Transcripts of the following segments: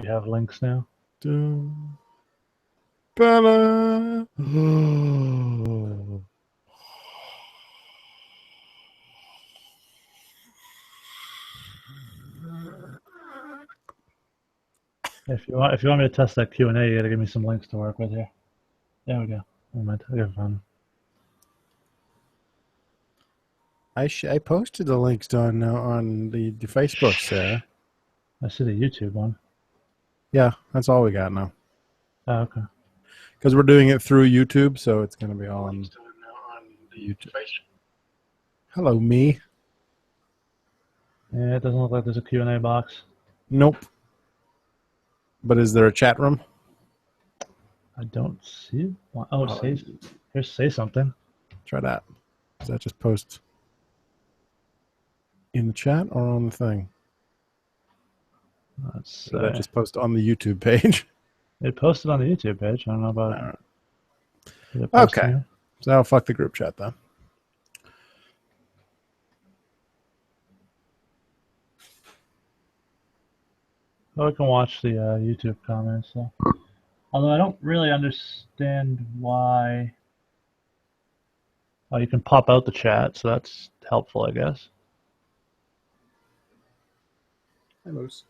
You have links now? Bella. If you want me to test that Q&A, you gotta give me some links to work with here. There we go. Never mind. I got fun. I posted the links on the Facebook, Sarah. I see the YouTube one. Yeah, that's all we got now. Oh, okay. Because we're doing it through YouTube, so it's going to be all on the YouTube. Hello, me. Yeah, it doesn't look like there's a Q&A box. Nope. But is there a chat room? I don't see it. Oh, say something. Try that. Does that just post in the chat or on the thing? Let's Does that just post on the YouTube page? It posted on the YouTube page. I don't know about it. Okay. So fuck the group chat then. Oh, I can watch the YouTube comments. So. Although I don't really understand why. Oh, you can pop out the chat, so that's helpful, I guess. Hi, Moose.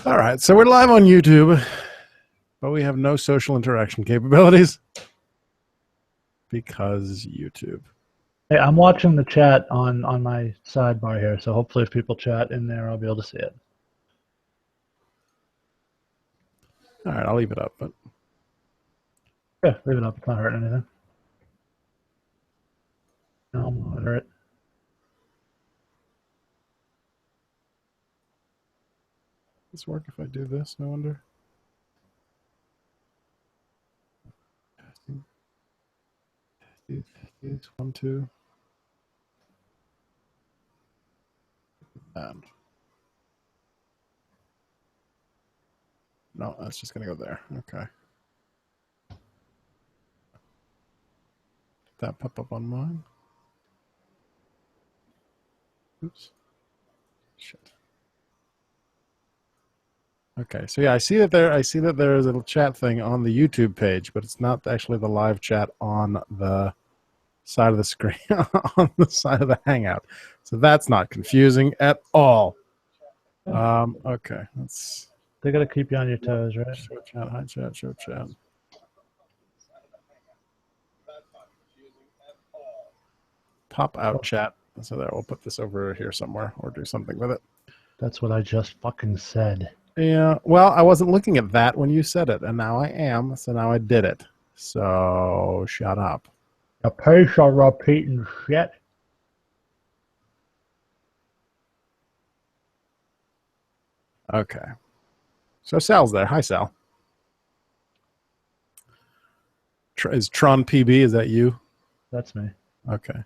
All right, so we're live on YouTube, but we have no social interaction capabilities because YouTube. Hey, I'm watching the chat on my sidebar here, so hopefully if people chat in there, I'll be able to see it. All right, I'll leave it up. But yeah, leave it up. It's not hurting anything. No, I'll monitor it. Does this work if I do this? I wonder. 1, 2. And no, that's just gonna go there. Okay. Did that pop up on mine? Oops. Shit. Okay, so yeah, I see that there is a little chat thing on the YouTube page, but it's not actually the live chat on the side of the screen on the side of the Hangout. So that's not confusing at all. Okay, let's. They gotta keep you on your toes, right? Show chat, hi chat, show chat. Pop out chat. So there, we'll put this over here somewhere or do something with it. That's what I just fucking said. Yeah, well, I wasn't looking at that when you said it, and now I am, so now I did it. So shut up. The pace of repeating shit. Okay. So Sal's there. Hi, Sal. Is Tron PB? Is that you? That's me. Okay.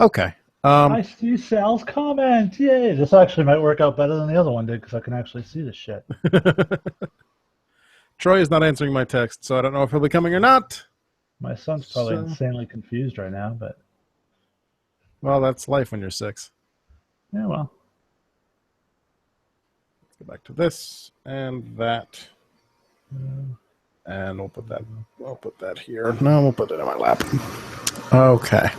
Okay. I see Sal's comment. Yay! This actually might work out better than the other one did because I can actually see this shit. Troy is not answering my text, so I don't know if he'll be coming or not. My son's probably insanely confused right now, but... Well, that's life when you're 6. Yeah, well. Let's go back to this and that. And we'll put that here. No, we'll put it in my lap. Okay.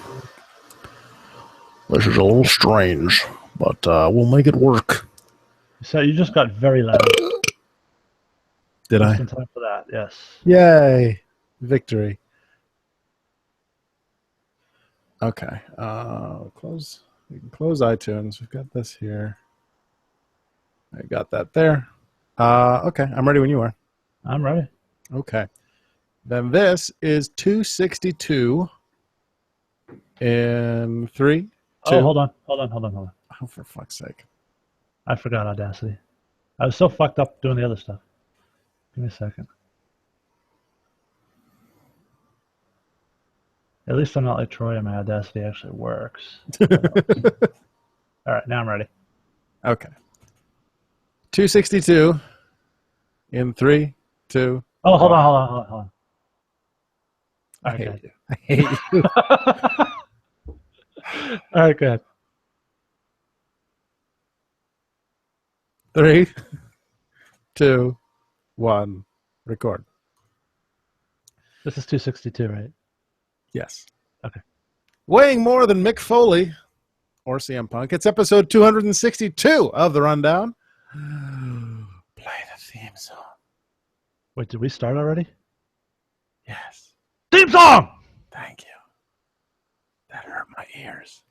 This is a little strange, but we'll make it work. So you just got very loud. Did just I? in time for that, yes. Yay. Victory. Okay. Close. We can close iTunes. We've got this here. I got that there. Okay. I'm ready when you are. I'm ready. Okay. Then this is 262 in 3, 2. Oh, hold on. Oh, for fuck's sake. I forgot Audacity. I was so fucked up doing the other stuff. Give me a second. At least I'm not like Troy and my Audacity actually works. All right, now I'm ready. Okay. 262 in 3, 2. Oh, hold 1. on. All I right, hate good. you. I hate you. All right, good. 3, 2, 1. Record. This is 262, right? Yes. Okay. Weighing more than Mick Foley or CM Punk, it's episode 262 of The Rundown. Play the theme song. Wait, did we start already? Yes. Theme song! Thank you. That hurt my ears.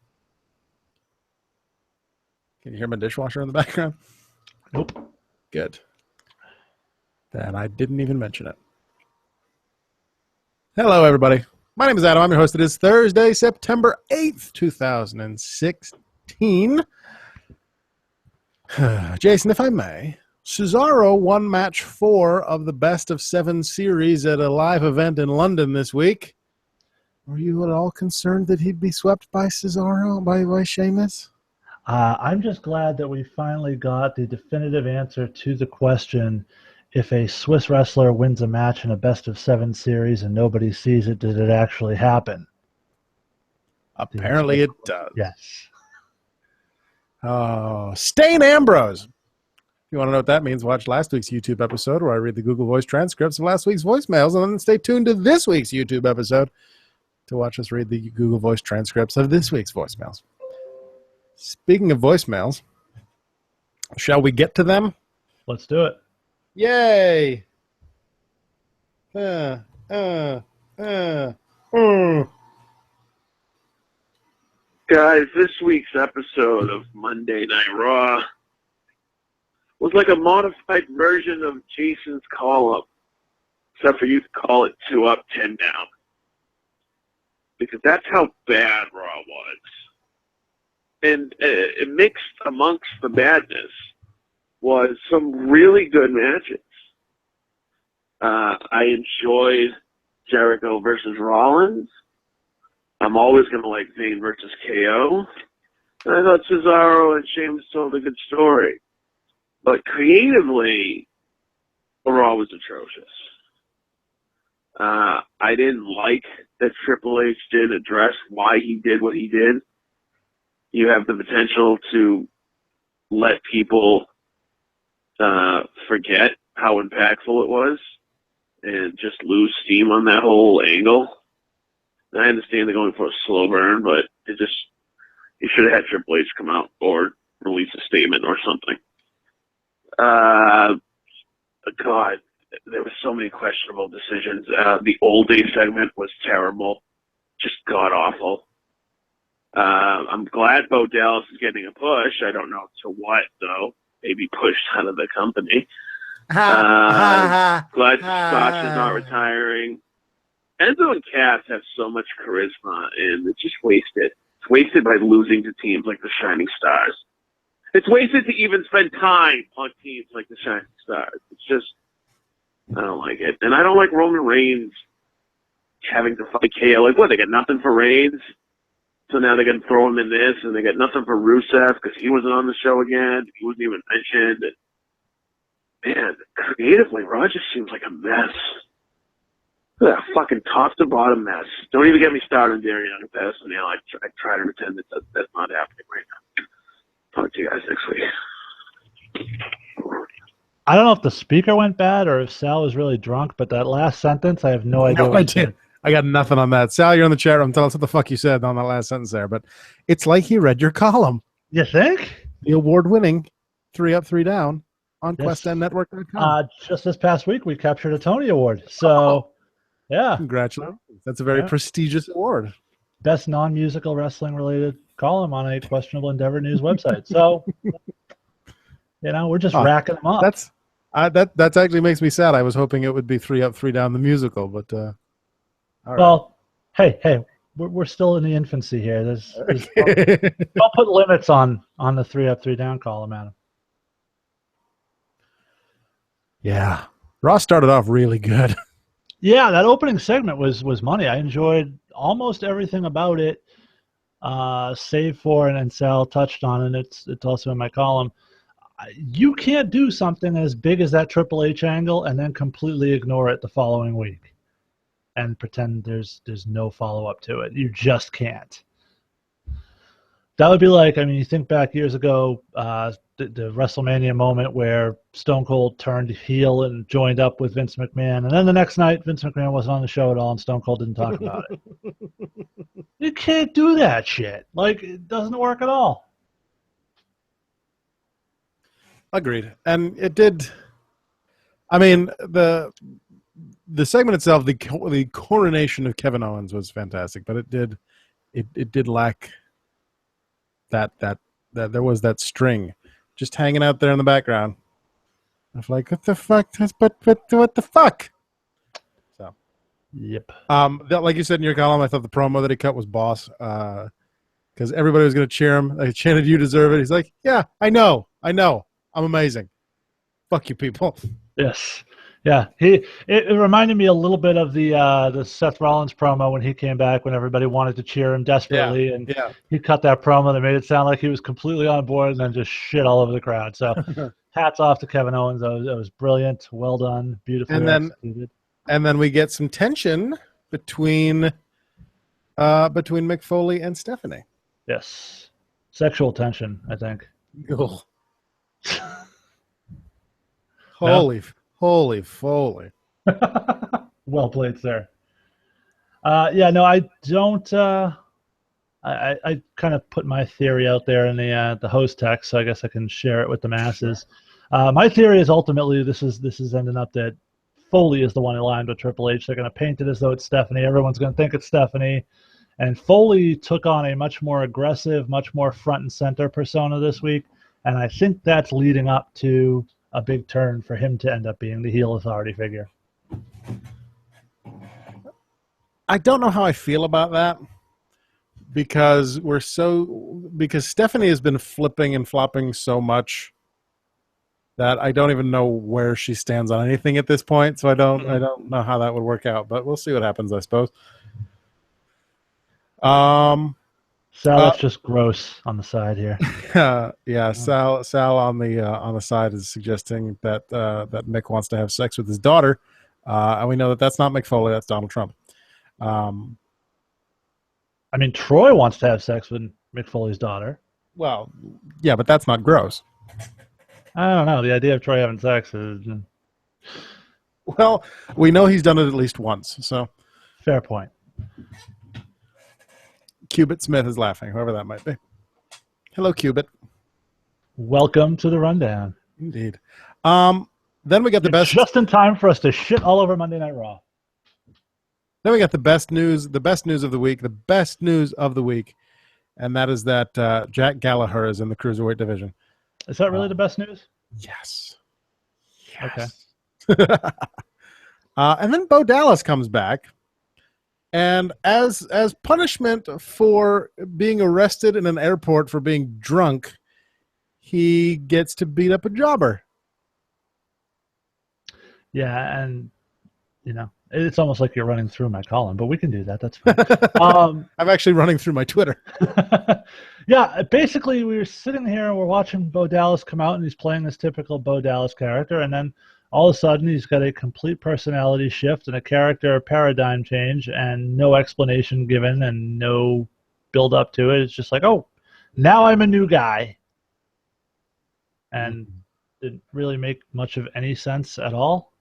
Can you hear my dishwasher in the background? Nope. Good. Then I didn't even mention it. Hello, everybody. My name is Adam. I'm your host. It is Thursday, September 8th, 2016. Jason, if I may, Cesaro won match 4 of the best of 7 series at a live event in London this week. Were you at all concerned that he'd be swept by Cesaro, by Sheamus? I'm just glad that we finally got the definitive answer to the question, if a Swiss wrestler wins a match in a best of 7 series and nobody sees it, did it actually happen? Apparently it does. Yes. Oh, Stain Ambrose. If you want to know what that means, watch last week's YouTube episode where I read the Google Voice transcripts of last week's voicemails, and then stay tuned to this week's YouTube episode to watch us read the Google Voice transcripts of this week's voicemails. Speaking of voicemails, shall we get to them? Let's do it. Yay! Guys, this week's episode of Monday Night Raw was like a modified version of Jason's call-up, except for you to call it 2 up, 10 down. Because that's how bad Raw was. And mixed amongst the badness was some really good matches. I enjoyed Jericho versus Rollins. I'm always going to like Zayn versus KO. And I thought Cesaro and Sheamus told a good story. But creatively, Raw was atrocious. I didn't like that Triple H did address why he did what he did. You have the potential to let people forget how impactful it was and just lose steam on that whole angle. And I understand they're going for a slow burn, but you should have had Triple H come out or release a statement or something. God, there were so many questionable decisions. The Old Day segment was terrible, just god-awful. I'm glad Bo Dallas is getting a push. I don't know to what, though. Maybe pushed out of the company. Glad Scotch is not retiring. Enzo and Cass have so much charisma, and it's just wasted. It's wasted by losing to teams like the Shining Stars. It's wasted to even spend time on teams like the Shining Stars. It's just, I don't like it. And I don't like Roman Reigns having to fight KO. Like, what, they got nothing for Reigns? So now they're going to throw him in this, and they got nothing for Rusev because he wasn't on the show again. He wasn't even mentioned. And, man, creatively, Raw just seems like a mess. A fucking top to bottom mess. Don't even get me started on Darren Young and Patterson. I try to pretend that that's not happening right now. Talk to you guys next week. I don't know if the speaker went bad or if Sal was really drunk, but that last sentence, I have no idea what he said. I got nothing on that. Sal, you're in the chat room. Tell us what the fuck you said on that last sentence there. But it's like he read your column. You think? The award-winning 3 Up, 3 Down on QuestEndNetwork.com. Just this past week, we captured a Tony Award. So, yeah. Congratulations. That's a very prestigious award. Best non-musical wrestling-related column on a Questionable Endeavor News website. So, we're just racking them up. That actually makes me sad. I was hoping it would be 3 Up, 3 Down the musical, but all well, right. Hey, we're still in the infancy here. There's don't put limits on the 3 Up, 3 Down column, Adam. Yeah, Raw started off really good. Yeah, that opening segment was money. I enjoyed almost everything about it. save for and Sal touched on, and it's also in my column. You can't do something as big as that Triple H angle and then completely ignore it the following week and pretend there's no follow up to it. You just can't. That would be like, I mean, you think back years ago, the WrestleMania moment where Stone Cold turned heel and joined up with Vince McMahon, and then the next night Vince McMahon wasn't on the show at all, and Stone Cold didn't talk about it. You can't do that shit. Like, it doesn't work at all. Agreed. And it did. I mean, the segment itself, the coronation of Kevin Owens was fantastic, but it did lack that there was that string just hanging out there in the background. I was like, what the fuck? What the fuck? So, yep. Like you said in your column, I thought the promo that he cut was boss. Because everybody was going to cheer him. They chanted, "You deserve it." He's like, "Yeah, I know. I'm amazing. Fuck you, people." Yes. Yeah, it reminded me a little bit of the Seth Rollins promo when he came back, when everybody wanted to cheer him desperately, and he cut that promo that made it sound like he was completely on board, and then just shit all over the crowd. So, hats off to Kevin Owens. It was brilliant, well done, beautifully executed. And then we get some tension between Mick Foley and Stephanie. Yes, sexual tension, I think. Ugh. Holy Foley. Well played, sir. I don't. I kind of put my theory out there in the host text, so I guess I can share it with the masses. Sure. My theory is ultimately this is ending up that Foley is the one aligned with Triple H. They're going to paint it as though it's Stephanie. Everyone's going to think it's Stephanie. And Foley took on a much more aggressive, much more front and center persona this week, and I think that's leading up to a big turn for him to end up being the heel authority figure. I don't know how I feel about that because Stephanie has been flipping and flopping so much that I don't even know where she stands on anything at this point. So I don't know how that would work out, but we'll see what happens, I suppose. Sal, that's just gross on the side here. Sal on the side is suggesting that Mick wants to have sex with his daughter, and we know that that's not Mick Foley, that's Donald Trump. I mean, Troy wants to have sex with Mick Foley's daughter. Well, yeah, but that's not gross. I don't know. The idea of Troy having sex is... Well, we know he's done it at least once, so... Fair point. Cubit Smith is laughing, whoever that might be. Hello, Cubit. Welcome to the rundown. Indeed. Then we got the best... Just in time for us to shit all over Monday Night Raw. Then we got the best news of the week, and that is that Jack Gallagher is in the Cruiserweight division. Is that really the best news? Yes. Okay. And then Bo Dallas comes back, and as punishment for being arrested in an airport for being drunk, he gets to beat up a jobber. Yeah, and it's almost like you're running through my column, but we can do that. That's fine. I'm actually running through my Twitter. Yeah, basically we were sitting here and we're watching Bo Dallas come out, and he's playing this typical Bo Dallas character, and then all of a sudden he's got a complete personality shift and a character paradigm change, and no explanation given and no build up to it. It's just like, oh, now I'm a new guy. And didn't really make much of any sense at all.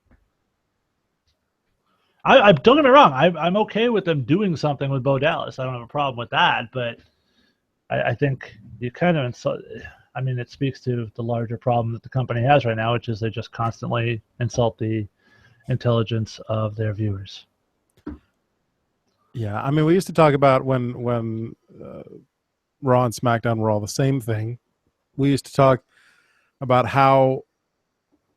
I don't get me wrong. I'm okay with them doing something with Bo Dallas. I don't have a problem with that, but I think you kind of insult. I mean, it speaks to the larger problem that the company has right now, which is they just constantly insult the intelligence of their viewers. Yeah, I mean, we used to talk about when Raw and SmackDown were all the same thing. We used to talk about how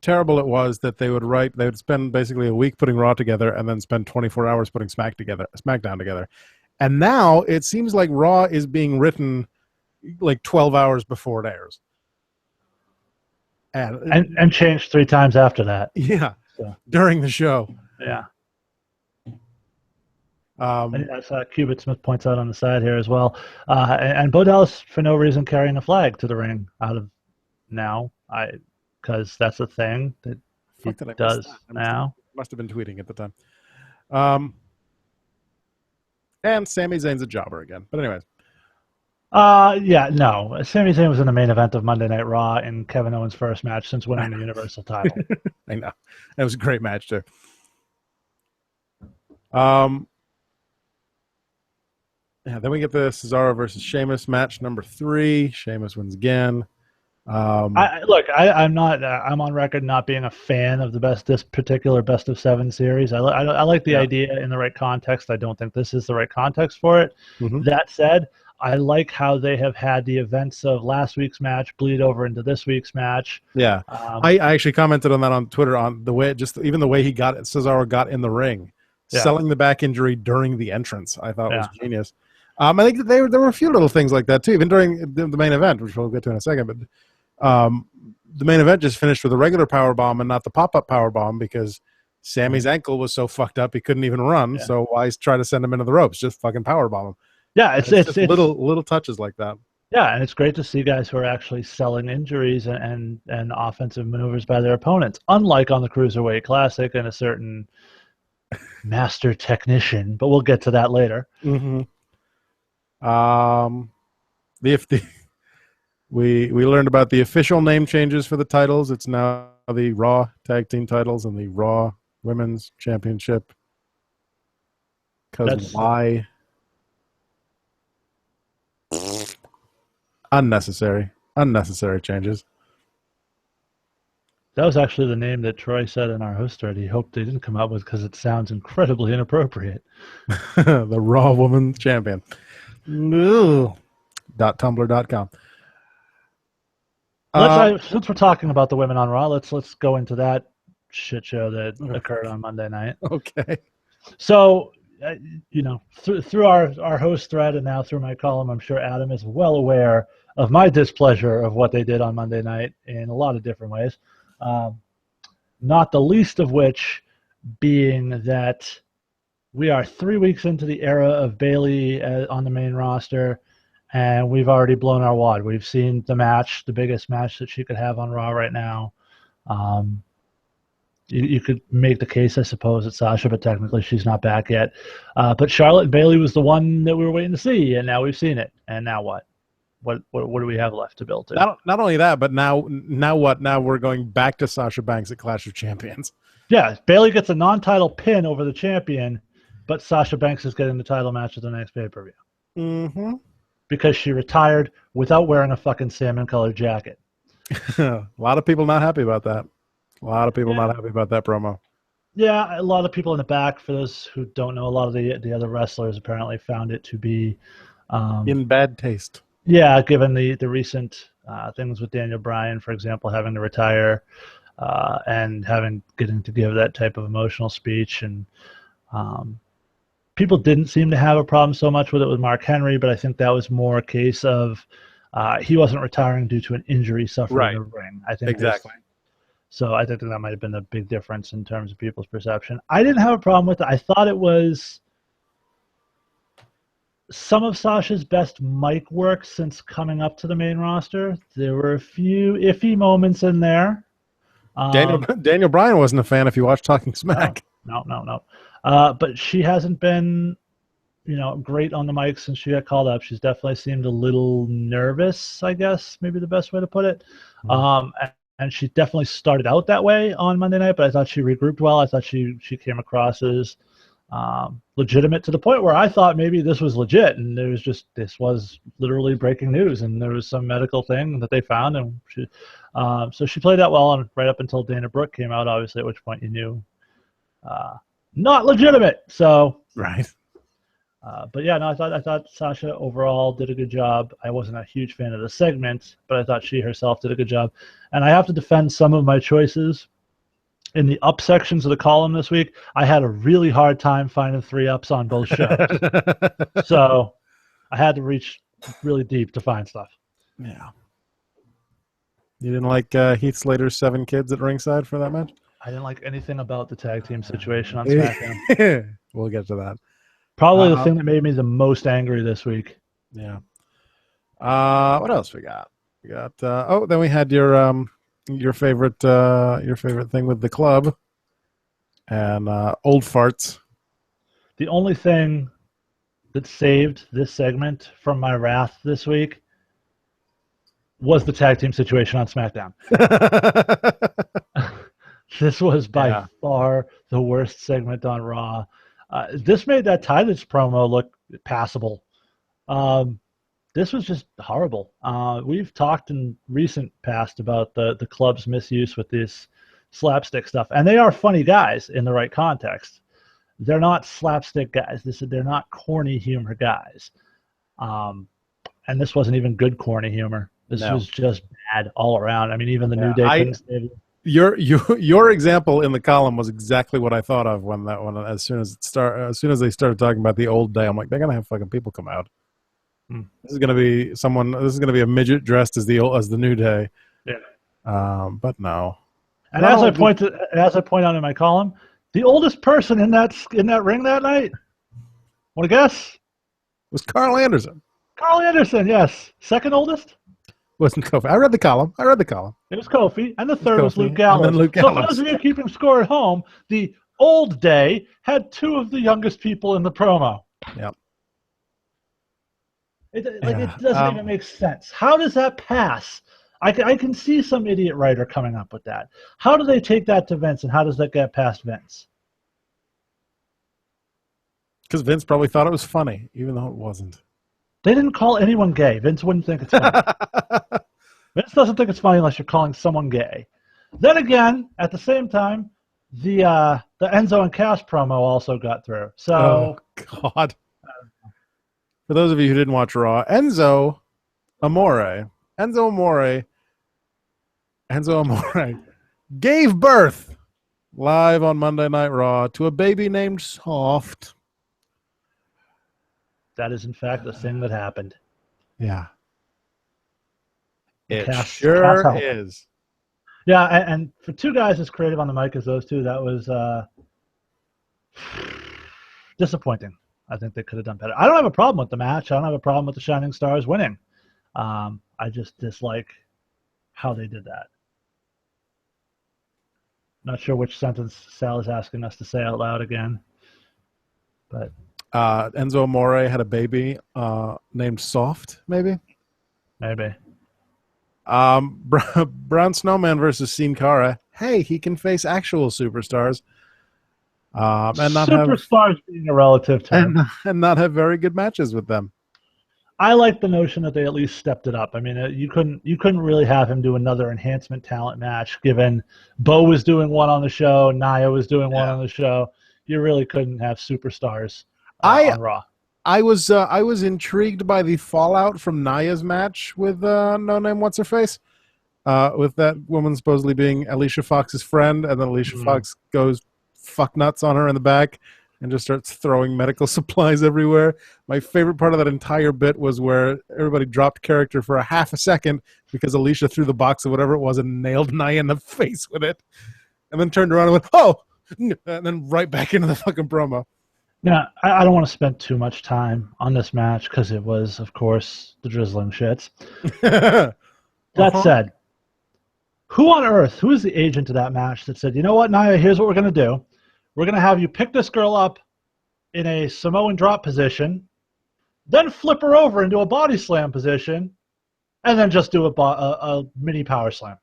terrible it was that they would spend basically a week putting Raw together and then spend 24 hours putting SmackDown together. And now it seems like Raw is being written like 12 hours before it airs. And changed 3 times after that. Yeah, so. During the show. Yeah. And as Cubit Smith points out on the side here as well. And Bo Dallas, for no reason, carrying a flag to the ring out of now. Because that's a thing that he Fuck, did I miss does that? now. Must have been tweeting at the time. And Sami Zayn's a jobber again. But anyways. Yeah, no. Sami Zayn was in the main event of Monday Night Raw in Kevin Owens' first match since winning the Universal title. I know. That was a great match, too. Yeah, then we get the Cesaro versus Sheamus match number 3. Sheamus wins again. I'm not. I'm on record not being a fan of this particular best of 7 series. I like the idea in the right context. I don't think this is the right context for it. Mm-hmm. That said, I like how they have had the events of last week's match bleed over into this week's match. Yeah, I actually commented on that on Twitter on the way, even the way Cesaro got in the ring, selling the back injury during the entrance. I thought was genius. I think there were a few little things like that too, even during the main event, which we'll get to in a second. But the main event just finished with a regular power bomb and not the pop-up power bomb because Sammy's ankle was so fucked up he couldn't even run. Yeah. So why try to send him into the ropes? Just fucking power bomb him. Yeah, it's little touches like that. Yeah, and it's great to see guys who are actually selling injuries and offensive maneuvers by their opponents. Unlike on the Cruiserweight Classic and a certain master technician, but we'll get to that later. Mm-hmm. We learned about the official name changes for the titles. It's now the Raw Tag Team titles and the Raw Women's Championship. Because why? Unnecessary changes. That was actually the name that Troy said in our host thread he hoped they didn't come up with because it sounds incredibly inappropriate. The Raw Women's Champion. .tumblr.com. Since we're talking about the women on Raw, let's go into that shit show that occurred on Monday night. Okay. So, through our host thread and now through my column, I'm sure Adam is well aware of my displeasure of what they did on Monday night in a lot of different ways. Not the least of which being that we are 3 weeks into the era of Bayley on the main roster, and we've already blown our wad. We've seen the match, the biggest match that she could have on Raw right now. You could make the case, I suppose, at Sasha, but technically she's not back yet. But Charlotte and Bayley was the one that we were waiting to see, and now we've seen it. And now what? What do we have left to build to? Not only that, but now what? Now we're going back to Sasha Banks at Clash of Champions. Yeah, Bayley gets a non-title pin over the champion, but Sasha Banks is getting the title match at the next pay-per-view. Mm-hmm. Because she retired without wearing a fucking salmon-colored jacket. A lot of people not happy about that. Not happy about that promo. Yeah, a lot of people in the back, for those who don't know, a lot of the other wrestlers apparently found it to be... in bad taste. Yeah, given the recent things with Daniel Bryan, for example, having to retire and getting to give that type of emotional speech. And people didn't seem to have a problem so much with it with Mark Henry, but I think that was more a case of he wasn't retiring due to an injury suffered in the ring. I think exactly. So I think that might have been a big difference in terms of people's perception. I didn't have a problem with it. I thought it was some of Sasha's best mic work since coming up to the main roster. There were a few iffy moments in there. Daniel Bryan wasn't a fan if you watched Talking Smack. No. But she hasn't been, great on the mic since she got called up. She's definitely seemed a little nervous, I guess, maybe the best way to put it. Mm-hmm. And she definitely started out that way on Monday night, but I thought she regrouped well. I thought she came across as legitimate to the point where I thought maybe this was legit, and this was literally breaking news, and there was some medical thing that they found, and so she played that well, and right up until Dana Brooke came out, obviously, at which point you knew not legitimate. So right. But yeah, no, I thought Sasha overall did a good job. I wasn't a huge fan of the segment, but I thought she herself did a good job. And I have to defend some of my choices. In the up sections of the column this week, I had a really hard time finding 3 ups on both shows. So I had to reach really deep to find stuff. Yeah. You didn't like Heath Slater's 7 kids at ringside for that match? I didn't like anything about the tag team situation on SmackDown. We'll get to that. Probably the thing that made me the most angry this week. Yeah. What else we got? We got then we had your favorite thing with the club and old farts. The only thing that saved this segment from my wrath this week was the tag team situation on SmackDown. This was by far the worst segment on Raw. This made that Titus promo look passable. This was just horrible. We've talked in recent past about the club's misuse with this slapstick stuff, and they are funny guys in the right context. They're not slapstick guys. They're not corny humor guys. And this wasn't even good corny humor. This was just bad all around. I mean, even the New Day couldn't save it. Your example in the column was exactly what I thought of when as soon as they started talking about the old day, I'm like, they're gonna have fucking people come out. This is gonna be a midget dressed as the New Day. Yeah. But no. And as I point out in my column, the oldest person in that ring that night, want to guess? Was Carl Anderson. Carl Anderson, yes. Second oldest? Wasn't Kofi. I read the column. It was Kofi, and the third was Luke Gallows. And then Luke So Gallows. for those of you keeping score at home, the old day had two of the youngest people in the promo. Yep. It doesn't even make sense. How does that pass? I can see some idiot writer coming up with that. How do they take that to Vince, and how does that get past Vince? Because Vince probably thought it was funny, even though it wasn't. They didn't call anyone gay. Vince wouldn't think it's funny. Vince doesn't think it's funny unless you're calling someone gay. Then again, at the same time, the Enzo and Cass promo also got through. So, oh, God. For those of you who didn't watch Raw, Enzo Amore gave birth live on Monday Night Raw to a baby named Soft. That is, in fact, the thing that happened. Yeah. It Cass sure is. Yeah, and for two guys as creative on the mic as those two, that was disappointing. I think they could have done better. I don't have a problem with the match. I don't have a problem with the Shining Stars winning. I just dislike how they did that. Not sure which sentence Sal is asking us to say out loud again. But Enzo Amore had a baby named Soft, maybe? Maybe. Brown Snowman versus Sin Cara. Hey, he can face actual superstars. And not superstars being a relative term. And not have very good matches with them. I like the notion that they at least stepped it up. I mean, you couldn't really have him do another enhancement talent match, given Bo was doing one on the show, Nia was doing one on the show. You really couldn't have superstars on Raw. I was intrigued by the fallout from Nia's match with No Name What's Her Face, with that woman supposedly being Alicia Fox's friend, and then Alicia Fox goes fuck nuts on her in the back and just starts throwing medical supplies everywhere. My favorite part of that entire bit was where everybody dropped character for a half a second because Alicia threw the box of whatever it was and nailed Nia in the face with it, and then turned around and went, "Oh!" and then right back into the fucking promo. Now, I don't want to spend too much time on this match because it was, of course, the drizzling shits. That said, who on earth, who is the agent of that match that said, you know what, Nia, here's what we're going to do. We're going to have you pick this girl up in a Samoan drop position, then flip her over into a body slam position, and then just do a mini power slam.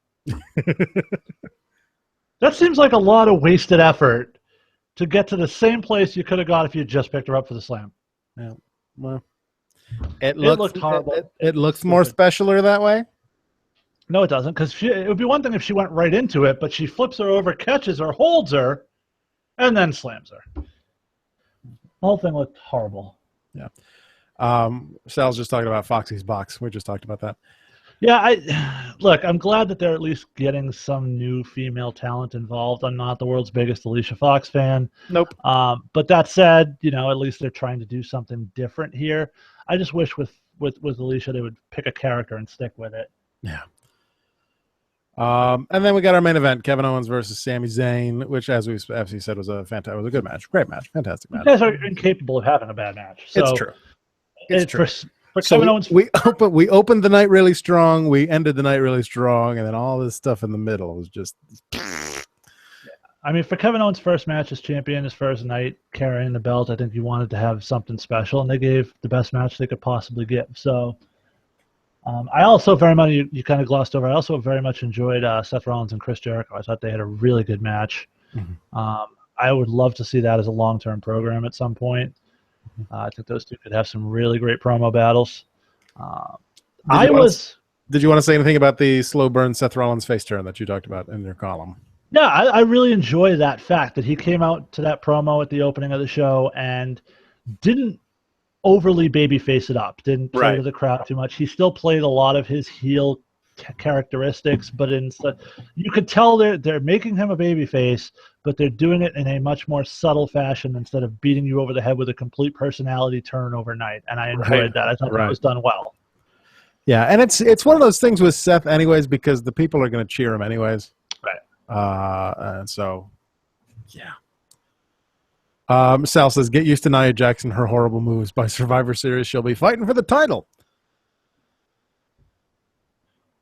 That seems like a lot of wasted effort to get to the same place you could have got if you just picked her up for the slam. Yeah, well, it looked horrible. It looks more specialer that way. No, it doesn't, because it would be one thing if she went right into it, but she flips her over, catches her, holds her, and then slams her. The whole thing looked horrible. Yeah. Sal's just talking about Foxy's box. We just talked about that. Yeah, look, I'm glad that they're at least getting some new female talent involved. I'm not the world's biggest Alicia Fox fan. Nope. But that said, at least they're trying to do something different here. I just wish with Alicia they would pick a character and stick with it. Yeah. And then we got our main event: Kevin Owens versus Sami Zayn, which, as we said, was a good match, great match, fantastic You match. guys are incapable of having a bad match. So It's true. It's true. For Kevin Owens, we opened the night really strong. We ended the night really strong, and then all this stuff in the middle was just. I mean, for Kevin Owens' first match as champion, his first night carrying the belt, I think he wanted to have something special, and they gave the best match they could possibly give. So, I also very much, you kind of glossed over, I also very much enjoyed Seth Rollins and Chris Jericho. I thought they had a really good match. Mm-hmm. I would love to see that as a long-term program at some point. I think those two could have some really great promo battles. Did you want to say anything about the slow burn Seth Rollins face turn that you talked about in your column? Yeah, I really enjoy that fact that he came out to that promo at the opening of the show and didn't overly babyface it up, didn't play to the crowd too much. He still played a lot of his heel characteristics, but you could tell they're making him a babyface, but they're doing it in a much more subtle fashion instead of beating you over the head with a complete personality turn overnight. And I enjoyed that. I thought that was done well. Yeah, and it's one of those things with Seth anyways, because the people are going to cheer him anyways. Right. And so, yeah. Sal says, get used to Nia Jackson, her horrible moves. By Survivor Series, she'll be fighting for the title.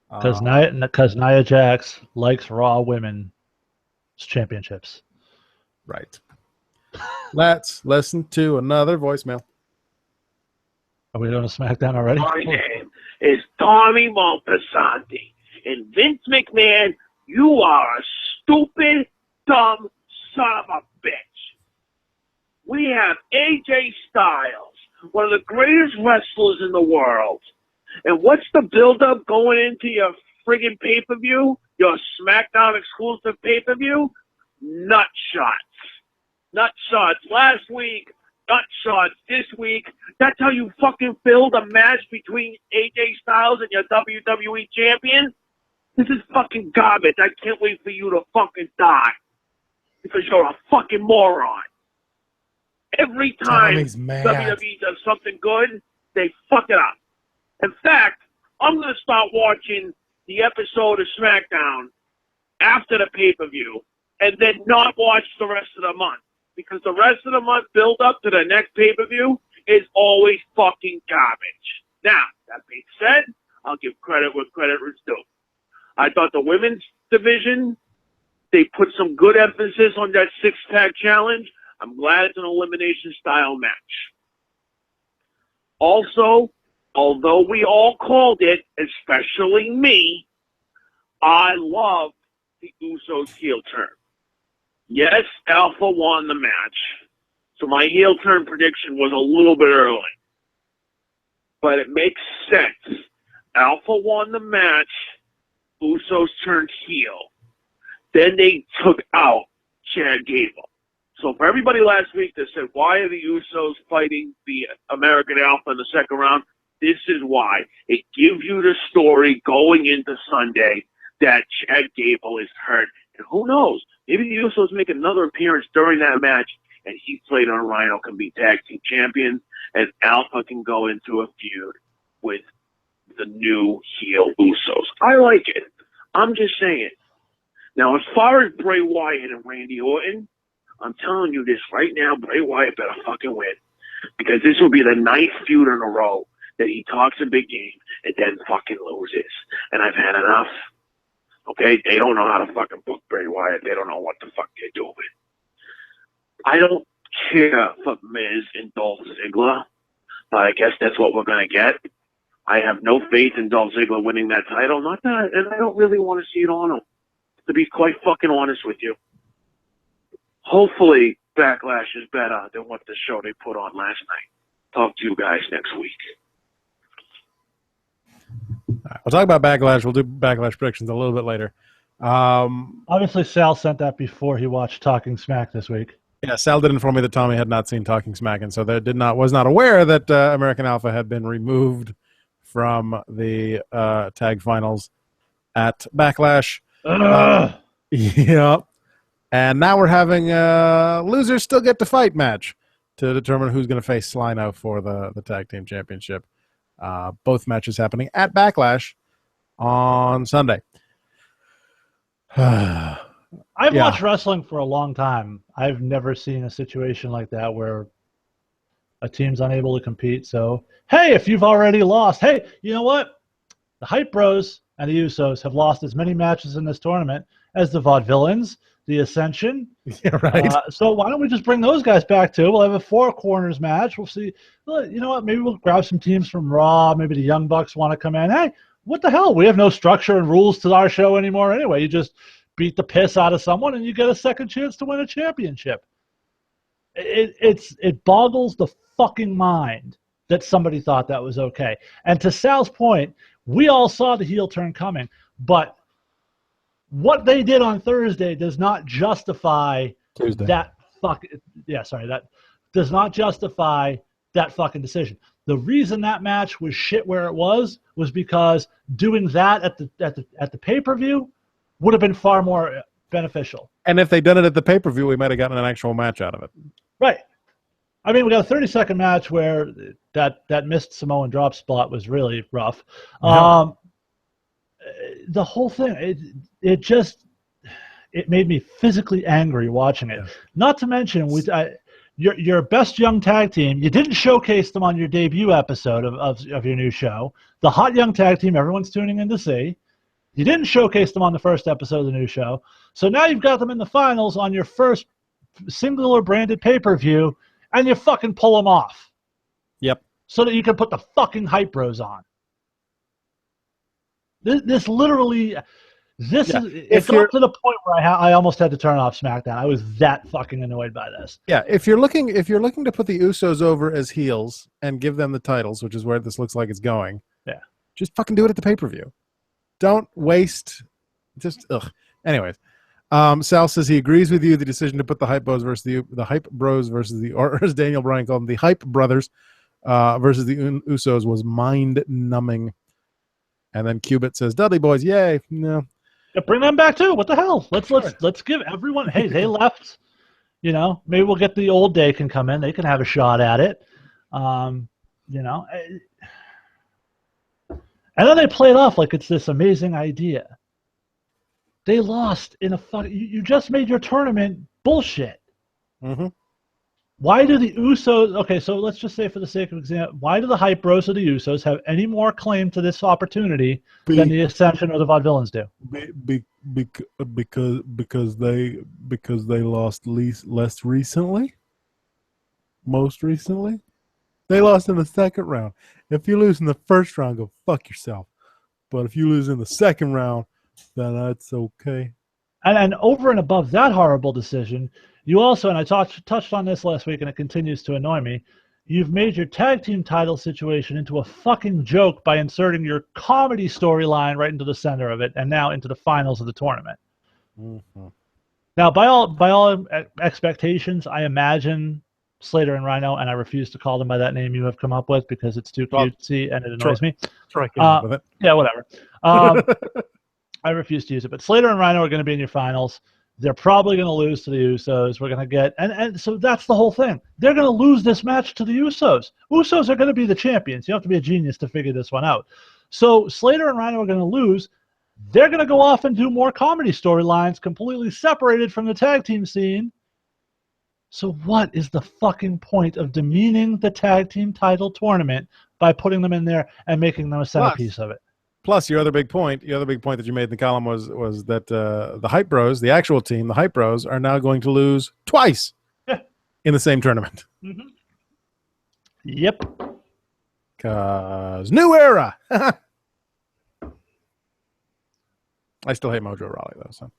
Because Nia Jax likes Raw Women's Championships. Right. Let's listen to another voicemail. Are we going to SmackDown already? My name is Tommy Malpasanti. And Vince McMahon, you are a stupid, dumb son of a bitch. We have AJ Styles, one of the greatest wrestlers in the world. And what's the build-up going into your friggin' pay-per-view? Your SmackDown exclusive pay-per-view? Nut shots. Nut shots last week, nut shots this week. That's how you fucking build a match between AJ Styles and your WWE champion? This is fucking garbage. I can't wait for you to fucking die. Because you're a fucking moron. Every time WWE does something good, they fuck it up. In fact, I'm going to start watching the episode of SmackDown after the pay-per-view and then not watch the rest of the month. Because the rest of the month build up to the next pay-per-view is always fucking garbage. Now, that being said, I'll give credit where credit is due. I thought the women's division, they put some good emphasis on that six-tag challenge. I'm glad it's an elimination-style match. Also, although we all called it, especially me, I love the Usos heel turn. Yes, Alpha won the match. So my heel turn prediction was a little bit early. But it makes sense. Alpha won the match. Usos turned heel. Then they took out Chad Gable. So for everybody last week that said, why are the Usos fighting the American Alpha in the second round? This is why. It gives you the story going into Sunday that Chad Gable is hurt. And who knows? Maybe the Usos make another appearance during that match and Heath Slater and Rhino can be tag team champions and Alpha can go into a feud with the new heel Usos. I like it. I'm just saying. Now, as far as Bray Wyatt and Randy Orton, I'm telling you this right now, Bray Wyatt better fucking win. Because this will be the ninth feud in a row that he talks a big game and then fucking loses. And I've had enough. Okay? They don't know how to fucking book Bray Wyatt. They don't know what the fuck they're doing. I don't care for Miz and Dolph Ziggler, but I guess that's what we're going to get. I have no faith in Dolph Ziggler winning that title. Not that, and I don't really want to see it on him, to be quite fucking honest with you. Hopefully, Backlash is better than what the show they put on last night. Talk to you guys next week. We'll talk about Backlash. We'll do Backlash predictions a little bit later. Obviously, Sal sent that before he watched Talking Smack this week. Yeah, Sal did inform me that Tommy had not seen Talking Smack, and so was not aware that American Alpha had been removed from the tag finals at Backlash. Yeah. And now we're having losers still get to fight match to determine who's going to face Slino for the tag team championship. Both matches happening at Backlash on Sunday. I've Yeah. watched wrestling for a long time. I've never seen a situation like that where a team's unable to compete. So, hey, if you've already lost, hey, you know what? The Hype Bros and the Usos have lost as many matches in this tournament as the Vaudevillains, the Ascension. Yeah, right. So why don't we just bring those guys back too? We'll have a 4 corners match. We'll see. You know what? Maybe we'll grab some teams from Raw. Maybe the Young Bucks want to come in. Hey, what the hell? We have no structure and rules to our show anymore anyway. You just beat the piss out of someone and you get a second chance to win a championship. It boggles the fucking mind that somebody thought that was okay. And to Sal's point, we all saw the heel turn coming, but what they did on Thursday does not justify Tuesday. that that does not justify that fucking decision. The reason that match was shit where it was because doing that at the pay-per-view would have been far more beneficial. And if they'd done it at the pay-per-view, we might have gotten an actual match out of it. Right. I mean, we got a 30-second match where that missed Samoan drop spot was really rough. Yeah. The whole thing, it made me physically angry watching it. Yeah. Not to mention, your best young tag team, you didn't showcase them on your debut episode of your new show. The hot young tag team everyone's tuning in to see. You didn't showcase them on the first episode of the new show. So now you've got them in the finals on your first singular branded pay-per-view, and you fucking pull them off. Yep. So that you can put the fucking Hype Bros on. This literally, it got to the point where I almost had to turn off SmackDown. I was that fucking annoyed by this. Yeah, if you're looking to put the Usos over as heels and give them the titles, which is where this looks like it's going, just fucking do it at the pay-per-view. Don't waste. Just ugh. Anyways, Sal says he agrees with you. The decision to put the Hype Bros versus the Hype Bros versus or as Daniel Bryan called them, the Hype Brothers versus the Usos was mind-numbing. And then Cubit says, Dudley boys, yay. No. Yeah, bring them back too. What the hell? Let's give everyone, hey, they left. You know, maybe we'll get the old day can come in. They can have a shot at it. You know. And then they play it off like it's this amazing idea. They lost in you just made your tournament bullshit. Mm-hmm. Why do the Usos... Okay, so let's just say for the sake of example, why do the Hype Bros or the Usos have any more claim to this opportunity than the Ascension or the Vaudevillains do? Because they lost less recently? Most recently? They lost in the second round. If you lose in the first round, go fuck yourself. But if you lose in the second round, then that's okay. And over and above that horrible decision... You also, and I touched on this last week, and it continues to annoy me, you've made your tag team title situation into a fucking joke by inserting your comedy storyline right into the center of it, and now into the finals of the tournament. Mm-hmm. Now, by all expectations, I imagine Slater and Rhino, and I refuse to call them by that name you have come up with because it's too cutesy and it annoys me. Troy came up with it. Yeah, whatever. I refuse to use it, but Slater and Rhino are going to be in your finals. They're probably going to lose to the Usos. We're going to get... And so that's the whole thing. They're going to lose this match to the Usos. Usos are going to be the champions. You have to be a genius to figure this one out. So Slater and Rhino are going to lose. They're going to go off and do more comedy storylines completely separated from the tag team scene. So what is the fucking point of demeaning the tag team title tournament by putting them in there and making them a centerpiece of it? Plus, your other big point that you made in the column was that the Hype Bros, the actual team, the Hype Bros, are now going to lose twice in the same tournament. Mm-hmm. Yep. Because new era. I still hate Mojo Rawley though. So,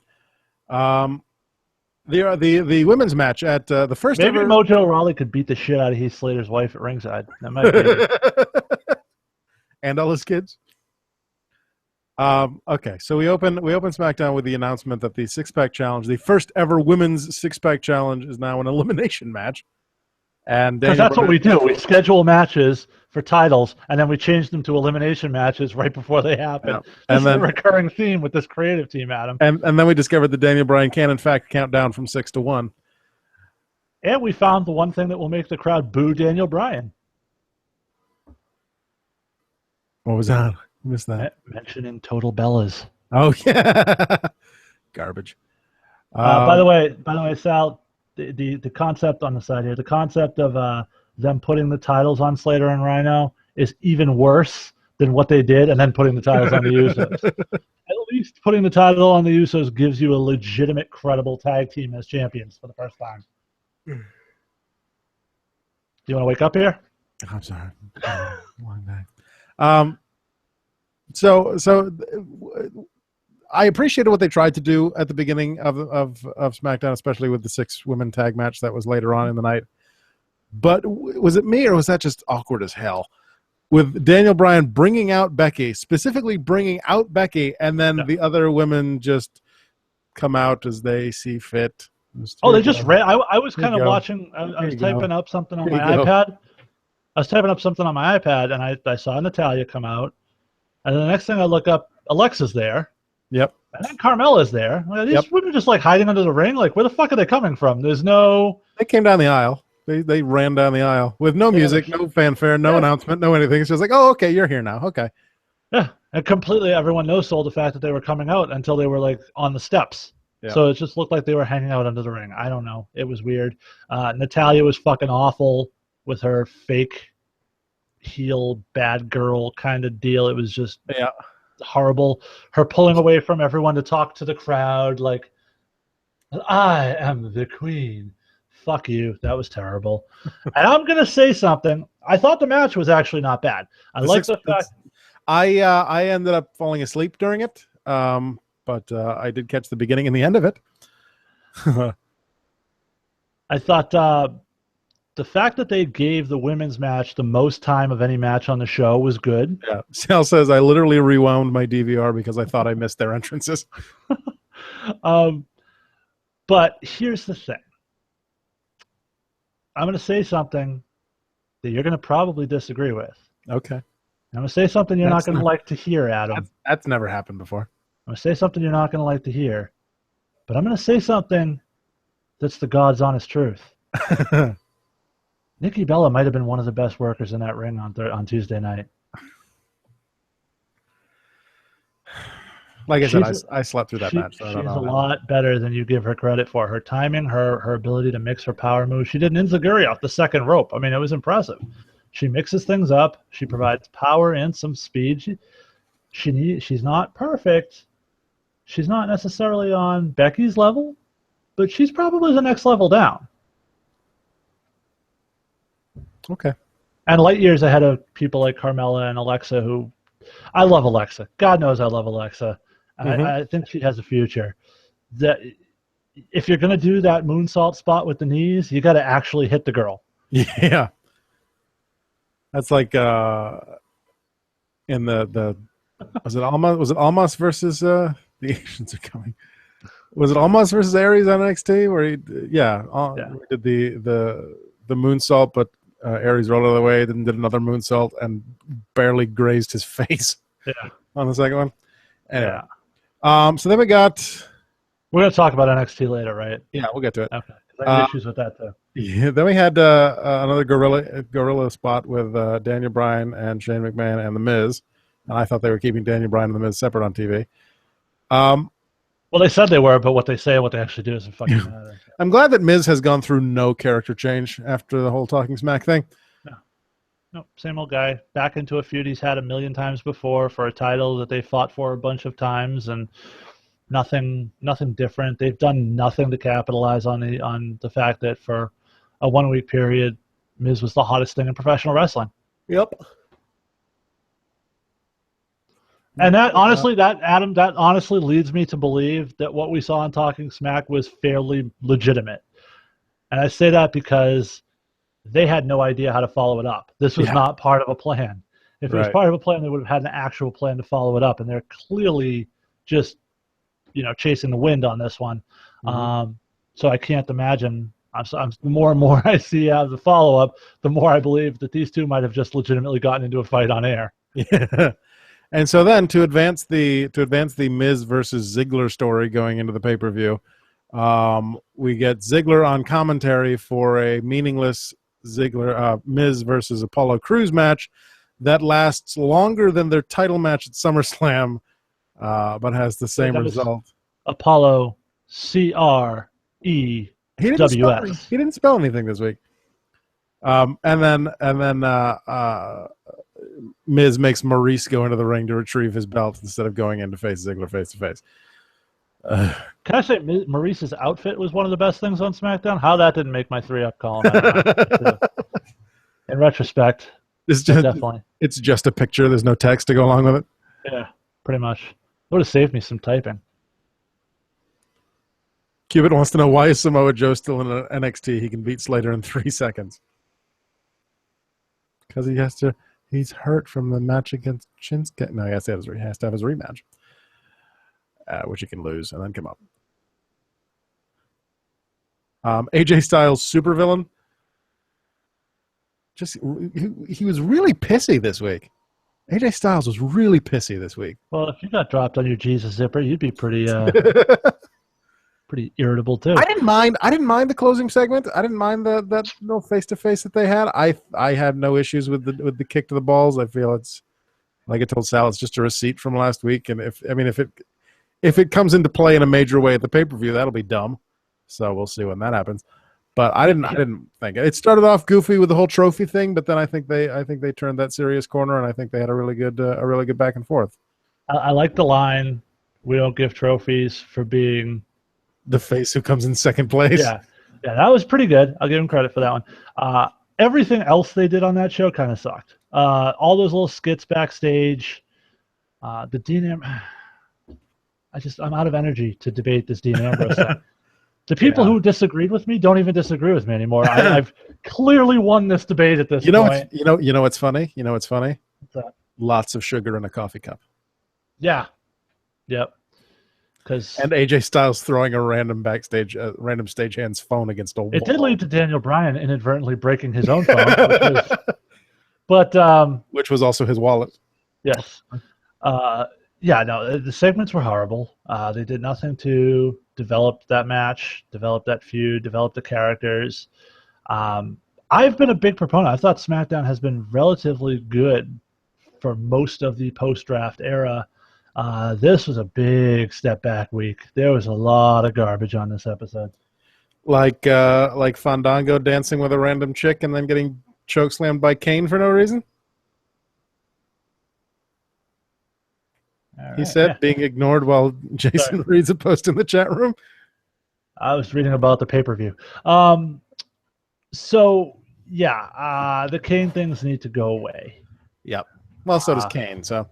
the women's match at the first. Maybe ever... Mojo Rawley could beat the shit out of Heath Slater's wife at ringside. That might be. And all his kids. Okay, so we open SmackDown with the announcement that the six-pack challenge, the first ever women's six-pack challenge, is now an elimination match. And that's what we do. We schedule matches for titles, and then we change them to elimination matches right before they happen. Yeah. And then a recurring theme with this creative team, Adam. And then we discovered that Daniel Bryan can, in fact, count down from 6 to 1. And we found the one thing that will make the crowd boo Daniel Bryan. What was that? Missed that. Mentioning Total Bellas. Oh, yeah. Garbage. By the way, Sal, the concept on the side here, the concept of them putting the titles on Slater and Rhino is even worse than what they did, and then putting the titles on the Usos. At least putting the title on the Usos gives you a legitimate, credible tag team as champions for the first time. Do you want to wake up here? I'm sorry. Long day. So I appreciated what they tried to do at the beginning of SmackDown, especially with the 6 women tag match that was later on in the night. But was it me, or was that just awkward as hell? With Daniel Bryan bringing out Becky, specifically bringing out Becky, and then the other women just come out as they see fit. Oh, they just ran. I was kind of watching. I was typing up something on my iPad. I was typing up something on my iPad, and I saw Natalya come out. And the next thing I look up, Alexa's there. Yep. And then Carmella's there. These women just like hiding under the ring. Like, where the fuck are they coming from? There's no. They came down the aisle. They ran down the aisle with no music, no fanfare, no announcement, no anything. It's just like, oh, okay, you're here now. Okay. Yeah, and completely everyone no-sold the fact that they were coming out until they were like on the steps. Yeah. So it just looked like they were hanging out under the ring. I don't know. It was weird. Natalya was fucking awful with her fake heel bad girl kind of deal. It was just horrible. Her pulling away from everyone to talk to the crowd like, I am the queen. Fuck you. That was terrible. And I'm going to say something. I thought the match was actually not bad. I like the fact. I ended up falling asleep during it, but I did catch the beginning and the end of it. I thought the fact that they gave the women's match the most time of any match on the show was good. Yeah. Sal says, I literally rewound my DVR because I thought I missed their entrances. But here's the thing. I'm going to say something that you're going to probably disagree with. Okay. I'm going to say something you're not going to like to hear, Adam. That's never happened before. I'm going to say something you're not going to like to hear. But I'm going to say something that's the God's honest truth. Nikki Bella might have been one of the best workers in that ring on Tuesday night. Like I said, I slept through that match. So she's a lot better than you give her credit for. Her timing, her ability to mix her power moves. She did an enziguri off the second rope. I mean, it was impressive. She mixes things up. She provides power and some speed. She's not perfect. She's not necessarily on Becky's level, but she's probably the next level down. Okay. And light years ahead of people like Carmella and Alexa, who I love Alexa. God knows I love Alexa. I think she has a future. That if you're going to do that moonsault spot with the knees, you got to actually hit the girl. Yeah. That's like in the was it Almas versus the Asians are coming. Was it Almas versus Aries on NXT where he did the moonsault, but Aries rolled out of the way, then did another moonsault and barely grazed his face. Yeah. On the second one. Anyway. Yeah. So then we're going to talk about NXT later, right? Yeah, we'll get to it. Okay. I have issues with that too. Yeah. Then we had another gorilla spot with Daniel Bryan and Shane McMahon and The Miz. And I thought they were keeping Daniel Bryan and The Miz separate on TV. Well, they said they were, but what they say and what they actually do isn't fucking matter. I'm glad that Miz has gone through no character change after the whole Talking Smack thing. No, same old guy. Back into a feud he's had a million times before for a title that they fought for a bunch of times, and nothing different. They've done nothing to capitalize on the fact that for a 1 week period, Miz was the hottest thing in professional wrestling. Yep. And that honestly leads me to believe that what we saw on Talking Smack was fairly legitimate. And I say that because they had no idea how to follow it up. This was not part of a plan. If it was part of a plan, they would have had an actual plan to follow it up. And they're clearly just, chasing the wind on this one. Mm-hmm. So I can't imagine. The more and more I see out of the follow-up, the more I believe that these two might have just legitimately gotten into a fight on air. Yeah. And so then to advance the Miz versus Ziggler story going into the pay-per-view, we get Ziggler on commentary for a meaningless Miz versus Apollo Crews match that lasts longer than their title match at SummerSlam, but has the same result. Apollo CREWS. He didn't spell anything this week. And then Miz makes Maurice go into the ring to retrieve his belt instead of going in to face Ziggler face to face. Can I say Maurice's outfit was one of the best things on SmackDown? How that didn't make my 3-up column, I don't know. In retrospect, definitely. It's just a picture. There's no text to go along with it. Yeah, pretty much. It would have saved me some typing. Cupid wants to know why is Samoa Joe still in NXT? He can beat Slater in 3 seconds. Because he's hurt from the match against Shinsuke. No, he has to have his rematch. Which he can lose and then come up. AJ Styles supervillain. He was really pissy this week. AJ Styles was really pissy this week. Well, if you got dropped on your Jesus zipper, you'd be pretty pretty irritable too. I didn't mind the closing segment. I didn't mind that no face to face that they had. I have no issues with the kick to the balls. I feel it's, like I told Sal, it's just a receipt from last week. And if it comes into play in a major way at the pay-per-view, that'll be dumb. So we'll see when that happens. But I didn't think it started off goofy with the whole trophy thing, but then I think they turned that serious corner, and I think they had a really good back and forth. I like the line, "We don't give trophies for being the face who comes in second place." Yeah, that was pretty good. I'll give him credit for that one. Everything else they did on that show kind of sucked. All those little skits backstage, the Dean Ambrose. I'm out of energy to debate this Dean Ambrose thing. The people who disagreed with me don't even disagree with me anymore. I've clearly won this debate at this point. You know what's funny? What's funny? What's that? Lots of sugar in a coffee cup. Yeah. Yep. And AJ Styles throwing a random stagehand's phone against a wall. It did lead to Daniel Bryan inadvertently breaking his own phone, which was also his wallet. Yes. The segments were horrible. They did nothing to develop that match, develop that feud, develop the characters. I've been a big proponent. I thought SmackDown has been relatively good for most of the post-draft era. This was a big step back week. There was a lot of garbage on this episode. Like Fandango dancing with a random chick and then getting chokeslammed by Kane for no reason? He said, being ignored while Jason reads a post in the chat room. I was reading about the pay-per-view. The Kane things need to go away. Yep. Well, so does Kane, so.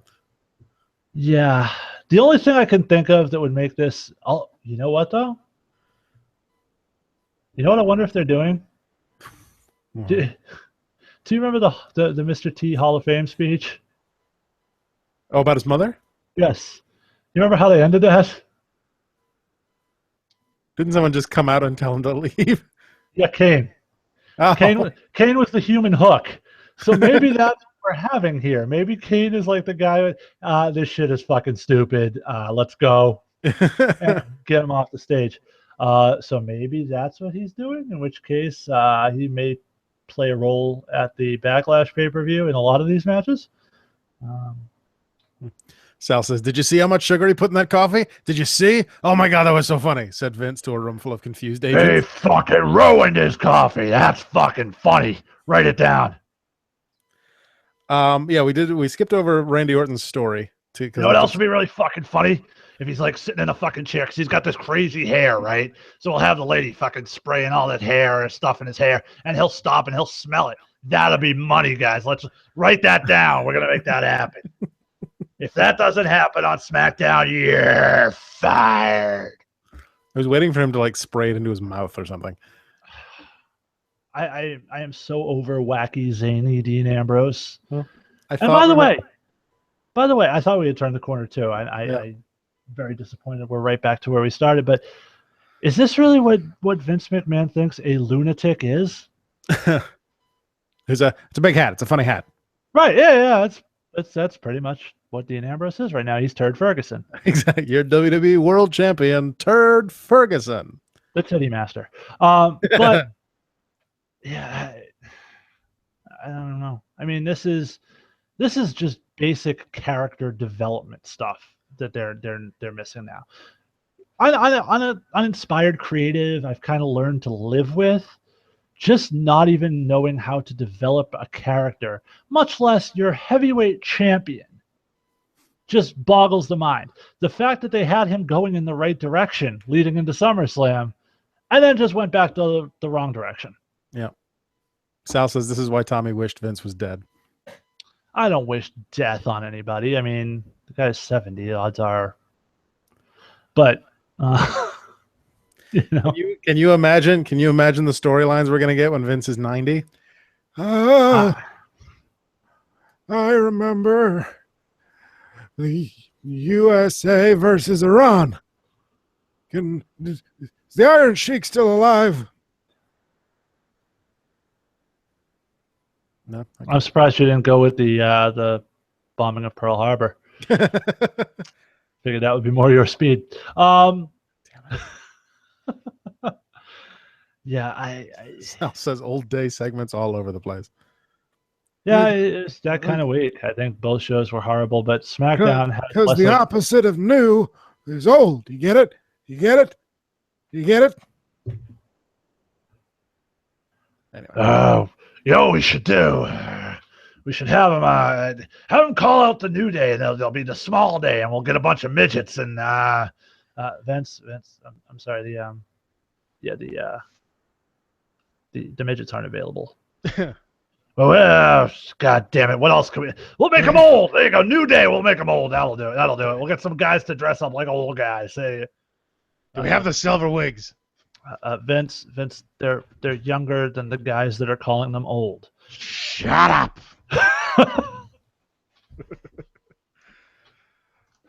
Yeah. The only thing I can think of that would make this... Oh, you know what, though? You know what I wonder if they're doing? Do you remember the Mr. T Hall of Fame speech? Oh, about his mother? Yes. You remember how they ended that? Didn't someone just come out and tell him to leave? Yeah, Kane. Oh. Kane was the human hook. So maybe that's what we're having here. Maybe Kane is like the guy, this shit is fucking stupid. Let's go. And get him off the stage. So maybe that's what he's doing, in which case he may play a role at the Backlash pay-per-view in a lot of these matches. Sal says, "Did you see how much sugar he put in that coffee? Did you see? Oh my God, that was so funny," said Vince to a room full of confused agents. They fucking ruined his coffee. That's fucking funny. Write it down. We skipped over Randy Orton's story. You know what else would be really fucking funny? If he's like sitting in a fucking chair, because he's got this crazy hair, right? So we'll have the lady fucking spraying all that hair and stuff in his hair, and he'll stop and he'll smell it. That'll be money, guys. Let's write that down. We're going to make that happen. If that doesn't happen on SmackDown, you're fired. I was waiting for him to like spray it into his mouth or something. I am so over wacky, zany Dean Ambrose. Well, by the way, I thought we had turned the corner too. I'm very disappointed. We're right back to where we started. But is this really what Vince McMahon thinks a lunatic is? It's a big hat. It's a funny hat. Right. Yeah. That's pretty much what Dean Ambrose is right now. He's Turd Ferguson. Exactly. You're WWE World Champion, Turd Ferguson. The Titty Master. But yeah, I don't know. I mean, this is just basic character development stuff that they're missing now. uninspired creative I've kind of learned to live with. Just not even knowing how to develop a character, much less your heavyweight champion, just boggles the mind. The fact that they had him going in the right direction leading into SummerSlam and then just went back to the wrong direction. Yeah. Sal says this is why Tommy wished Vince was dead. I don't wish death on anybody. I mean, the guy's 70. The odds are. But, you know. Can you imagine the storylines we're going to get when Vince is 90? I remember the USA versus Iran. Is the Iron Sheik still alive? No. Okay. I'm surprised you didn't go with the bombing of Pearl Harbor. Figured that would be more your speed. Yeah, Sal says old day segments all over the place. Yeah, it's that kind of week. I think both shows were horrible, but SmackDown had because the opposite of new is old. You get it? You get it? You get it? Anyway. Oh, you know what we should do? We should have them call out the New Day, and they'll be the Small Day, and we'll get a bunch of midgets. And Vince, I'm sorry, the midgets aren't available. Well, God damn it! What else can we? We'll make them old. There you go, New Day. We'll make them old. That'll do it. We'll get some guys to dress up like old guys. Say, do we have the silver wigs? Vince, they're younger than the guys that are calling them old. Shut up.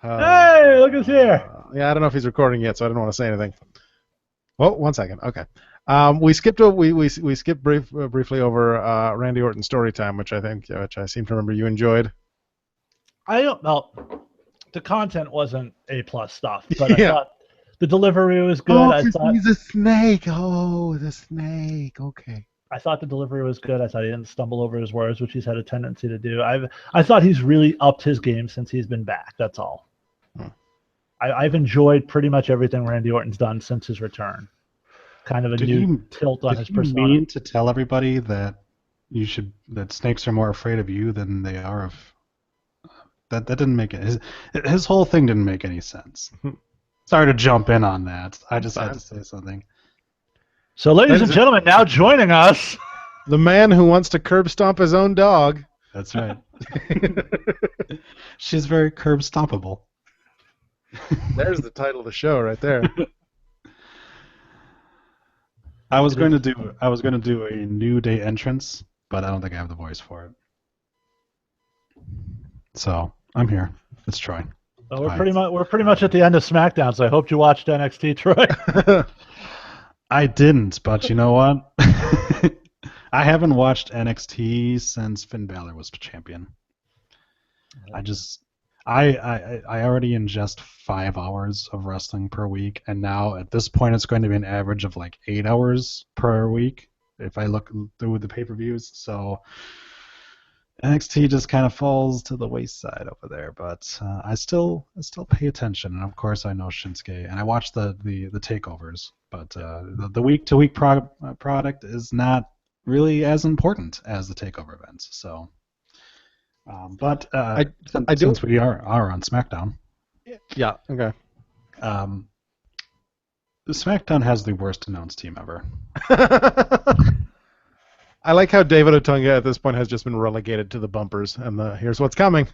Hey, look who's here. Yeah, I don't know if he's recording yet, so I don't want to say anything. Well, 1 second. Okay. We skipped briefly over Randy Orton's story time, which I seem to remember you enjoyed. I don't know. The content wasn't A+ stuff, but I thought the delivery was good. I thought he's a snake. Oh, the snake. Okay. I thought the delivery was good. I thought he didn't stumble over his words, which he's had a tendency to do. I thought he's really upped his game since he's been back. That's all. I've enjoyed pretty much everything Randy Orton's done since his return. Kind of a new tilt on his persona. Did you mean to tell everybody that that snakes are more afraid of you than they are of? That didn't make it. His whole thing didn't make any sense. Sorry to jump in on that. I just had to say something. So, ladies and gentlemen, now joining us, the man who wants to curb stomp his own dog. That's right. She's very curb stompable. There's the title of the show right there. I was going to do a New Day entrance, but I don't think I have the voice for it. So I'm here. Let's try. Well, we're pretty much at the end of SmackDown, so I hope you watched NXT, Troy. I didn't, but you know what? I haven't watched NXT since Finn Balor was champion. I already ingest 5 hours of wrestling per week, and now at this point it's going to be an average of like 8 hours per week if I look through the pay-per-views. So NXT just kind of falls to the wayside over there, but I still pay attention, and of course I know Shinsuke, and I watch the takeovers, but the week-to-week product is not really as important as the takeover events. So. Since we are on SmackDown. Yeah. Okay. SmackDown has the worst announced team ever. I like how David Otunga at this point has just been relegated to the bumpers and the here's what's coming.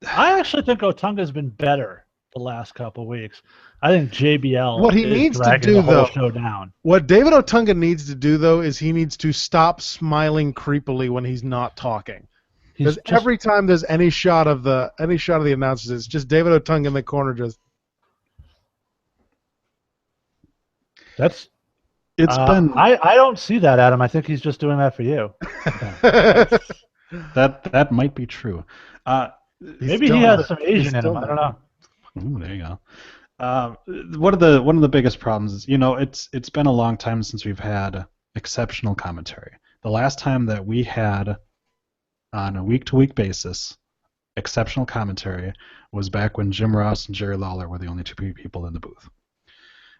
I actually think Otunga's been better the last couple of weeks. I think JBL what he is needs to dragging do the whole though, show down. What David Otunga needs to do though is he needs to stop smiling creepily when he's not talking. Because every time there's any shot of the announcers, it's just David Otunga in the corner just. Been. I don't see that, Adam. I think he's just doing that for you. that might be true. Maybe he has some Asian in him. I don't know. Ooh, there you go. One of the biggest problems is, it's been a long time since we've had exceptional commentary. The last time that we had on a week-to-week basis exceptional commentary was back when Jim Ross and Jerry Lawler were the only two people in the booth.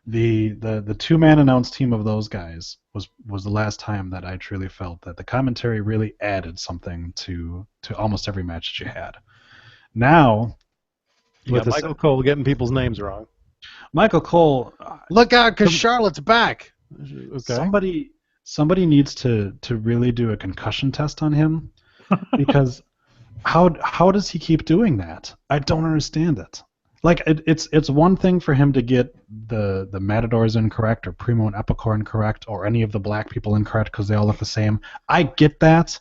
The two-man announced team of those guys was the last time that I truly felt that the commentary really added something to almost every match that you had. Now, You with got this, Michael Cole getting people's names wrong. Michael Cole, Look out, because Charlotte's back. Okay. somebody needs to really do a concussion test on him because how does he keep doing that? I don't understand it. Like it's one thing for him to get the Matadors incorrect or Primo and Epicor incorrect or any of the black people incorrect because they all look the same. I get that,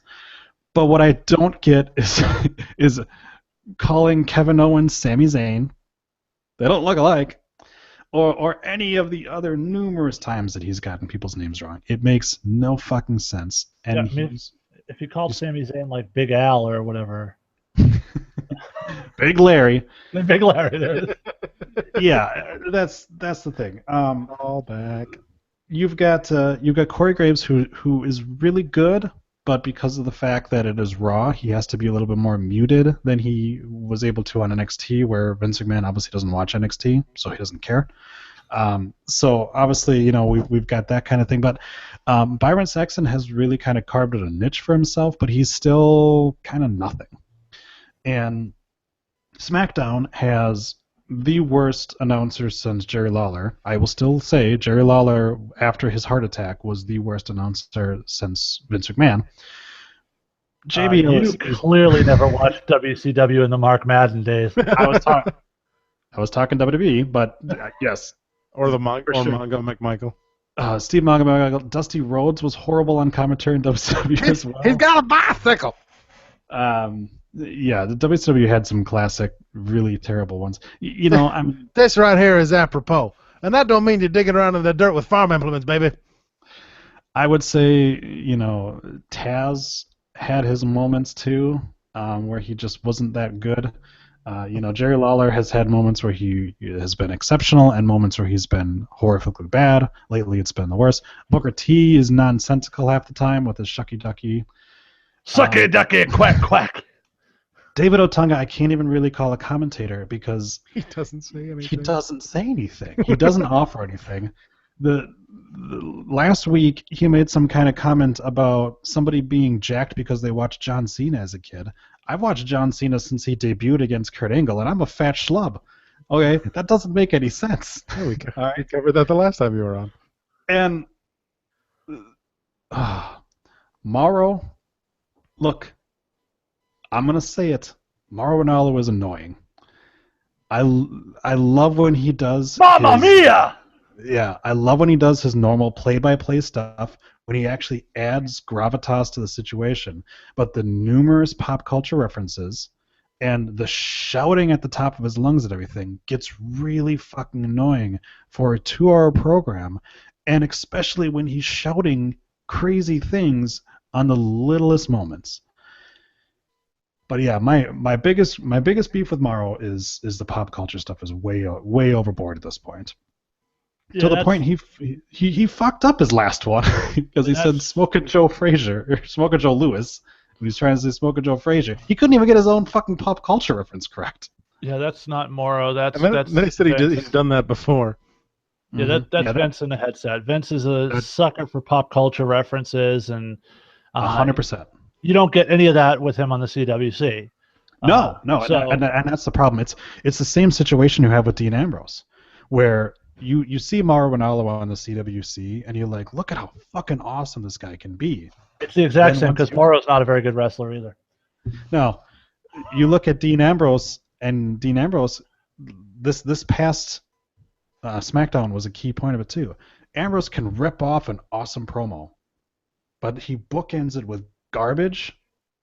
but what I don't get is calling Kevin Owens Sami Zayn. They don't look alike. Or any of the other numerous times that he's gotten people's names wrong. It makes no fucking sense. And Yeah, I mean, if you called Sami Zayn like Big Al or whatever, Big Larry. Big Larry, there it is. Yeah, that's the thing. All back. You've got Corey Graves who is really good, but because of the fact that it is Raw, he has to be a little bit more muted than he was able to on NXT, where Vince McMahon obviously doesn't watch NXT, so he doesn't care. So obviously, you know, we've got that kind of thing. But Byron Saxton has really kind of carved out a niche for himself, but he's still kind of nothing. And SmackDown has the worst announcer since Jerry Lawler. I will still say Jerry Lawler, after his heart attack, was the worst announcer since Vince McMahon. JBL you clearly never watched WCW in the Mark Madden days. I was talking WWE, but yes. Or the Mongo sure. McMichael. Steve Mongo, Dusty Rhodes was horrible on commentary in WCW as well. He's got a bicycle. Yeah, the WCW had some classic, really terrible ones. You know, I'm. This right here is apropos, and that don't mean you're digging around in the dirt with farm implements, baby. I would say, you know, Taz had his moments too, where he just wasn't that good. You know, Jerry Lawler has had moments where he has been exceptional and moments where he's been horrifically bad. Lately, it's been the worst. Booker T is nonsensical half the time with his shucky ducky. Sucky ducky, quack quack. David Otunga, I can't even really call a commentator because He doesn't say anything. he doesn't say anything. He doesn't offer anything. The last week he made some kind of comment about somebody being jacked because they watched John Cena as a kid. I've watched John Cena since he debuted against Kurt Angle, and I'm a fat schlub. Okay, that doesn't make any sense. Oh, we covered that the last time you were on. And Mauro, look, I'm gonna say it. Mauro Ranallo is annoying. I love when he does. Mamma mia! Yeah, I love when he does his normal play-by-play stuff, when he actually adds gravitas to the situation. But the numerous pop culture references and the shouting at the top of his lungs at everything gets really fucking annoying for a 2-hour program, and especially when he's shouting crazy things on the littlest moments. But yeah, my biggest beef with Mauro is the pop culture stuff is way overboard at this point. Yeah, To the point he fucked up his last one because he said Smokin' Joe Frazier or Smokin' Joe Lewis. He was trying to say Smokin' Joe Frazier. He couldn't even get his own fucking pop culture reference correct. Yeah, that's not Morrow. That's Then he said he's done that before. Yeah, that's Vince in the headset. Vince is a sucker for pop culture references, and 100%. You don't get any of that with him on the CWC. No, so, and that's the problem. It's the same situation you have with Dean Ambrose, where you see Mauro Ranallo on the CWC, and you're like, look at how fucking awesome this guy can be. It's the exact same, because Morrow's not a very good wrestler either. No, you look at Dean Ambrose, and Dean Ambrose, this past SmackDown was a key point of it too. Ambrose can rip off an awesome promo, but he bookends it with garbage,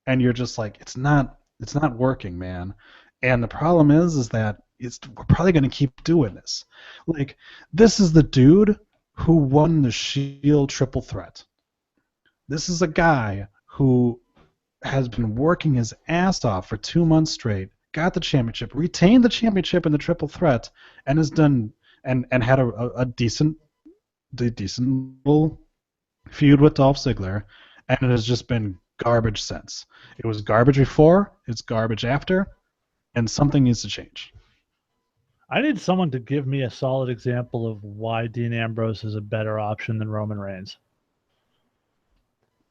and you're just like, it's not working, man. And the problem is that we're probably going to keep doing this. Like, this is the dude who won the Shield triple threat. This is a guy who has been working his ass off for 2 months straight, got the championship, retained the championship in the triple threat, and has done and had a decent little feud with Dolph Ziggler, and it has just been garbage since. It was garbage before, it's garbage after, and something needs to change. I need someone to give me a solid example of why Dean Ambrose is a better option than Roman Reigns.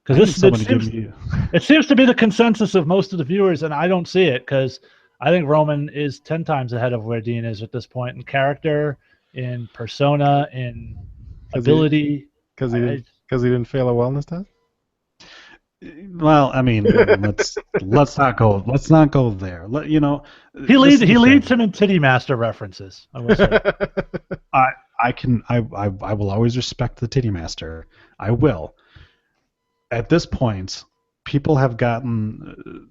I Because need someone to give me. it seems to be the consensus of most of the viewers, and I don't see it because I think Roman is 10 times ahead of where Dean is at this point in character, in persona, in 'Cause ability. Because he didn't fail a wellness test. Well, I mean, let's not go there. He this is the leads thing. him in Titty Master references. I will say. I will always respect the Titty Master. I will. At this point, people have gotten.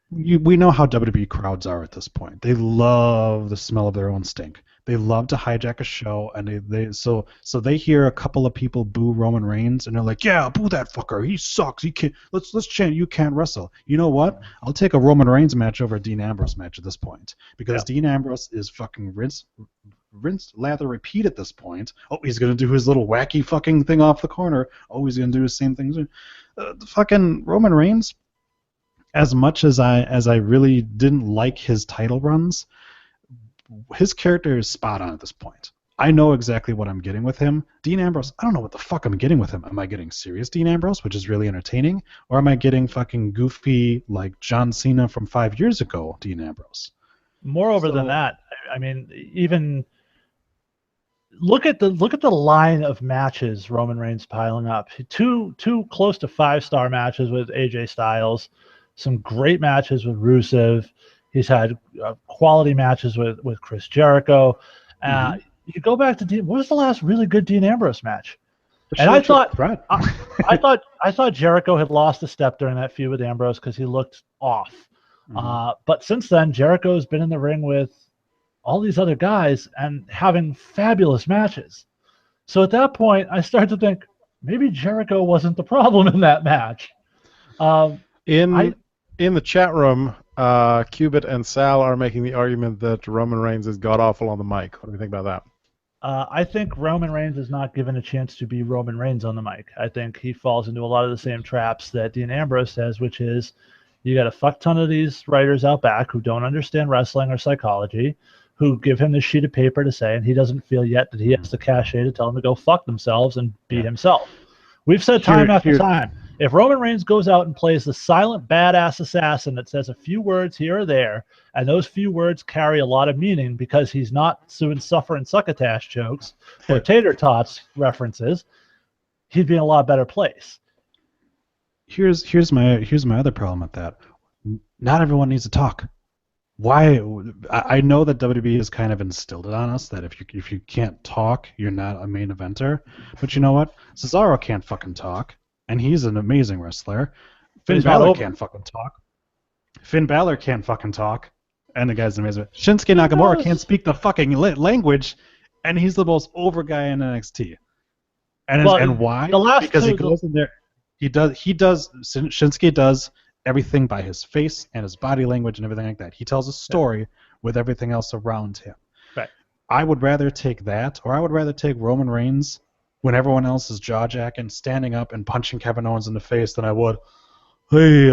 We know how WWE crowds are at this point. They love the smell of their own stink. They love to hijack a show, and so they hear a couple of people boo Roman Reigns, and they're like, "Yeah, boo that fucker. He sucks. He can't. Let's chant. You can't wrestle." You know what? I'll take a Roman Reigns match over a Dean Ambrose match at this point because Dean Ambrose is fucking rinse, lather, repeat at this point. Oh, he's gonna do his little wacky fucking thing off the corner. Oh, he's gonna do his same thing. The fucking Roman Reigns. As much as I really didn't like his title runs, his character is spot on at this point. I know exactly what I'm getting with him. Dean Ambrose, I don't know what the fuck I'm getting with him. Am I getting serious Dean Ambrose, which is really entertaining, or am I getting fucking goofy like John Cena from 5 years ago Dean Ambrose? Moreover than that, I mean, even look at the line of matches Roman Reigns piling up. Two close to 5-star matches with AJ Styles, some great matches with Rusev. He's had quality matches with Chris Jericho. You go back to Dean. What was the last really good Dean Ambrose match? And I thought Jericho had lost a step during that feud with Ambrose because he looked off. But since then, Jericho's been in the ring with all these other guys and having fabulous matches. So at that point, I started to think maybe Jericho wasn't the problem in that match. In the chat room, Cubit and Sal are making the argument that Roman Reigns is god-awful on the mic. What do you think about that? I think Roman Reigns is not given a chance to be Roman Reigns on the mic. I think he falls into a lot of the same traps that Dean Ambrose has, which is you got a fuck ton of these writers out back who don't understand wrestling or psychology, who give him this sheet of paper to say, and he doesn't feel yet that he has the cachet to tell them to go fuck themselves and be himself. We've said time after time, if Roman Reigns goes out and plays the silent badass assassin that says a few words here or there, and those few words carry a lot of meaning because he's not doing suffer and succotash jokes or tater tots references, he'd be in a lot better place. Here's my other problem with that. Not everyone needs to talk. Why? I know that WWE has kind of instilled it on us that if you can't talk, you're not a main eventer. But you know what? Cesaro can't fucking talk, and he's an amazing wrestler. Finn Balor can't fucking talk. And the guy's amazing. Shinsuke Nakamura can't speak the fucking language, and he's the most over guy in NXT. And why? Because he goes in there. Shinsuke does everything by his face and his body language and everything like that. He tells a story with everything else around him. Right. I would rather take that, or I would rather take Roman Reigns when everyone else is jaw-jacking, standing up and punching Kevin Owens in the face than I would, hey,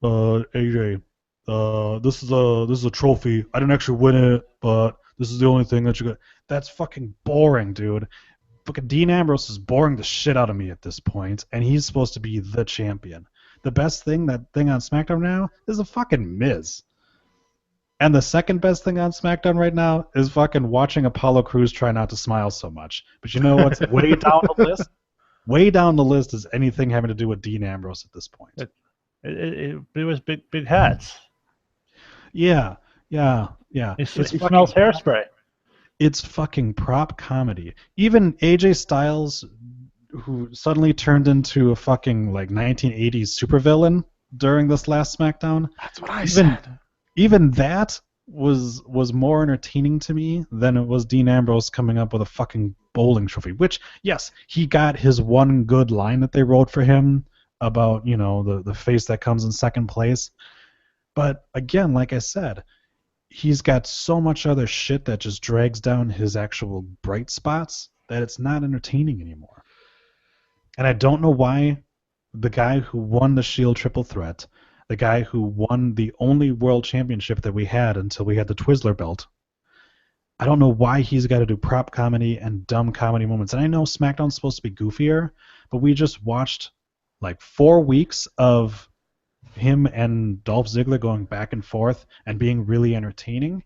AJ, this is a trophy. I didn't actually win it, but this is the only thing that you got. That's fucking boring, dude. Fucking Dean Ambrose is boring the shit out of me at this point, and he's supposed to be the champion. The best thing, that thing on SmackDown now, is a fucking Miz. And the second best thing on SmackDown right now is fucking watching Apollo Crews try not to smile so much. But you know what's way down the list? Way down the list is anything having to do with Dean Ambrose at this point. It was big hats. Yeah. He smells hairspray. It's fucking prop comedy. Even AJ Styles, who suddenly turned into a fucking like 1980s supervillain during this last SmackDown. That's what I said. Even that was more entertaining to me than it was Dean Ambrose coming up with a fucking bowling trophy. Which, yes, he got his one good line that they wrote for him about, you know, the face that comes in second place. But again, like I said, he's got so much other shit that just drags down his actual bright spots that it's not entertaining anymore. And I don't know why the guy who won the Shield Triple Threat, the guy who won the only world championship that we had until we had the Twizzler belt. I don't know why he's got to do prop comedy and dumb comedy moments. And I know SmackDown's supposed to be goofier, but we just watched like 4 weeks of him and Dolph Ziggler going back and forth and being really entertaining,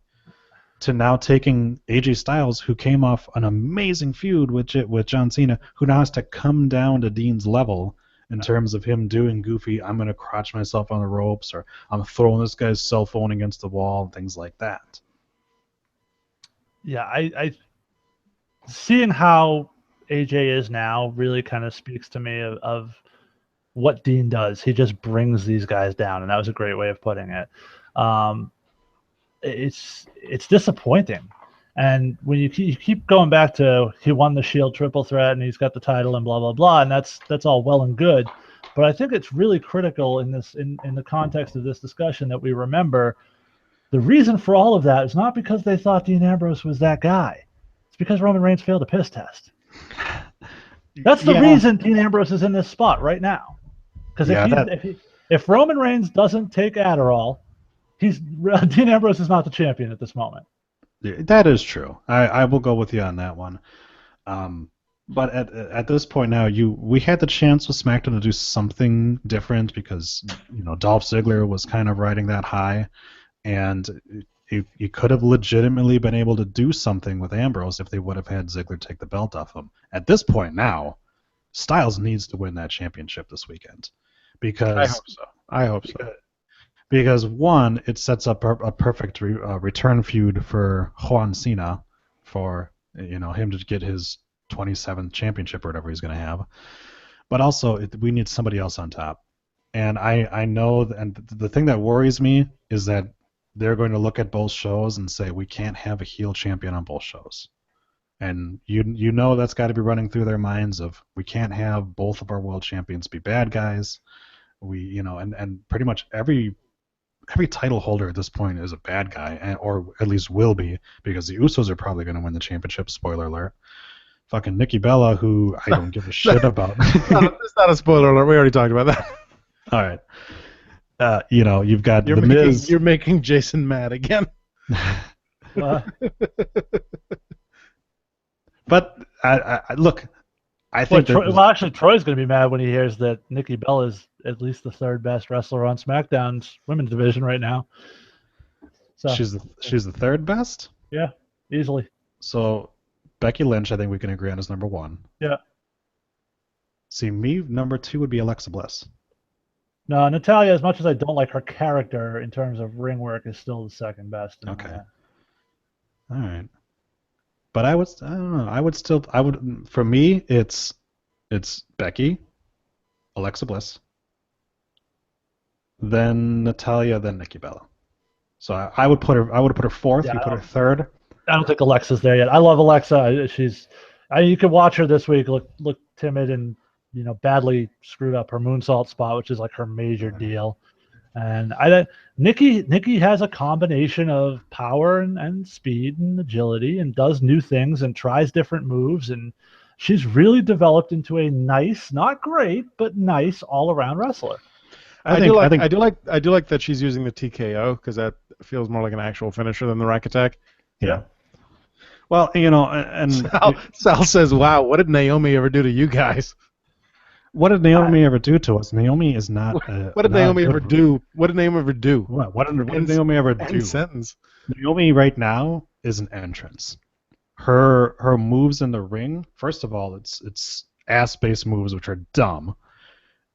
to now taking AJ Styles, who came off an amazing feud with John Cena, who now has to come down to Dean's level in terms of him doing goofy, I'm going to crotch myself on the ropes, or I'm throwing this guy's cell phone against the wall, and things like that. Yeah, I seeing how AJ is now really kind of speaks to me of what Dean does. He just brings these guys down, and that was a great way of putting it. It's disappointing, and when you keep going back to he won the Shield triple threat and he's got the title and blah blah blah, and that's all well and good, but I think it's really critical in the context of this discussion that we remember the reason for all of that is not because they thought Dean Ambrose was that guy. It's because Roman Reigns failed a piss test. That's the reason Dean Ambrose is in this spot right now. Because if Roman Reigns doesn't take Adderall, Dean Ambrose is not the champion at this moment. That is true. I will go with you on that one. But at this point now, we had the chance with SmackDown to do something different because Dolph Ziggler was kind of riding that high. And you could have legitimately been able to do something with Ambrose if they would have had Ziggler take the belt off him. At this point now, Styles needs to win that championship this weekend. Because I hope so. Because one, it sets up a perfect return feud for Juan Cena for him to get his 27th championship or whatever he's going to have. But also, we need somebody else on top. And I know, and the thing that worries me is that they're going to look at both shows and say we can't have a heel champion on both shows, and that's got to be running through their minds of we can't have both of our world champions be bad guys. And pretty much every title holder at this point is a bad guy, or at least will be, because the Usos are probably going to win the championship. Spoiler alert. Fucking Nikki Bella, who I don't give a shit about. It's not a spoiler alert. We already talked about that. All right. You've got The Miz. You're making Jason mad again. But look, I think actually, Troy's going to be mad when he hears that Nikki Bella is at least the third best wrestler on SmackDown's women's division right now. So she's the third best? Yeah, easily. So Becky Lynch, I think we can agree on, is number one. Yeah. See, me, number two would be Alexa Bliss. No, Natalya, as much as I don't like her character in terms of ring work, is still the second best. Okay. All right. But I don't know. For me, it's Becky, Alexa Bliss, then Natalya, then Nikki Bella. So I would put her fourth. You put her third. I don't think Alexa's there yet. I love Alexa. You could watch her this week look timid and badly screwed up her moonsault spot, which is like her major deal. And Nikki has a combination of power and speed and agility, and does new things and tries different moves, and she's really developed into a nice, not great, but nice all-around wrestler. I do like that she's using the TKO, because that feels more like an actual finisher than the rack attack. Yeah. Well, and Sal says, "Wow, what did Naomi ever do to you guys?" What did Naomi ever do to us? Naomi is not. What did Naomi ever do? What did Naomi ever do? What did Naomi ever do? End sentence. Naomi right now is an entrance. Her moves in the ring. First of all, it's ass-based moves, which are dumb.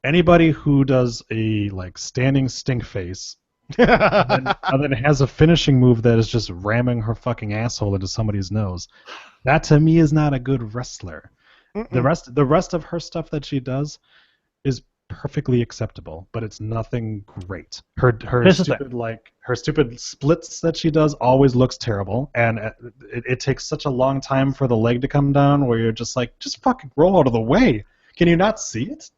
Anybody who does a standing stink face, and then has a finishing move that is just ramming her fucking asshole into somebody's nose, that to me is not a good wrestler. Mm-mm. The rest of her stuff that she does is perfectly acceptable, but it's nothing great. Her stupid splits that she does always looks terrible, and it takes such a long time for the leg to come down where you're just like, just fucking roll out of the way. Can you not see it?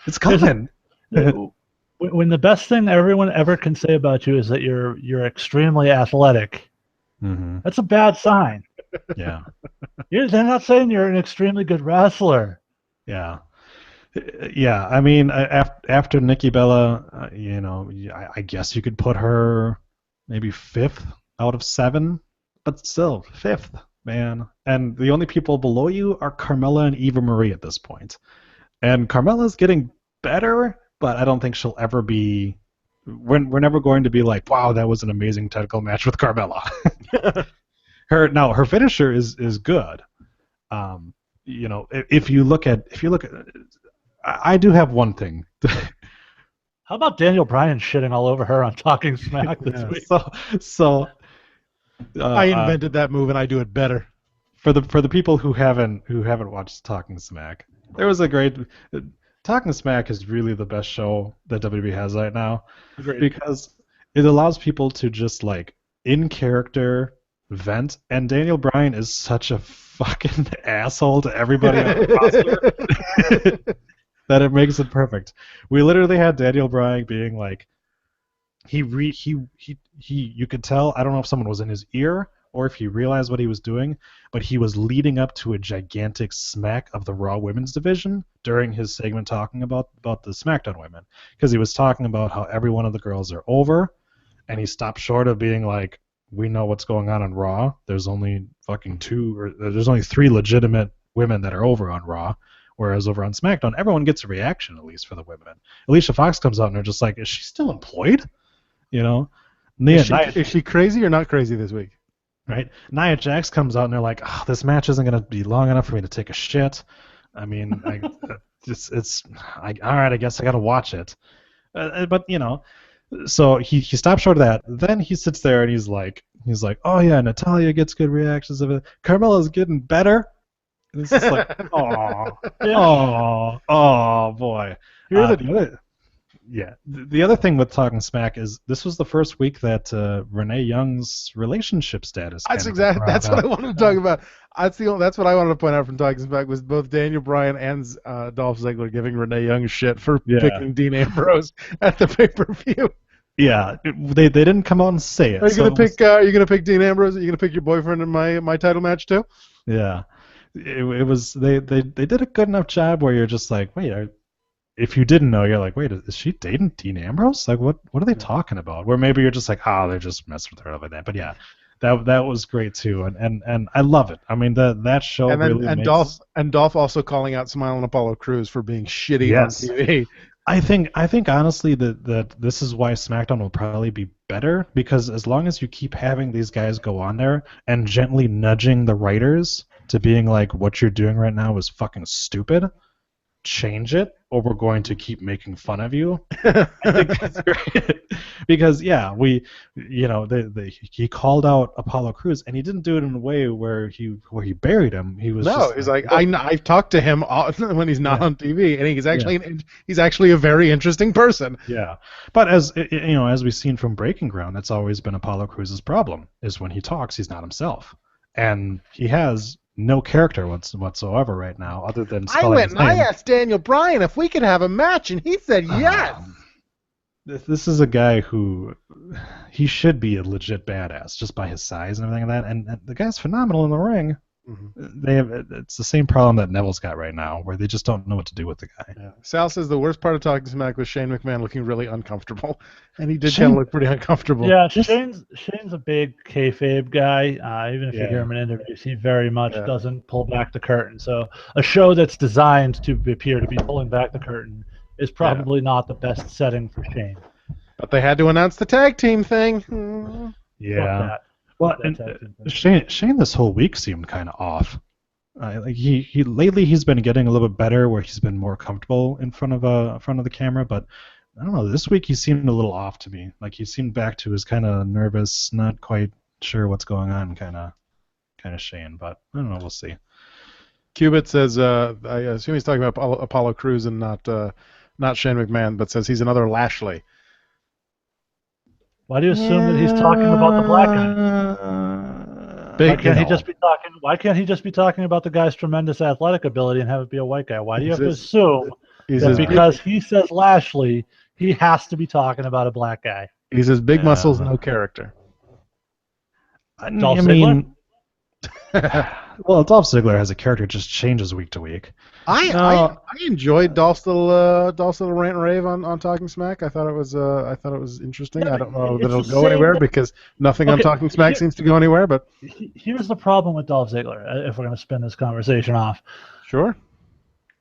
It's coming. When the best thing everyone ever can say about you is that you're extremely athletic, that's a bad sign. Yeah. They're not saying you're an extremely good wrestler. Yeah. Yeah, I mean, after Nikki Bella, I guess you could put her maybe fifth out of seven, but still fifth, man. And the only people below you are Carmella and Eva Marie at this point. And Carmella's getting better, but I don't think she'll ever be. We're never going to be like, wow, that was an amazing technical match with Carmella. Her finisher is good. If you look at, I do have one thing. How about Daniel Bryan shitting all over her on Talking Smack this week? So I invented that move, and I do it better. For the people who haven't watched Talking Smack, there was a great Talking Smack is really the best show that WWE has right now. Agreed. Because it allows people to just like in character vent, and Daniel Bryan is such a fucking asshole to everybody on the roster that it makes it perfect. We literally had Daniel Bryan being like, you could tell, I don't know if someone was in his ear or if he realized what he was doing, but he was leading up to a gigantic smack of the Raw Women's Division during his segment talking about the SmackDown women, because he was talking about how every one of the girls are over, and he stopped short of being like, we know what's going on Raw. There's only there's only 3 legitimate women that are over on Raw, whereas over on SmackDown, everyone gets a reaction, at least for the women. Alicia Fox comes out and they're just like, is she still employed? You know? Is she crazy or not crazy this week? Right? Nia Jax comes out and they're like, oh, this match isn't going to be long enough for me to take a shit. I mean, all right, I guess I got to watch it. But, so he stops short of that. Then he sits there and he's like, oh yeah, Natalya gets good reactions of it. Carmella's getting better. And it's just like, oh boy. The other thing with Talking Smack is this was the first week that Renee Young's relationship status. That's what I wanted to talk about. That's what I wanted to point out from Talking Smack was both Daniel Bryan and Dolph Ziggler giving Renee Young shit for picking Dean Ambrose at the pay-per-view. Yeah, they didn't come out and say it. Are you gonna pick Dean Ambrose? Are you gonna pick your boyfriend in my title match too? Yeah, it was they did a good enough job where you're just like, wait, if you didn't know, you're like, wait, is she dating Dean Ambrose? Like, what are they talking about? Where maybe you're just like, they're just messing with her like that. But yeah, that was great too, and I love it. I mean, that show Dolph also calling out Smiling Apollo Crews for being shitty on TV. I think honestly that this is why SmackDown will probably be better, because as long as you keep having these guys go on there and gently nudging the writers to being like, what you're doing right now is fucking stupid, change it, or we're going to keep making fun of you. I think that's great. Because he called out Apollo Crews, and he didn't do it in a way where he buried him. He's like I've talked to him when he's not on TV, and he's actually a very interesting person. Yeah, but as we've seen from Breaking Ground, that's always been Apollo Crews' problem, is when he talks, he's not himself, and he has no character whatsoever right now, other than I asked Daniel Bryan if we could have a match, and he said yes. This is a guy who he should be a legit badass just by his size and everything like that, and the guy's phenomenal in the ring. Mm-hmm. It's the same problem that Neville's got right now, where they just don't know what to do with the guy. Yeah. Sal says the worst part of Talking Smack was Shane McMahon looking really uncomfortable, and he did kind of look pretty uncomfortable. Yeah, Shane's a big kayfabe guy. Even if you hear him in interviews, he very much doesn't pull back the curtain. So a show that's designed to appear to be pulling back the curtain is probably not the best setting for Shane. But they had to announce the tag team thing. Yeah. Well, Shane this whole week seemed kind of off. He lately he's been getting a little bit better, where he's been more comfortable in front of the camera. But I don't know, this week he seemed a little off to me. Like he seemed back to his kind of nervous, not quite sure what's going on, kind of Shane. But I don't know, we'll see. Cubit says, I assume he's talking about Apollo Crews and not Shane McMahon, but says he's another Lashley. Why do you assume that he's talking about the black guy? Why can't he just be talking about the guy's tremendous athletic ability and have it be a white guy? Why do you have to assume that because he says Lashley, he has to be talking about a black guy? He says big muscles, no character. I mean, Well, Dolph Ziggler has a character that just changes week to week. I enjoyed Dolph's little rant and rave on Talking Smack. I thought it was interesting. Yeah, I don't know that it's it'll the go same- anywhere because nothing on Okay, Talking Smack seems to go anywhere. But Here's the problem with Dolph Ziggler. If we're going to spin this conversation off, sure,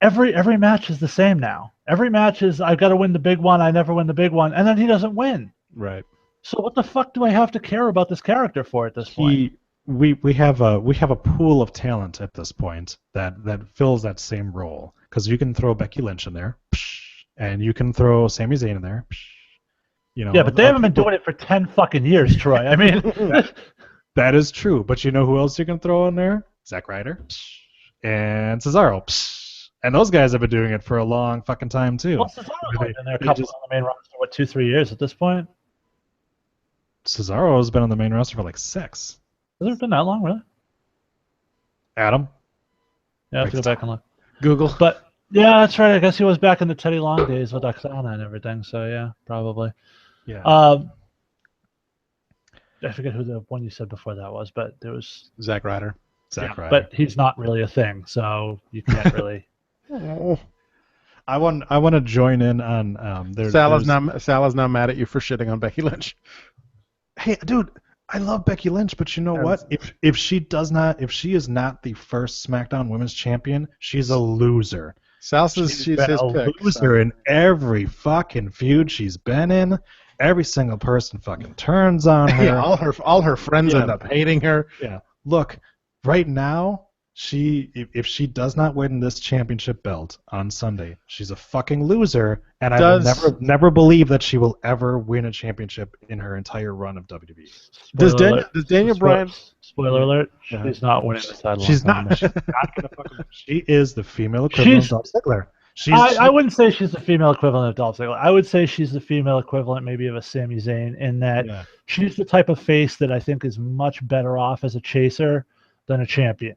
every match is the same now. Every match is I've got to win the big one. I never win the big one, and then he doesn't win. right. So what the fuck do I have to care about this character for at this point? We have a pool of talent at this point that fills that same role, because you can throw Becky Lynch in there, and you can throw Sami Zayn in there. You know, Yeah, but they haven't been doing it for 10 fucking years, Troy. I mean, that is true. But you know who else you can throw in there? Zack Ryder and Cesaro. And those guys have been doing it for a long fucking time too. well, Cesaro's only been there a couple on the main roster, 2-3 years at this point? Cesaro's been on the main roster for like 6. Has it been that long, really? Adam? Yeah, I have to go back and look. Google. But yeah, that's right. I guess he was back in the Teddy Long days with Oksana and everything. So yeah, probably. Yeah. I forget who the one you said before that was, but there was Zack Ryder. Zack Ryder. But he's not really a thing, so you can't really. I want to join in on Salah's now mad at you for shitting on Becky Lynch. Hey, dude, I love Becky Lynch, but you know what? If she is not the first SmackDown Women's Champion, she's a loser. Sal says she's been his a pick. loser in every fucking feud she's been in. Every single person fucking turns on her. Yeah, all her friends end up hating her. Yeah. Look, right now, if she does not win this championship belt on Sunday, she's a fucking loser, and I will never believe that she will ever win a championship in her entire run of WWE. Does Daniel Bryan? Spoiler alert: she's not winning the title. She's not. She's not gonna fucking. She is the female equivalent of Dolph Ziggler. I wouldn't say she's the female equivalent of Dolph Ziggler. I would say she's the female equivalent maybe of a Sami Zayn in that she's the type of face that I think is much better off as a chaser than a champion.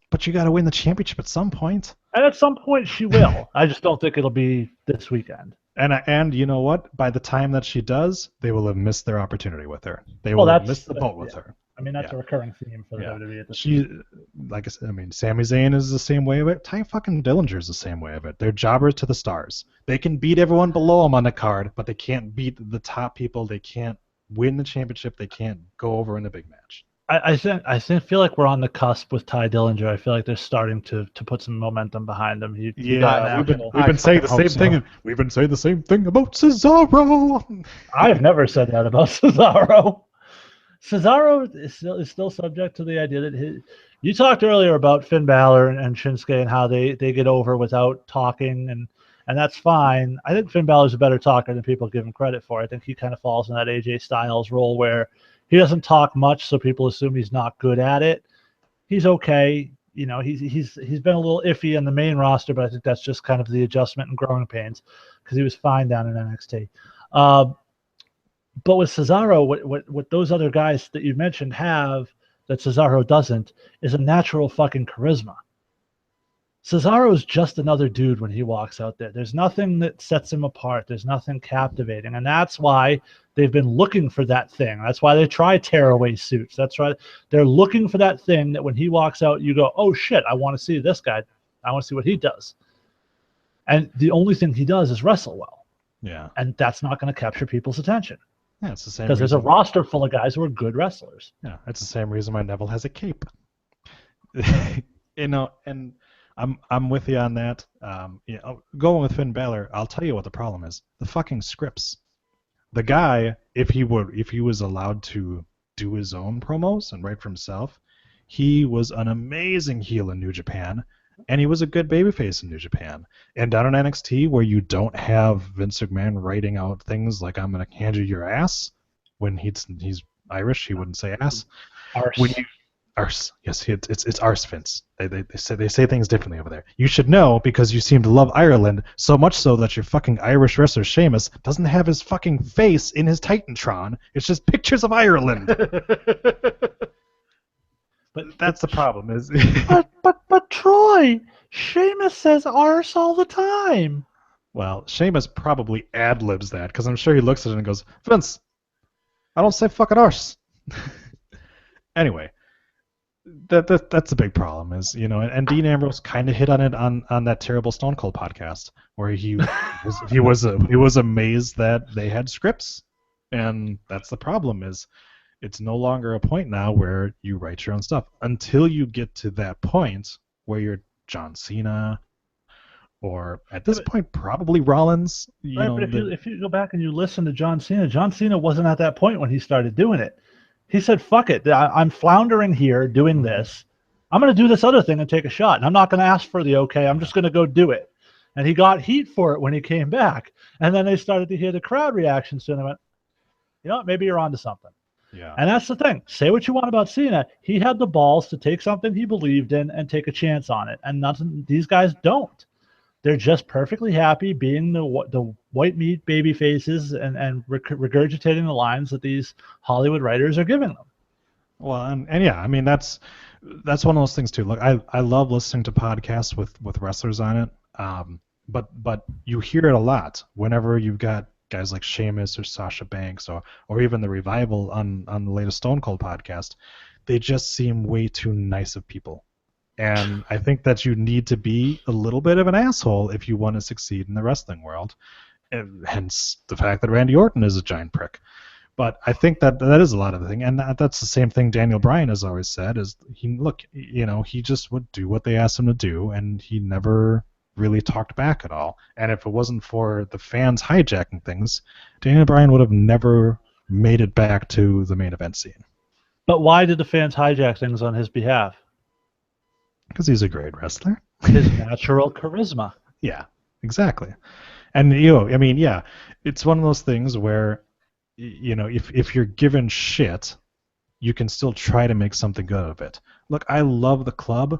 But you got to win the championship at some point. And at some point she will. I just don't think it'll be this weekend. And you know what? By the time that she does, they will have missed their opportunity with her. They will have missed the boat with her. I mean, that's a recurring theme for the WWE at this point. Like I said, I mean, Sami Zayn is the same way of it. Ty fucking Dillinger is the same way of it. They're jobbers to the stars. They can beat everyone below them on the card, but they can't beat the top people. They can't win the championship. They can't go over in a big match. I feel like we're on the cusp with Ty Dillinger. I feel like they're starting to put some momentum behind him. We've been saying the same thing. We've been saying the same thing about Cesaro. I've never said that about Cesaro. Cesaro is still subject to the idea that you talked earlier about Finn Balor and Shinsuke and how they get over without talking, and that's fine. I think Finn Balor's a better talker than people give him credit for. I think he kind of falls in that AJ Styles role where he doesn't talk much, so people assume he's not good at it. He's okay. You know, he's been a little iffy on the main roster, but I think that's just kind of the adjustment and growing pains because he was fine down in NXT. But with Cesaro, what those other guys that you mentioned have that Cesaro doesn't is a natural fucking charisma. Cesaro's just another dude when he walks out there. There's nothing that sets him apart. There's nothing captivating. And that's why they've been looking for that thing. That's why they try tearaway suits. That's right. They're looking for that thing that when he walks out, you go, oh shit, I want to see this guy. I want to see what he does. And the only thing he does is wrestle well. Yeah. And that's not going to capture people's attention. Yeah, it's the same. Because there's a roster full of guys who are good wrestlers. Yeah, it's the same reason why Neville has a cape. You know, and I'm with you on that. Going with Finn Balor, I'll tell you what the problem is: the fucking scripts. The guy, if he was allowed to do his own promos and write for himself, he was an amazing heel in New Japan, and he was a good babyface in New Japan. And down in NXT, where you don't have Vince McMahon writing out things like "I'm going to hand you your ass," when he's Irish, he wouldn't say ass. Arse. Arse. Yes, it's arse, Vince. They say things differently over there. You should know because you seem to love Ireland so much so that your fucking Irish wrestler Sheamus doesn't have his fucking face in his Titantron. It's just pictures of Ireland. But that's the problem. Is but Troy, Sheamus says arse all the time. Well, Sheamus probably ad-libs that because I'm sure he looks at it and goes, Vince, I don't say fucking arse. Anyway. That's the big problem is, and Dean Ambrose kind of hit on it on that terrible Stone Cold podcast where he was amazed that they had scripts, and that's the problem is it's no longer a point now where you write your own stuff until you get to that point where you're John Cena or at this point probably Rollins. But if you go back and you listen to John Cena wasn't at that point when he started doing it. He said, fuck it, I'm floundering here doing this. I'm going to do this other thing and take a shot. And I'm not going to ask for the okay. I'm just going to go do it. And he got heat for it when he came back. And then they started to hear the crowd reactions to him. And they went, you know what, maybe you're onto something. Yeah. And that's the thing. Say what you want about Cena. He had the balls to take something he believed in and take a chance on it. And these guys don't. They're just perfectly happy being the white meat baby faces and regurgitating the lines that these Hollywood writers are giving them. Well, and yeah, I mean that's one of those things too. Look, I love listening to podcasts with wrestlers on it. But you hear it a lot whenever you've got guys like Sheamus or Sasha Banks or even the Revival on the latest Stone Cold podcast. They just seem way too nice of people. And I think that you need to be a little bit of an asshole if you want to succeed in the wrestling world. And hence the fact that Randy Orton is a giant prick. But I think that is a lot of the thing. And that's the same thing Daniel Bryan has always said is he just would do what they asked him to do, and he never really talked back at all. And if it wasn't for the fans hijacking things, Daniel Bryan would have never made it back to the main event scene. But why did the fans hijack things on his behalf? Because he's a great wrestler. His natural charisma. Yeah, exactly. And it's one of those things where, if you're given shit, you can still try to make something good of it. Look, I love the club,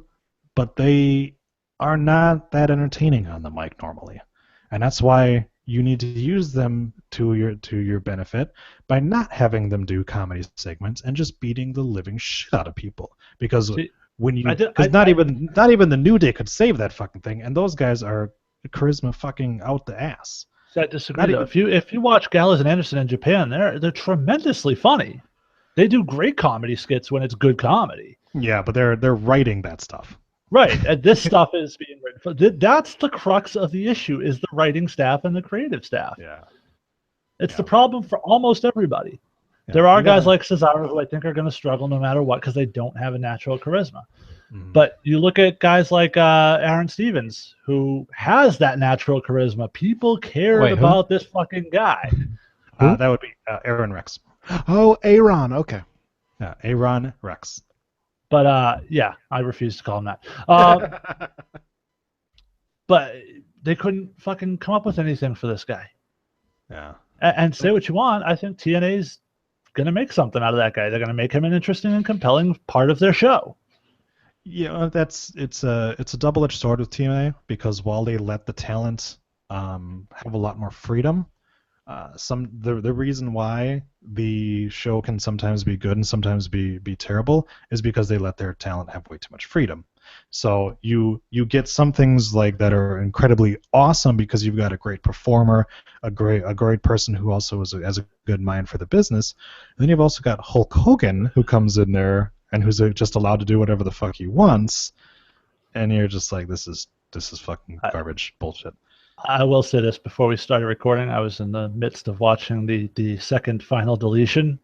but they are not that entertaining on the mic normally, and that's why you need to use them to your benefit by not having them do comedy segments and just beating the living shit out of people. Because not even the New Day could save that fucking thing, and those guys are charisma fucking out the ass. So I disagree. Though. If you watch Gallows and Anderson in Japan, they're tremendously funny. They do great comedy skits when it's good comedy. Yeah, but they're writing that stuff. Right, and this stuff is being written. That's the crux of the issue: is the writing staff and the creative staff. Yeah, it's the problem for almost everybody. Yeah. There are guys like Cesaro who I think are going to struggle no matter what because they don't have a natural charisma. Mm-hmm. But you look at guys like Aaron Stevens, who has that natural charisma. People cared about this fucking guy. That would be Aaron Rex. Oh, Aaron. Okay. Yeah, Aaron Rex. But I refuse to call him that. But they couldn't fucking come up with anything for this guy. Yeah. And say what you want, I think TNA's gonna make something out of that guy. They're gonna make him an interesting and compelling part of their show. Yeah, it's a double-edged sword with TNA because while they let the talent have a lot more freedom, the reason why the show can sometimes be good and sometimes be terrible is because they let their talent have way too much freedom. So you get some things like that are incredibly awesome because you've got a great performer, a great person who also has a good mind for the business. And then you've also got Hulk Hogan who comes in there and who's just allowed to do whatever the fuck he wants, and you're just like, this is fucking garbage bullshit. I will say this before we started recording. I was in the midst of watching the second final deletion.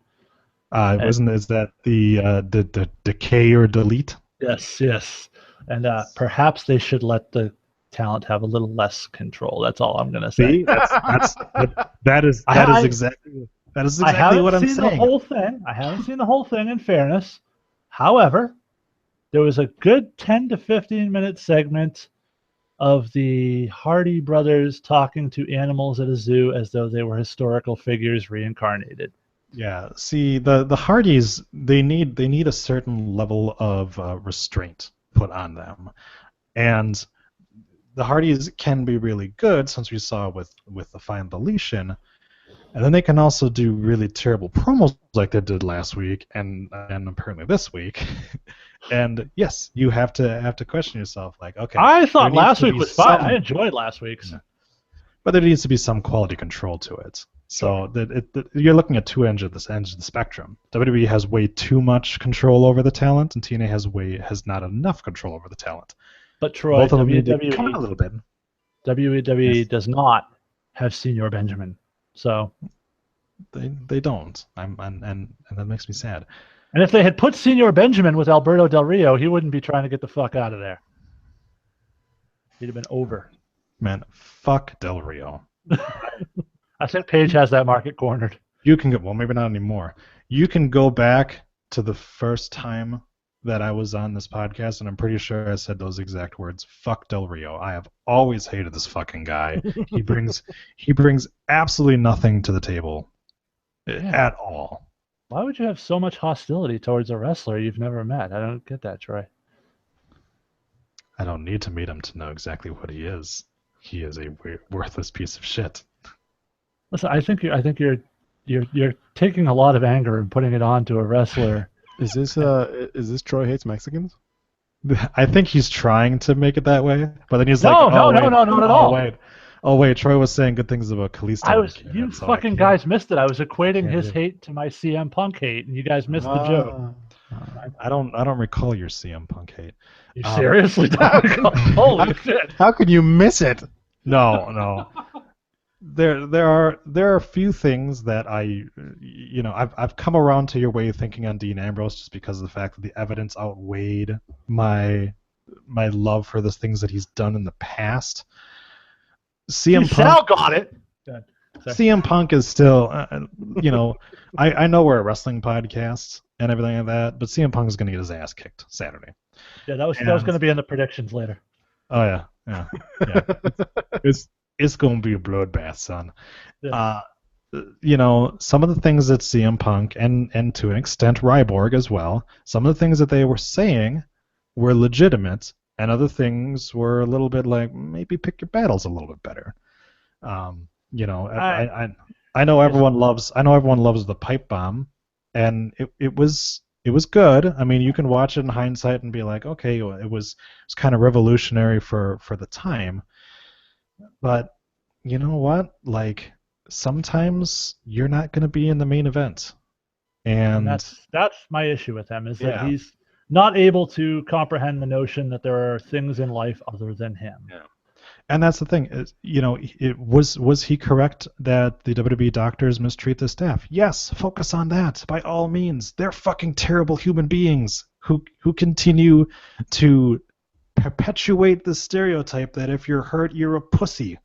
Is that the decay or delete? Yes. And perhaps they should let the talent have a little less control. That's all I'm going to say. See? That is exactly what I'm saying. I haven't seen the whole thing, in fairness. However, there was a good 10 to 15 minute segment of the Hardy brothers talking to animals at a zoo as though they were historical figures reincarnated. Yeah, see, the Hardys, they need a certain level of restraint put on them, and the Hardys can be really good, since we saw with the final deletion, and then they can also do really terrible promos like they did last week and apparently this week. And yes, you have to question yourself, like, okay. I thought last week was fine. I enjoyed last week's. Yeah. But there needs to be some quality control to it. So you're looking at two ends of the spectrum. WWE has way too much control over the talent, and TNA has not enough control over the talent. But Troy, Both of them need to come out a little bit. WWE does not have Senior Benjamin, so they don't. And that makes me sad. And if they had put Senior Benjamin with Alberto Del Rio, he wouldn't be trying to get the fuck out of there. He'd have been over. Man, fuck Del Rio. I think Paige has that market cornered. You can go, well, maybe not anymore. You can go back to the first time that I was on this podcast, and I'm pretty sure I said those exact words. Fuck Del Rio. I have always hated this fucking guy. He brings absolutely nothing to the table at all. Why would you have so much hostility towards a wrestler you've never met? I don't get that, Troy. I don't need to meet him to know exactly what he is. He is a worthless piece of shit. Listen, I think you're taking a lot of anger and putting it on to a wrestler. Is this Troy hates Mexicans? I think he's trying to make it that way, but then he's no, like, not at all. Oh wait, Troy was saying good things about Kalisto. You fucking guys missed it. I was equating his hate to my CM Punk hate, and you guys missed the joke. I don't recall your CM Punk hate. You seriously don't recall? Holy shit! How could you miss it? No. There are a few things that I've come around to your way of thinking on Dean Ambrose just because of the fact that the evidence outweighed my love for the things that he's done in the past. Sal got it. CM Punk is still, I know we're a wrestling podcast and everything like that, but CM Punk is going to get his ass kicked Saturday. Yeah, that was going to be in the predictions later. Oh yeah. It's going to be a bloodbath, son. Yeah. Some of the things that CM Punk and to an extent Ryborg as well, some of the things that they were saying were legitimate, and other things were a little bit like maybe pick your battles a little bit better. I know everyone loves the pipe bomb, and it was good. I mean, you can watch it in hindsight and be like, okay, it was kind of revolutionary for the time. But you know what? Like sometimes you're not going to be in the main event, and that's my issue with him is that he's not able to comprehend the notion that there are things in life other than him. Yeah. And that's the thing is, was he correct that the WWE doctors mistreat the staff? Yes, focus on that by all means. They're fucking terrible human beings who continue to perpetuate the stereotype that if you're hurt, you're a pussy,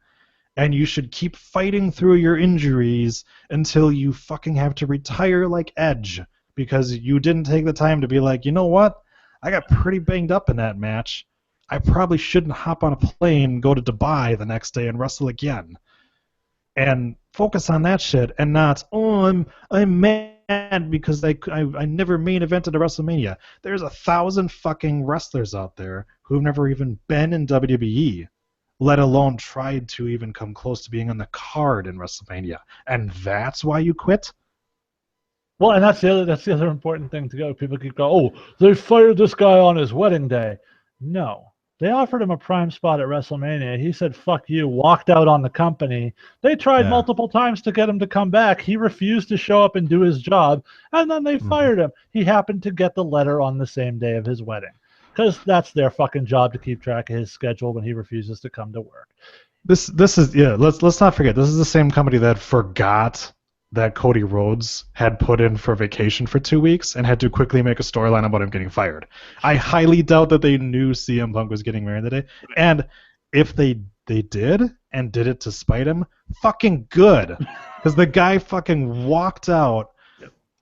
and you should keep fighting through your injuries until you fucking have to retire like Edge because you didn't take the time to be like, you know what? I got pretty banged up in that match. I probably shouldn't hop on a plane and go to Dubai the next day and wrestle again. And focus on that shit and not, I'm mad because I never main evented a WrestleMania. There's 1,000 fucking wrestlers out there who've never even been in WWE, let alone tried to even come close to being on the card in WrestleMania. And that's why you quit? Well, and that's the other important thing to go. People keep going, oh, they fired this guy on his wedding day. No. They offered him a prime spot at WrestleMania. He said, fuck you, walked out on the company. They tried multiple times to get him to come back. He refused to show up and do his job, and then they fired him. He happened to get the letter on the same day of his wedding because that's their fucking job to keep track of his schedule when he refuses to come to work. This is, let's not forget, this is the same company that forgot that Cody Rhodes had put in for vacation for 2 weeks and had to quickly make a storyline about him getting fired. I highly doubt that they knew CM Punk was getting married today. And if they did and did it to spite him, fucking good. Because the guy fucking walked out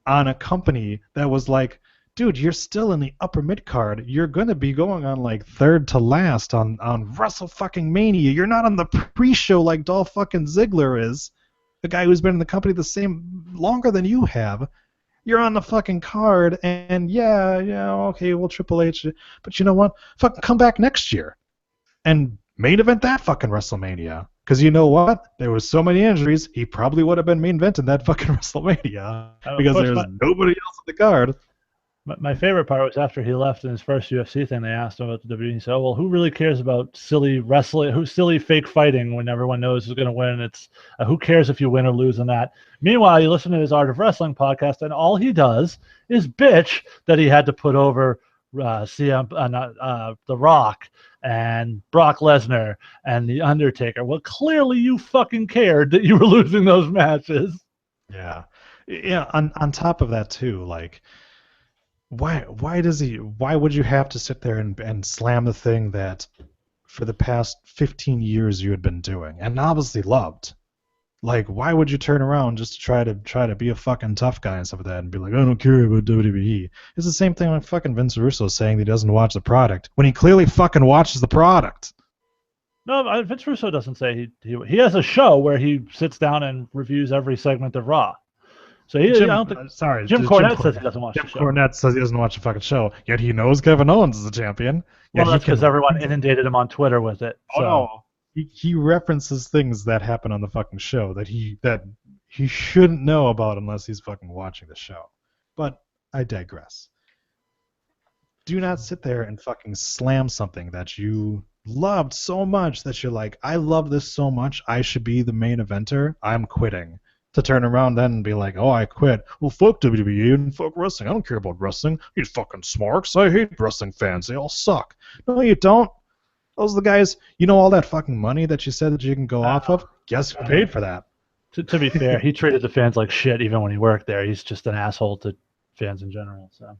on a company that was like, dude, you're still in the upper mid-card. You're going to be going on like third to last on Wrestle fucking Mania. You're not on the pre-show like Dolph fucking Ziggler is. The guy who's been in the company the same longer than you have. You're on the fucking card, and okay, well, Triple H, but you know what? Fucking come back next year and main event that fucking WrestleMania. Because you know what? There was so many injuries, he probably would have been main eventing that fucking WrestleMania because there's nobody else on the card. My favorite part was after he left in his first UFC thing. They asked him about the WWE. He said, "Oh, well, who really cares about silly wrestling? Who's silly fake fighting when everyone knows who's going to win? It's who cares if you win or lose in that." Meanwhile, you listen to his Art of Wrestling podcast, and all he does is bitch that he had to put over The Rock and Brock Lesnar and The Undertaker. Well, clearly you fucking cared that you were losing those matches. Yeah. Yeah. On top of that too, like, why would you have to sit there and slam the thing that for the past 15 years you had been doing and obviously loved? Like, why would you turn around just to try to be a fucking tough guy and stuff like that and be like, I don't care about WWE? It's the same thing like fucking Vince Russo saying that he doesn't watch the product when he clearly fucking watches the product. No, Vince Russo doesn't say he has a show where he sits down and reviews every segment of Raw. So I don't think. Jim Cornette says he doesn't watch the show. Jim Cornette says he doesn't watch the fucking show, yet he knows Kevin Owens is the champion. Well, that's because everyone inundated him on Twitter with it. Oh no, he references things that happen on the fucking show that he shouldn't know about unless he's fucking watching the show. But I digress. Do not sit there and fucking slam something that you loved so much that you're like, I love this so much, I should be the main eventer. I'm quitting. To turn around then and be like, oh, I quit. Well, fuck WWE and fuck wrestling. I don't care about wrestling. You fucking smarks. I hate wrestling fans. They all suck. No, you don't. Those are the guys, you know all that fucking money that you said that you can go off of? Guess who paid for that? To be fair, he treated the fans like shit even when he worked there. He's just an asshole to fans in general. So,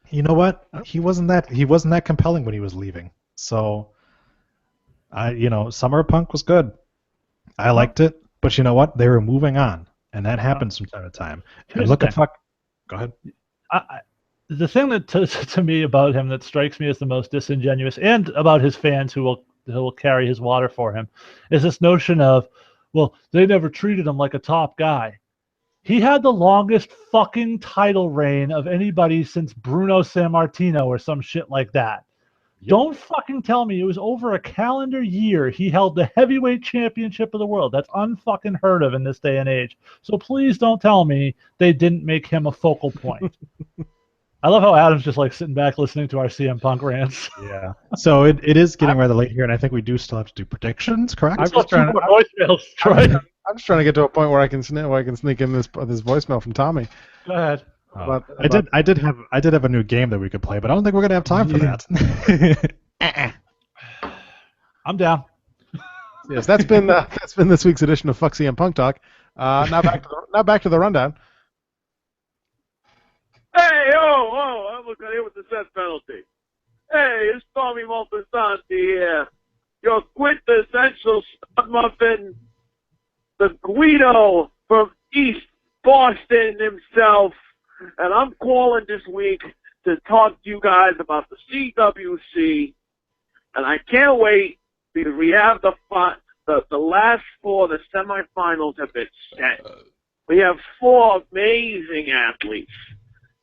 you know what? He wasn't that compelling when he was leaving. So, Summer Punk was good. I liked it. But you know what? They were moving on, and that happens from time to time. And look at fuck. Go ahead. The thing that to me about him that strikes me as the most disingenuous, and about his fans who will carry his water for him, is this notion of, well, they never treated him like a top guy. He had the longest fucking title reign of anybody since Bruno Sammartino or some shit like that. Yep. Don't fucking tell me it was over a calendar year he held the heavyweight championship of the world. That's unfucking heard of in this day and age. So please don't tell me they didn't make him a focal point. I love how Adam's just like sitting back listening to our CM Punk rants. Yeah. So it is getting rather late here, and I think we do still have to do predictions, correct? I'm just trying to I'm just trying to get to a point where I can sneak in this voicemail from Tommy. Go ahead. I did have a new game that we could play, but I don't think we're gonna have time for that. I'm down. Yes, that's been this week's edition of Fuck CM Punk Talk. Now back to the rundown. Hey, I'm looking here with the set penalty. Hey, it's Tommy Moltisanti here. Your quintessential stud muffin, the Guido from East Boston himself. And I'm calling this week to talk to you guys about the CWC. And I can't wait because we have the last four, the semifinals have been set. We have four amazing athletes.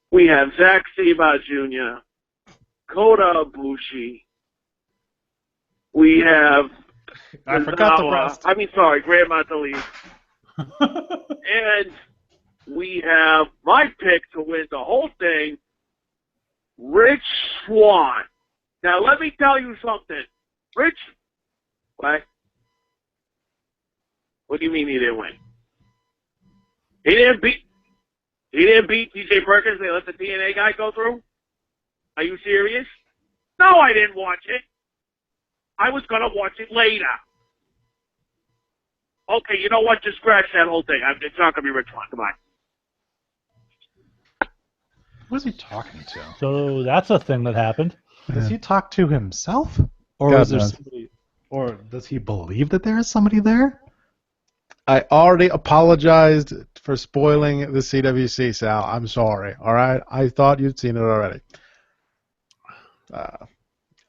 We have Zack Sabre Jr., Kota Ibushi. We have I forgot the rest. Graham Metali. And we have my pick to win the whole thing, Rich Swann. Now, let me tell you something. What do you mean he didn't win? He didn't beat TJ Perkins. They let the TNA guy go through? Are you serious? No, I didn't watch it. I was going to watch it later. Okay, you know what? Just scratch that whole thing. It's not going to be Rich Swann. Come on. Who's he talking to? So that's a thing that happened. Does he talk to himself? Or is there somebody, or does he believe that there is somebody there? I already apologized for spoiling the CWC, Sal. I'm sorry. All right? I thought you'd seen it already.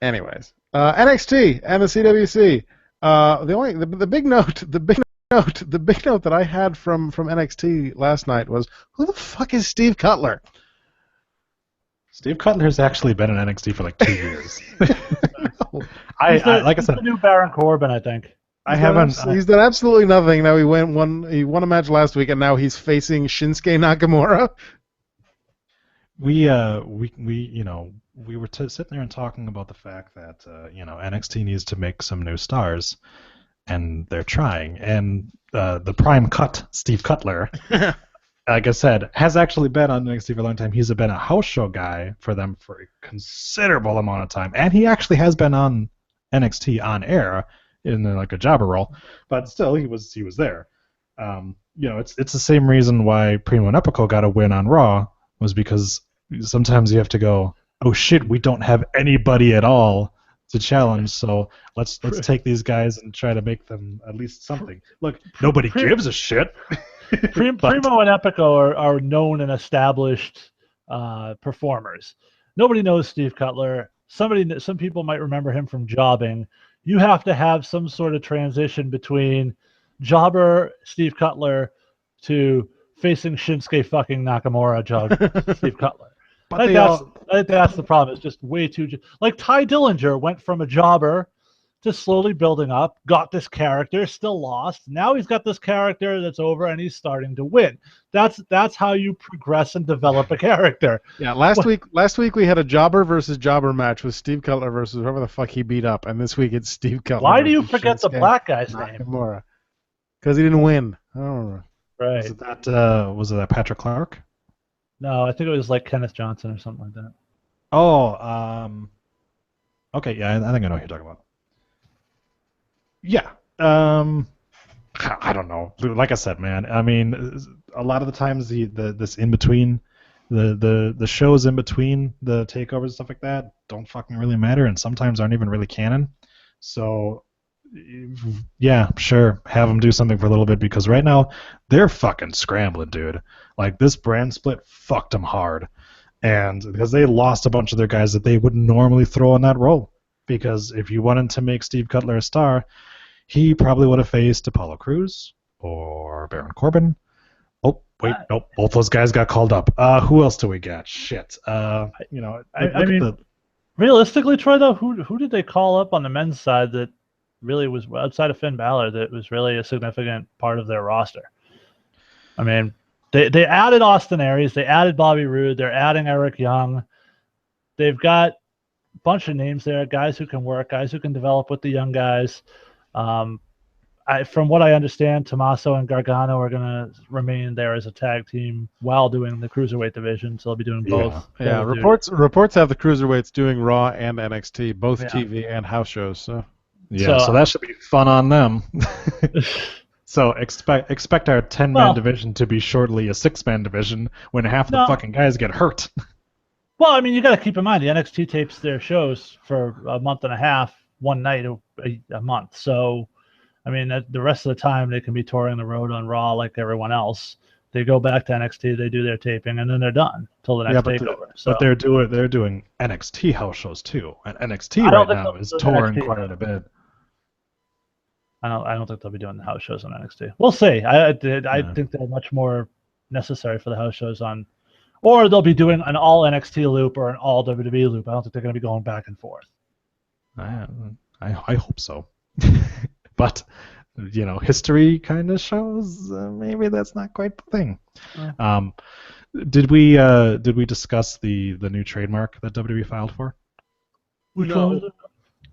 Anyways, NXT and the CWC. The big note that I had from NXT last night was, who the fuck is Steve Cutler? Steve Cutler's actually been in NXT for like 2 years. He's the new Baron Corbin, I think. He's done absolutely nothing. Now he won a match last week, and now he's facing Shinsuke Nakamura. we you know we were sitting there and talking about the fact that you know NXT needs to make some new stars, and they're trying. And the Prime Cut Steve Cutler, like I said, has actually been on NXT for a long time. He's been a house show guy for them for a considerable amount of time, and he actually has been on NXT on air in like a jobber role, but still he was there. You know, it's the same reason why Primo and Epico got a win on Raw, was because sometimes you have to go, oh shit, we don't have anybody at all to challenge, so let's take these guys and try to make them at least something. Look, nobody gives a shit. Primo and Epico are known and established performers. Nobody knows Steve Cutler. Some people might remember him from jobbing. You have to have some sort of transition between jobber Steve Cutler to facing Shinsuke fucking Nakamura Steve Cutler. I think that's the problem. It's just way too... Like Ty Dillinger went from a jobber to slowly building up, got this character, still lost. Now he's got this character that's over and he's starting to win. That's how you progress and develop a character. Yeah, last week we had a jobber versus jobber match with Steve Cutler versus whoever the fuck he beat up, and this week it's Steve Cutler. Why do you forget the black guy's name? Because he didn't win. I don't know. Right. Was it that Patrick Clark? No, I think it was like Kenneth Johnson or something like that. Oh, okay, yeah, I think I know what you're talking about. Yeah. I don't know. Like I said, man. I mean, a lot of the times this in between, the shows in between the takeovers and stuff like that don't fucking really matter, and sometimes aren't even really canon. So, yeah, sure, have them do something for a little bit, because right now they're fucking scrambling, dude. Like, this brand split fucked them hard, and because they lost a bunch of their guys that they would normally throw in that role. Because if you wanted to make Steve Cutler a star, he probably would have faced Apollo Crews or Baron Corbin. Oh, wait, nope, both those guys got called up. Who else do we got? Shit. I mean, realistically, Troy, though, who did they call up on the men's side that really was outside of Finn Balor that was really a significant part of their roster? I mean, they added Austin Aries, they added Bobby Roode, they're adding Eric Young. They've got a bunch of names there, guys who can work, guys who can develop with the young guys. From what I understand, Tommaso and Gargano are going to remain there as a tag team while doing the Cruiserweight division, so they'll be doing both. Yeah, reports have the Cruiserweights doing Raw and NXT, both TV and house shows. So that should be fun on them. So expect our 10-man division to be shortly a 6-man division when half the fucking guys get hurt. Well, I mean, you got to keep in mind the NXT tapes their shows for a month and a half, one night a month. So, I mean, the rest of the time they can be touring the road on Raw like everyone else. They go back to NXT, they do their taping, and then they're done till the next takeover. But they're doing NXT house shows too, and NXT right now is touring quite a bit. I don't think they'll be doing the house shows on NXT. We'll see. I think they're much more necessary for the house shows on, or they'll be doing an all NXT loop or an all WWE loop. I don't think they're going to be going back and forth. I hope so. But, you know, history kind of shows maybe that's not quite the thing. Yeah. Did we discuss the new trademark that WWE filed for? Which one was it?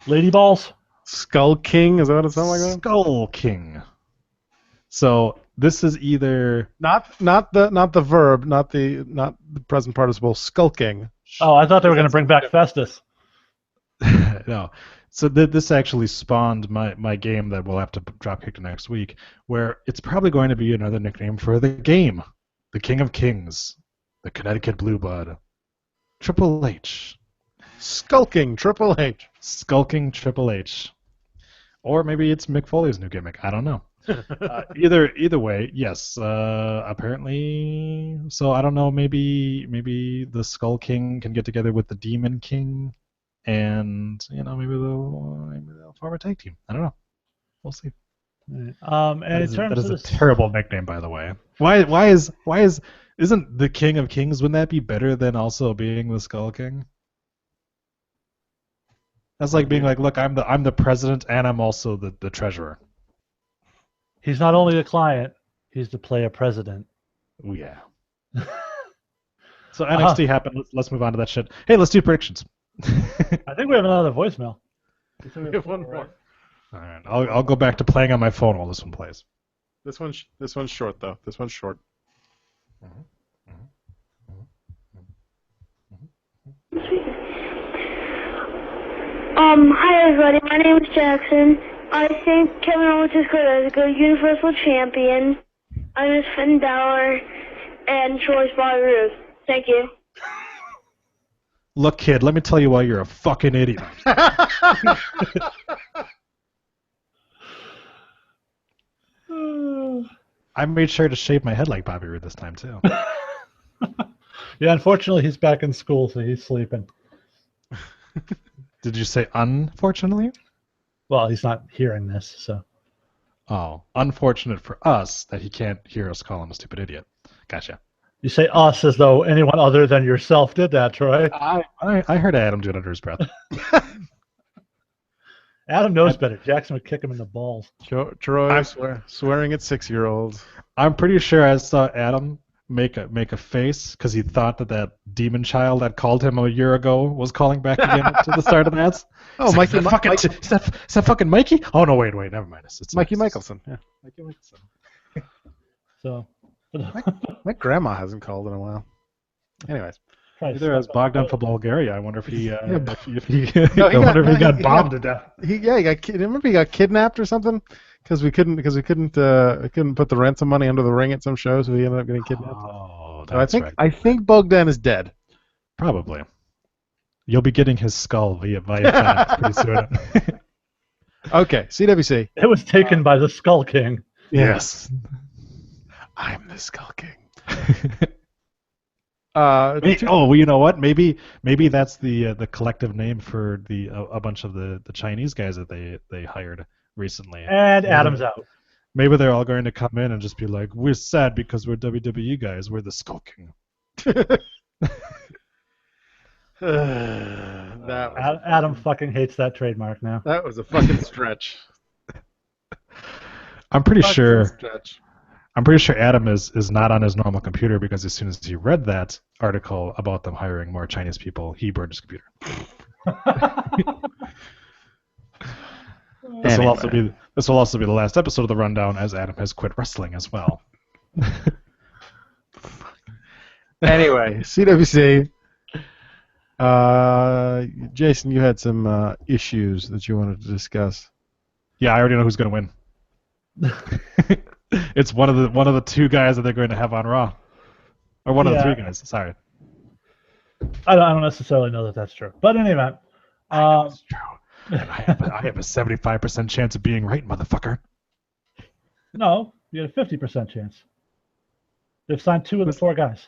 Lady Balls? Skull King, is that what it sounds like? Skull King. So this is either not the verb, not the present participle, skulking. Oh, I thought they were going to bring back Festus. No. So this actually spawned my game that we'll have to drop kick to next week, where it's probably going to be another nickname for the game. The King of Kings. The Connecticut Blue Blood. Triple H. Skulking Triple H. Skulking Triple H. Or maybe it's Mick Foley's new gimmick. I don't know. Either way, yes. Apparently, so I don't know. Maybe the Skull King can get together with the Demon King, and maybe they'll form a tag team. I don't know. We'll see. And that is a terrible nickname, by the way. Why isn't the King of Kings? Wouldn't that be better than also being the Skull King? That's like being like, look, I'm the president and I'm also the treasurer. He's not only a client, he's the player president. Oh, yeah. So NXT happened. Let's move on to that shit. Hey, let's do predictions. I think we have another voicemail. We have one more. All right, I'll go back to playing on my phone while this one plays. This one's short though. This one's short. Hi everybody, my name is Jackson. I think Kevin Owens is good as a good Universal Champion. I miss Finn Balor and Troy's Bobby Roode. Thank you. Look, kid, let me tell you why you're a fucking idiot. I made sure to shave my head like Bobby Roode this time too. Yeah, unfortunately, he's back in school, so he's sleeping. Did you say unfortunately? Well, he's not hearing this, so. Oh, unfortunate for us that he can't hear us call him a stupid idiot. Gotcha. You say us as though anyone other than yourself did that, Troy. I heard Adam do it under his breath. Adam knows better. Jackson would kick him in the balls. Troy swearing at 6-year-olds. I'm pretty sure I saw Adam make a face because he thought that demon child that called him a year ago was calling back again to the start of the match. Oh, Mikey, is that fucking Mikey? Oh no, wait, never mind. It's Mikey Michelson. Yeah, Mikey Michelson. So. My grandma hasn't called in a while. Anyways. Either as Bogdan for Bulgaria. I wonder if he if he got bombed to death. Remember he got kidnapped or something because we couldn't put the ransom money under the ring at some show, so he ended up getting kidnapped. Oh, So that's right. I think Bogdan is dead. Probably. You'll be getting his skull via FedEx pretty soon. Okay, CWC. It was taken by the Skull King. Yes. I'm the Skull King. Well, you know what? Maybe that's the collective name for a bunch of the Chinese guys that they hired recently. And Adam's out. Maybe they're all going to come in and just be like, "We're sad because we're WWE guys. We're the Skull King." Adam fucking hates that trademark now. That was a fucking stretch. I'm pretty sure Adam is not on his normal computer because as soon as he read that article about them hiring more Chinese people, he burned his computer. This will also be the last episode of the rundown, as Adam has quit wrestling as well. Anyway, CWC. Jason, you had some issues that you wanted to discuss. Yeah, I already know who's going to win. It's one of the two guys that they're going to have on Raw, or one of the three guys. Sorry. I don't necessarily know that that's true, but in any event, it's true. And I have a 75% chance of being right, motherfucker. No, you had a 50% chance. They've signed 2 of the 4 guys.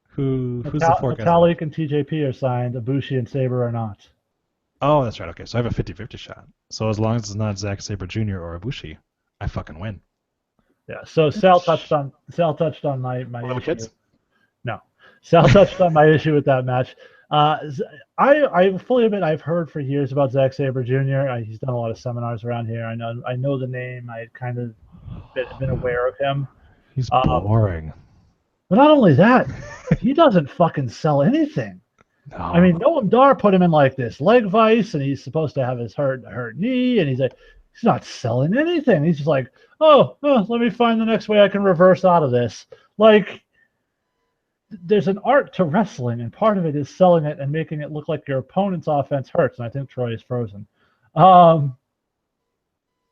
Who's the 4 guys? Vitalik and TJP are signed. Ibushi and Sabre are not. Oh, that's right. Okay, so I have a 50-50 shot. So as long as it's not Zack Sabre Jr. or Ibushi, I fucking win. Yeah. So Sal touched on my Little issue. kids? No, Sal touched on my issue with that match. I fully admit I've heard for years about Zack Sabre Jr. He's done a lot of seminars around here. I know the name. I had kind of been aware of him. He's boring. But not only that, he doesn't fucking sell anything. No. I mean, Noam Dar put him in like this leg vice, and he's supposed to have his hurt knee, and he's not selling anything. He's just like, let me find the next way I can reverse out of this. Like, there's an art to wrestling, and part of it is selling it and making it look like your opponent's offense hurts. And I think Troy is frozen. And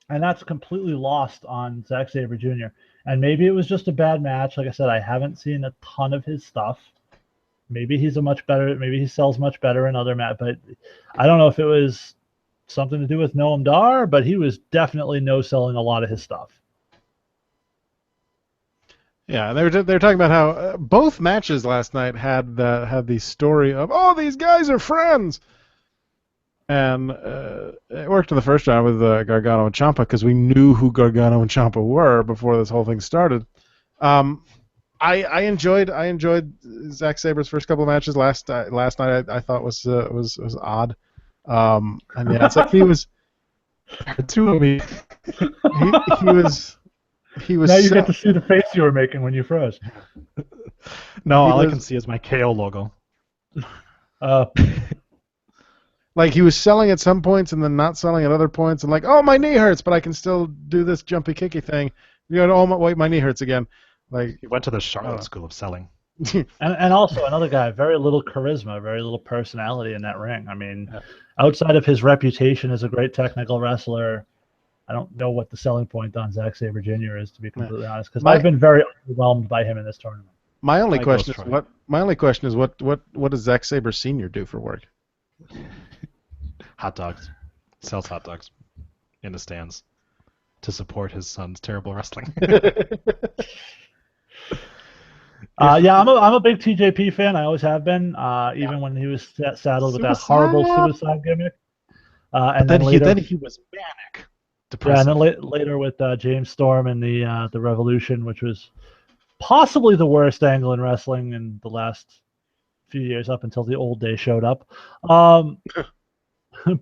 that's completely lost on Zack Sabre Jr. And maybe it was just a bad match. Like I said, I haven't seen a ton of his stuff. Maybe he sells much better in other matches. But I don't know if it was something to do with Noam Dar, but he was definitely no-selling a lot of his stuff. Yeah, they're talking about how both matches last night had the story of these guys are friends, and it worked in the first round with Gargano and Ciampa because we knew who Gargano and Ciampa were before this whole thing started. I enjoyed Zack Sabre's first couple of matches last night. I thought was odd. And yeah, it's like he was. The two of me. He was. he was Now you get to see the face you were making when you froze. No, He all I was- can see is my KO logo. like he was selling at some points and then not selling at other points, and like, oh, my knee hurts, but I can still do this jumpy kicky thing. You know, oh, wait, my knee hurts again. Like, He went to the Charlotte School of Selling. And also another guy, very little charisma, very little personality in that ring. I mean, outside of his reputation as a great technical wrestler, I don't know what the selling point on Zack Sabre Jr. is, to be completely honest, because I've been very overwhelmed by him in this tournament. my only I question is Ghost Troy. what does Zack Sabre Sr. do for work? Hot dogs. Sells hot dogs in the stands to support his son's terrible wrestling. Yeah, I'm a big TJP fan. I always have been, even when he was saddled with that horrible suicide gimmick. And then later, he was manic. yeah, Depressive. and then later with James Storm and the Revolution, which was possibly the worst angle in wrestling in the last few years, up until the old day showed up.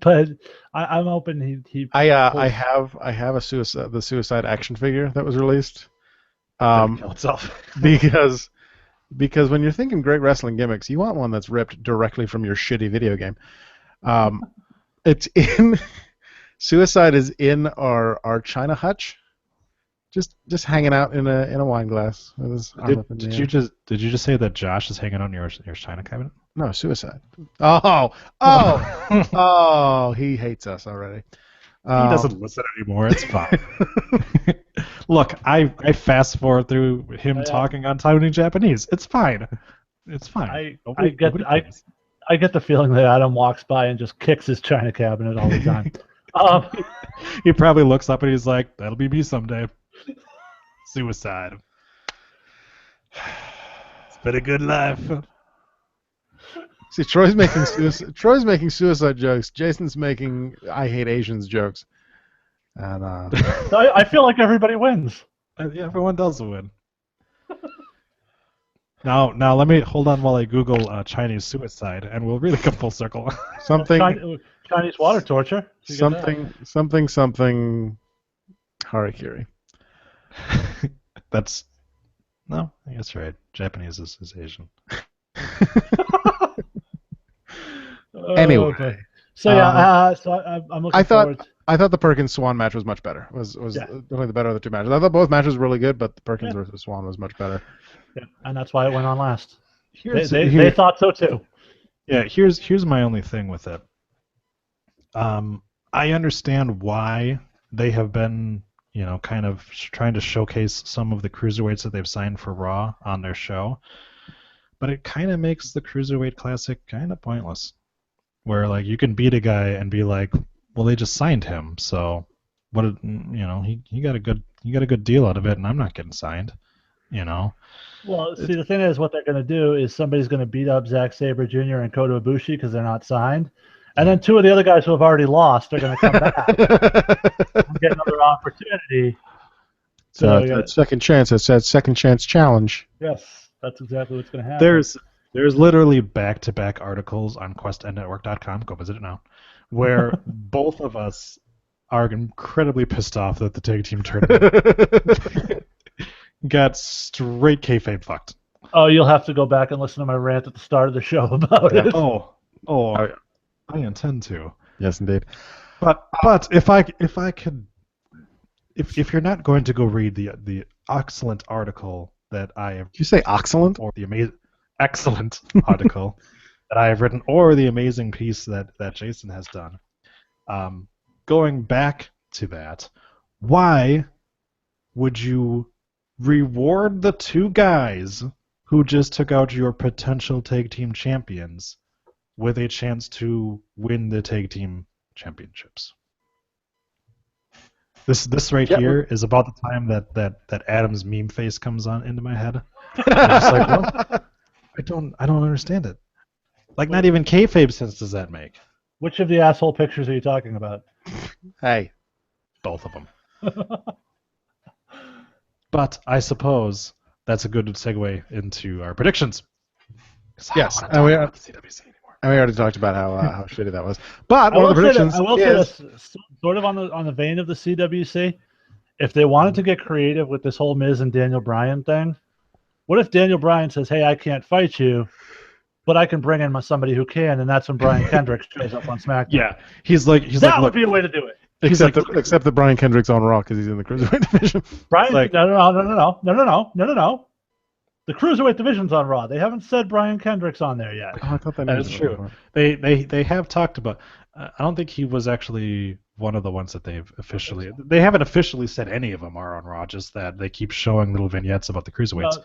But I'm hoping he I pulls- have the suicide action figure that was released. Didn't kill itself. because when you're thinking great wrestling gimmicks, you want one that's ripped directly from your shitty video game. It's in Suicide is in our China hutch, just hanging out in a wine glass with his arm up in the air. Did you just say that Josh is hanging out in your China cabinet? No, Suicide. Oh, he hates us already. He doesn't listen anymore. It's fine. Look, I fast forward through him talking on Tooning Japanese. It's fine. It's fine. I get the feeling that Adam walks by and just kicks his china cabinet all the time. He probably looks up and he's like, "That'll be me someday." Suicide. It's been a good life. See, Troy's making suicide jokes. Jason's making I hate Asians jokes. And I feel like everybody wins. Yeah, everyone does win. Now let me hold on while I Google Chinese suicide, and we'll really come full circle. something Chinese water torture. something Harikiri. That's no, I guess you're right. Japanese is Asian. Anyway, okay. So yeah, so I'm looking forward. I thought the Perkins Swan match was much better. Was definitely the better of the two matches. I thought both matches were really good, but the Perkins versus Swan was much better. Yeah, and that's why it went on last. They thought so too. Yeah, here's my only thing with it. I understand why they have been, kind of trying to showcase some of the cruiserweights that they've signed for Raw on their show, but it kind of makes the Cruiserweight Classic kind of pointless. Where like you can beat a guy and be like, well, they just signed him, so what? He got a good deal out of it, and I'm not getting signed. Well, see, the thing is, what they're going to do is somebody's going to beat up Zack Sabre Jr. and Kota Ibushi because they're not signed, and then two of the other guys who have already lost are going to come back and get another opportunity. So that second chance. It's that second chance challenge. Yes, that's exactly what's going to happen. There's literally back-to-back articles on QuestEndNetwork.com. Go visit it now, where both of us are incredibly pissed off that the tag team tournament got straight kayfabe fucked. Oh, you'll have to go back and listen to my rant at the start of the show about it. I intend to. Yes, indeed. But if you're not going to go read the excellent article that I have, Did you say excellent? or the amazing excellent article that I have written, or the amazing piece that Jason has done, going back to that, why would you reward the two guys who just took out your potential tag team champions with a chance to win the tag team championships? This right here is about the time that Adam's meme face comes on into my head. I'm just like, what? I don't understand it. Like, not even kayfabe sense does that make. Which of the asshole pictures are you talking about? Hey, Both of them. But I suppose that's a good segue into our predictions. Yes, I don't want to talk about the CWC anymore. and we already talked about how shitty that was. But I one of the will say predictions that, is sort of on the vein of the CWC. if they wanted to get creative with this whole Miz and Daniel Bryan thing, what if Daniel Bryan says, "Hey, I can't fight you, but I can bring in somebody who can," and that's when Brian Kendrick shows up on SmackDown. Yeah, he's like, that would look, be a way to do it. Except that Brian Kendrick's on Raw because he's in the Cruiserweight division. Brian, like- no. The Cruiserweight division's on Raw. They haven't said Brian Kendrick's on there yet. Oh, I thought that That was is true. They have talked about. I don't think he was actually one of the ones that they've officially. They haven't officially said any of them are on Raw. Just that they keep showing little vignettes about the Cruiserweights.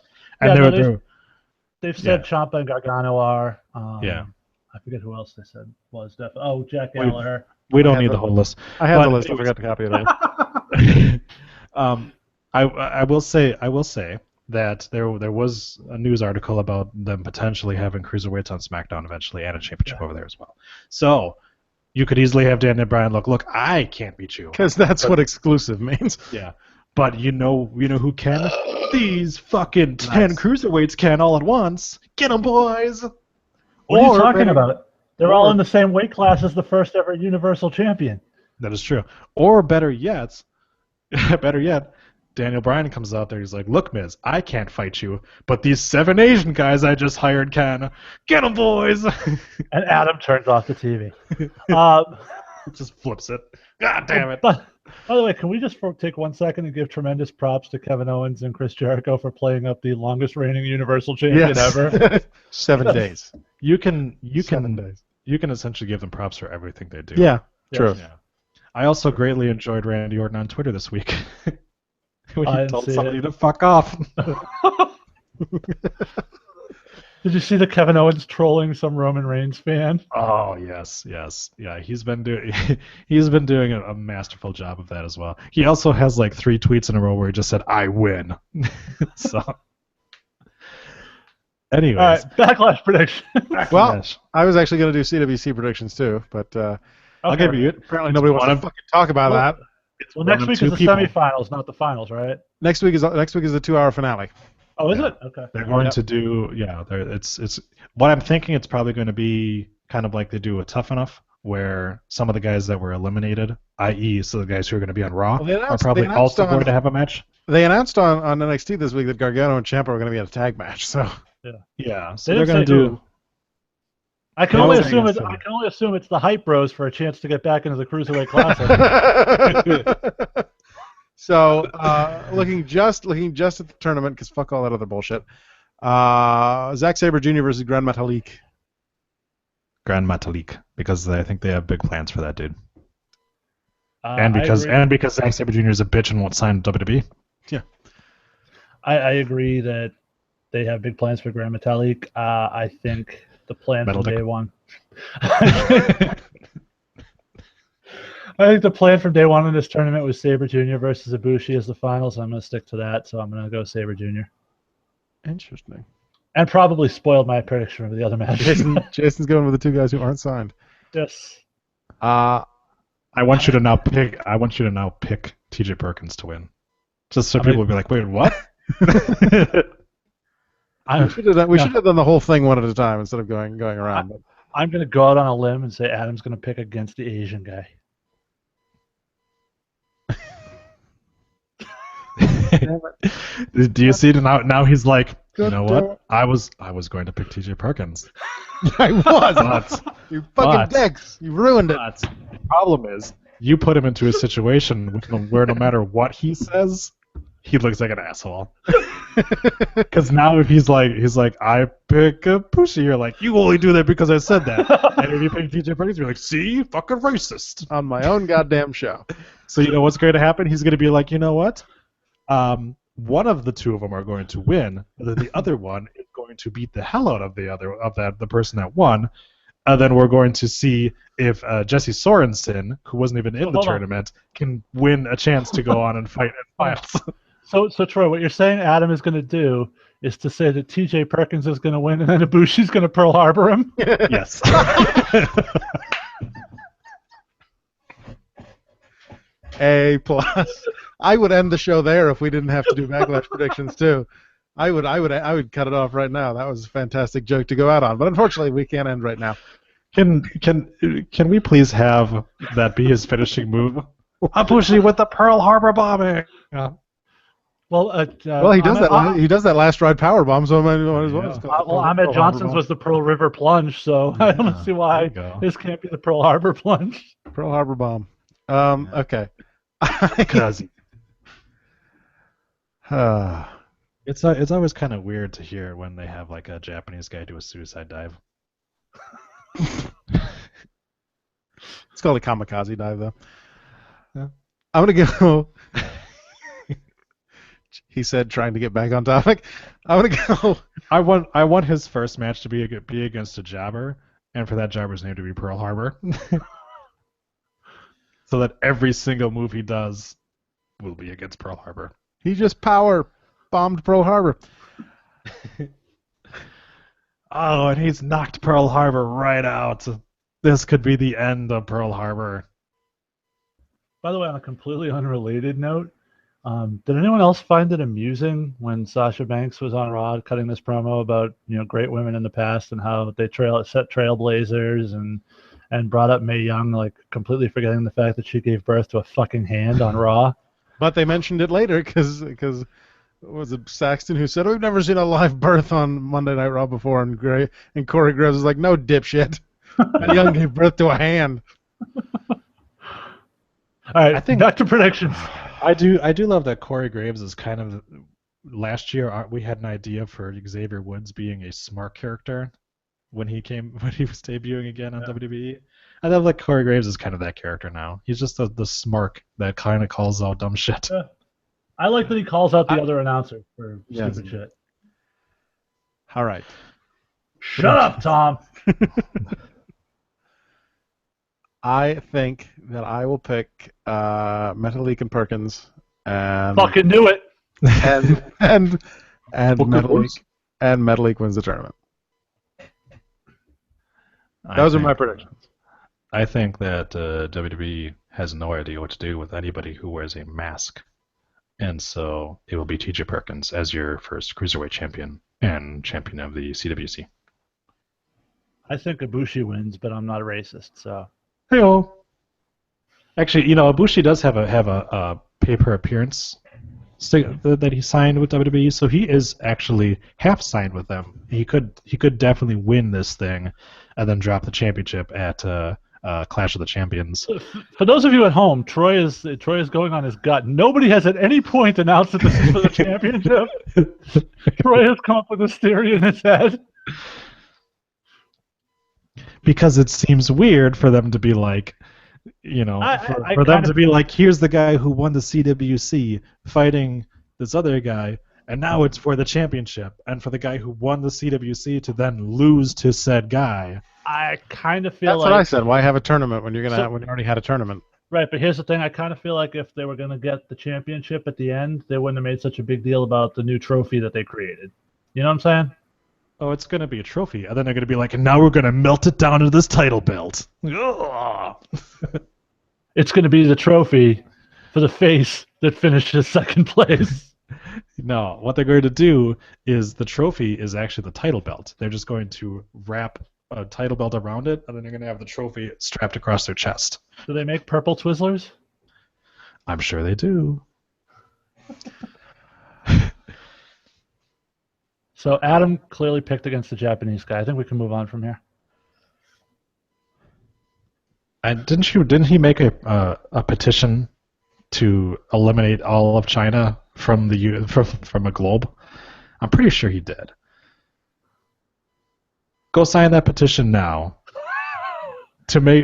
They've said Yeah. Ciampa and Gargano are. Yeah. I forget who else they said was definitely. Oh, Jack Gallagher. We don't I need have the whole list. I had the But list. I forgot to copy it over. I will say that there was a news article about them potentially having cruiserweights on SmackDown eventually and a championship over there as well. So you could easily have Daniel Bryan look, I can't beat you. Because that's what exclusive means. Yeah. But you know who can? These fucking 10 cruiserweights can all at once. Get 'em, boys! What are you talking about? They're all in the same weight class as the first ever Universal Champion. That is true. Or better yet, Daniel Bryan comes out there. He's like, "Look, Miz, I can't fight you, but these 7 Asian guys I just hired can. Get 'em, boys!" And Adam turns off the TV. Just flips it. God damn it! But, by the way, can we just take 1 second and give tremendous props to Kevin Owens and Chris Jericho for playing up the longest reigning Universal Champion ever? 7 days. You can 7 days. You can essentially give them props for everything they do. Yeah, true. Yeah. I also greatly enjoyed Randy Orton on Twitter this week. When he told somebody to fuck off. Did you see the Kevin Owens trolling some Roman Reigns fan? Oh yes. Yeah, he's been doing a masterful job of that as well. He also has like 3 tweets in a row where he just said, "I win." So anyways. All right, Backlash prediction. Well, I was actually going to do CWC predictions too, but I'll give you it. Apparently nobody wants to fucking talk about that. Well, next week is the semifinals, not the finals, right? Next week is the 2-hour finale. Oh, is it? Okay. They're going to do it's what I'm thinking. It's probably going to be kind of like they do a Tough Enough, where some of the guys that were eliminated, i.e., so the guys who are going to be on Raw, are probably also going to have a match. They announced on NXT this week that Gargano and Ciampa are going to be in a tag match. So yeah, so they're going to do. I can only assume it's the Hype Bros for a chance to get back into the Cruiserweight Classic. So looking just at the tournament, because fuck all that other bullshit. Zack Sabre Jr. versus Grand Metalik. Grand Metalik, because I think they have big plans for that dude. I because Zack Sabre Jr. is a bitch and won't sign WWE. Yeah, I agree that they have big plans for Grand Metalik. I think the plan from day one. I think the plan from day one in this tournament was Sabre Jr. versus Ibushi as the finals. I'm going to stick to that, so I'm going to go Sabre Jr. Interesting. And probably spoiled my prediction of the other match. Jason's going with the 2 guys who aren't signed. Yes. I want you to now pick TJ Perkins to win, just so people will be like, "Wait, what?" We should have done the whole thing one at a time instead of going around. I'm going to go out on a limb and say Adam's going to pick against the Asian guy. Do you see it now? He's like, you know what? I was going to pick TJ Perkins. I was. You fucking dicks. You ruined it. The problem is, you put him into a situation where no matter what he says, he looks like an asshole. Because now if he's like, I pick a Pushy, you're like, you only do that because I said that. And if you pick TJ Perkins, you're like, see, fucking racist. On my own goddamn show. So you know what's going to happen? He's going to be like, you know what? One of the 2 of them are going to win, and then the other one is going to beat the hell out of the person that won. And then we're going to see if Jesse Sorensen, who wasn't even in the tournament, can win a chance to go on and fight in finals. So Troy, what you're saying Adam is going to do is to say that TJ Perkins is going to win and then Ibushi's going to Pearl Harbor him? Yes. A+. I would end the show there if we didn't have to do Backlash predictions too. I would cut it off right now. That was a fantastic joke to go out on, but unfortunately we can't end right now. Can we please have that be his finishing move? Ibushi with the Pearl Harbor bombing. Well, he does that. He does that last ride power bomb, so might as well. Yeah. Just call it Well, Pearl Ahmed Harbor Johnson's bomb. was the Pearl River plunge, so I don't see There why you go. this can't be the Pearl Harbor plunge. Pearl Harbor bomb. Okay. Because Uh, it's always kind of weird to hear when they have like a Japanese guy do a suicide dive. it's called a kamikaze dive, though. Yeah. I'm gonna go. He said, trying to get back on topic. I'm gonna go. I want his first match to be against a jobber, and for that jobber's name to be Pearl Harbor, so that every single move he does will be against Pearl Harbor. He just power bombed Pearl Harbor. Oh, and he's knocked Pearl Harbor right out. This could be the end of Pearl Harbor. By the way, on a completely unrelated note, did anyone else find it amusing when Sasha Banks was on Raw cutting this promo about great women in the past and how they set trailblazers and brought up Mae Young, like completely forgetting the fact that she gave birth to a fucking hand on Raw? But they mentioned it later because was it Saxton who said, we've never seen a live birth on Monday Night Raw before, and Corey Graves was like, no, dipshit. Mae Young gave birth to a hand. All right, I think back to predictions. I do love that Corey Graves is kind of. Last year we had an idea for Xavier Woods being a smart character when he was debuting again on WWE. I love that Corey Graves is kind of that character now. He's just the smirk that kind of calls out dumb shit. Yeah. I like that he calls out the other announcer for stupid shit. All right. Shut up, Tom. I think that I will pick Metalik and Perkins and Fucking knew it. and Metalik wins the tournament. Those are my predictions. I think that WWE has no idea what to do with anybody who wears a mask, and so it will be T.J. Perkins as your first cruiserweight champion and champion of the CWC. I think Ibushi wins, but I'm not a racist, so. Hey-o. Actually, Ibushi does have a pay-per appearance that he signed with WWE, so he is actually half signed with them. He could definitely win this thing, and then drop the championship at Clash of the Champions. For those of you at home, Troy is going on his gut. Nobody has at any point announced that this is for the championship. Troy has come up with this theory in his head. Because it seems weird for them to be like, for them to be like, here's the guy who won the CWC fighting this other guy, and now it's for the championship, and for the guy who won the CWC to then lose to said guy. I kind of feel That's what I said. Why have a tournament when when you already had a tournament? Right, but here's the thing. I kind of feel like if they were going to get the championship at the end, they wouldn't have made such a big deal about the new trophy that they created. You know what I'm saying? Oh, it's going to be a trophy. And then they're going to be like, and now we're going to melt it down into this title belt. Ugh. It's going to be the trophy for the face that finishes second place. No, what they're going to do is the trophy is actually the title belt. They're just going to wrap a title belt around it, and then they're going to have the trophy strapped across their chest. Do they make purple Twizzlers? I'm sure they do. So Adam clearly picked against the Japanese guy. I think we can move on from here. And didn't he make a petition to eliminate all of China from a globe? I'm pretty sure he did. Go sign that petition now. To make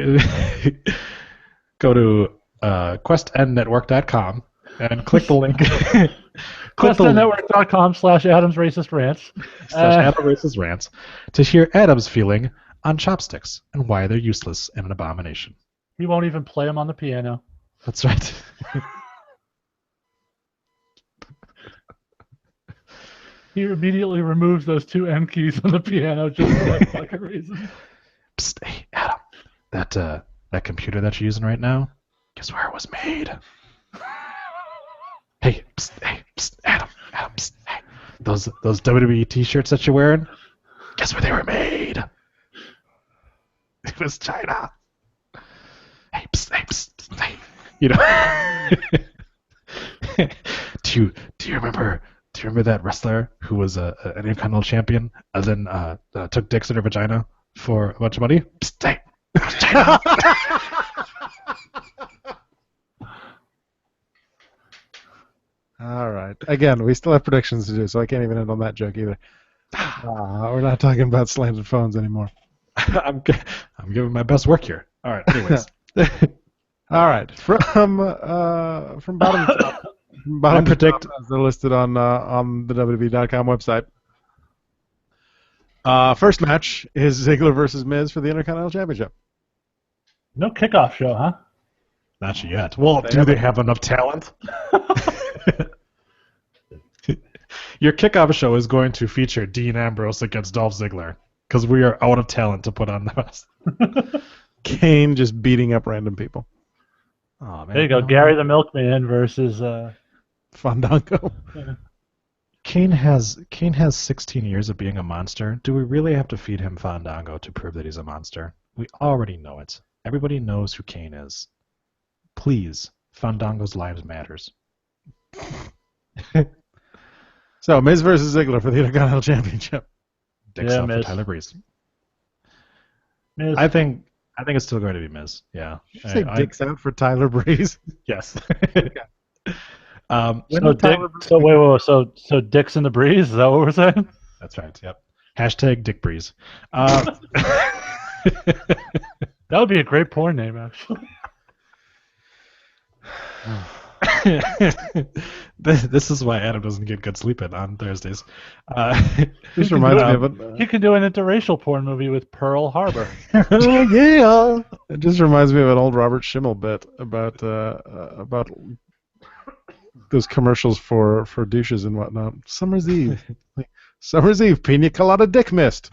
go to questendnetwork.com and click the link. QuestNetwork.com/AdamsRacistRants /AdamRacistRants to hear Adam's feeling on chopsticks and why they're useless and an abomination. He won't even play them on the piano. That's right. He immediately removes those two M keys on the piano just for that fucking reason. Psst, hey, Adam, that computer that you're using right now, guess where it was made? Hey, Adam, psst, hey, those WWE T-shirts that you're wearing, guess where they were made? It was China. Hey, hey, Do you remember that wrestler who was an Intercontinental champion and then took dicks in her vagina for a bunch of money? Psst, hey, vagina. All right. Again, we still have predictions to do, so I can't even end on that joke either. We're not talking about slanted phones anymore. I'm giving my best work here. All right. Anyways. All right. From bottom to top. I predict top, as they're listed on the WWE.com website. First match is Ziggler versus Miz for the Intercontinental Championship. No kickoff show, huh? not yet. Well, do they have enough talent? Your kickoff show is going to feature Dean Ambrose against Dolph Ziggler because we are out of talent to put on the rest. Kane just beating up random people. Oh, man. There you go, Gary the Milkman versus Fandango. Kane has 16 years of being a monster. Do we really have to feed him Fandango to prove that he's a monster? We already know it. Everybody knows who Kane is. Please, Fandango's lives matters. So, Miz versus Ziggler for the Intercontinental Championship. Dicks Yeah, out for Miz. Tyler Breeze. Miz. I think it's still going to be Miz. Yeah. Did you say dicks out for Tyler Breeze? Yes. When So, did Tyler Breeze wait, so Dicks in the Breeze? Is that what we're saying? That's right. Yep. Hashtag Dick Breeze. That would be a great porn name, actually. This is why Adam doesn't get good sleep on Thursdays. This reminds me of it. He could do an interracial porn movie with Pearl Harbor. Yeah. It just reminds me of an old Robert Schimmel bit about those commercials for douches and whatnot. Summer's Eve. Summer's Eve, pina colada dick mist.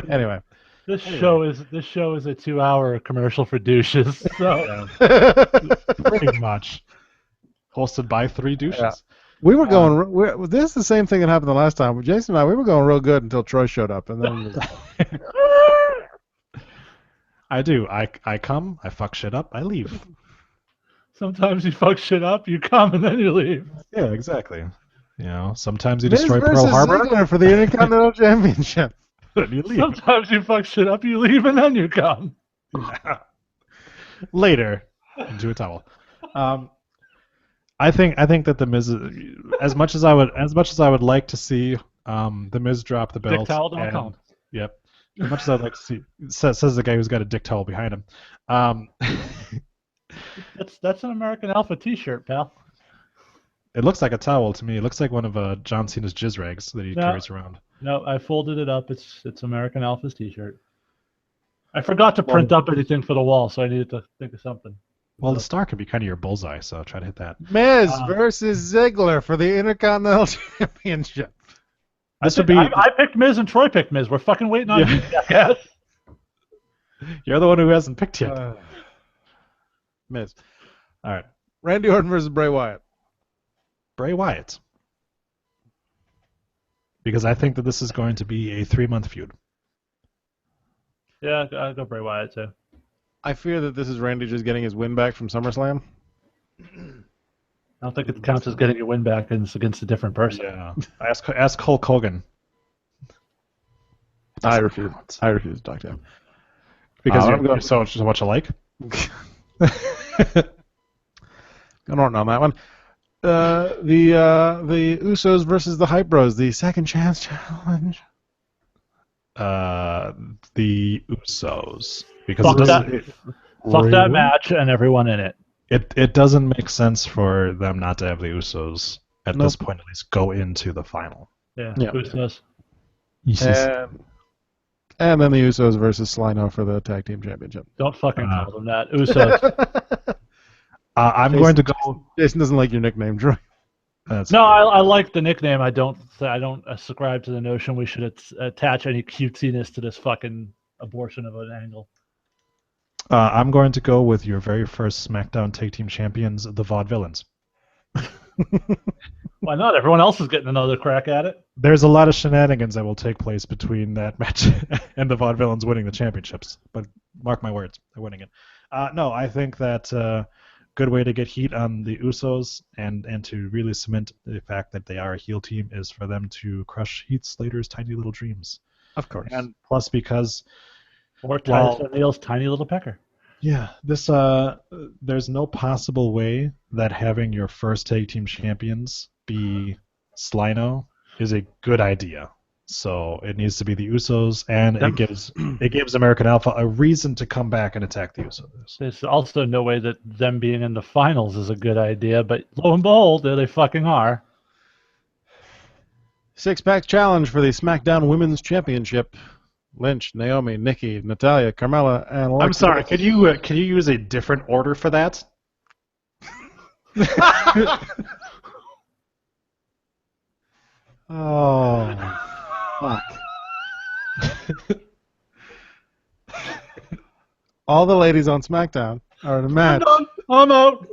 Anyway. This show is a 2-hour commercial for douches. So Pretty much. Hosted by 3 douches. Yeah. We were going. This is the same thing that happened the last time. Jason and I, we were going real good until Troy showed up, and then. I do. I come. I fuck shit up. I leave. sometimes you fuck shit up, you come, and then you leave. Yeah, exactly. You know, sometimes you Miz destroy versus Pearl Harbor. Ziggler for the Intercontinental Championship. And you leave. Sometimes you fuck shit up, you leave, and then you come. Later, into a towel. I think that the Miz, as much as I would like to see the Miz drop the belt. DickTowel.com. Yep. As much as I'd like to see, says the guy who's got a dick towel behind him. That's an American Alpha T-shirt, pal. It looks like a towel to me. It looks like one of John Cena's jizz rags that he carries around. No, I folded it up. It's American Alpha's T-shirt. I forgot to print up anything for the wall, so I needed to think of something. Well, the star could be kind of your bullseye, so try to hit that. Miz versus Ziggler for the Intercontinental Championship. This would be. I picked Miz and Troy picked Miz. We're fucking waiting on you, jackass. You're the one who hasn't picked yet. Miz. All right. Randy Orton versus Bray Wyatt. Bray Wyatt. Because I think that this is going to be a 3-month feud. Yeah, I'll go Bray Wyatt too. I fear that this is Randy just getting his win back from SummerSlam. I don't think it counts as getting your win back and it's against a different person. Yeah. Ask Hulk Hogan. I refuse to talk to him. Because you're so much alike? Going Orton on that one. The Usos versus the Hype Bros, the Second Chance Challenge. The Usos. Because Fuck it that match and everyone in it. It doesn't make sense for them not to have the Usos at this point at least go into the final. Yeah. Yeah. Usos. And then the Usos versus Sliano for the Tag Team Championship. Don't fucking call them that. Usos. I'm going to go. Jason doesn't like your nickname, Troy. No, I like the nickname. I don't ascribe to the notion we should attach any cutesiness to this fucking abortion of an angle. I'm going to go with your very first SmackDown Tag Team Champions, the Vaudevillains. Why not? Everyone else is getting another crack at it. There's a lot of shenanigans that will take place between that match and the Vaudevillains winning the championships. But mark my words, they're winning it. No, I think that good way to get heat on the Usos and to really cement the fact that they are a heel team is for them to crush Heath Slater's tiny little dreams. Of course. And plus because Or Titus O'Neil's tiny little pecker. yeah, this there's no possible way that having your first tag team champions be Slino is a good idea. So it needs to be the Usos, and it gives American Alpha a reason to come back and attack the Usos. There's also no way that them being in the finals is a good idea, but lo and behold, there they fucking are. 6-pack challenge for the SmackDown Women's Championship. Lynch, Naomi, Nikki, Natalia, Carmella, and Alexa. I'm sorry. Can you use a different order for that? Oh, fuck. All the ladies on SmackDown are in a match. I'm out.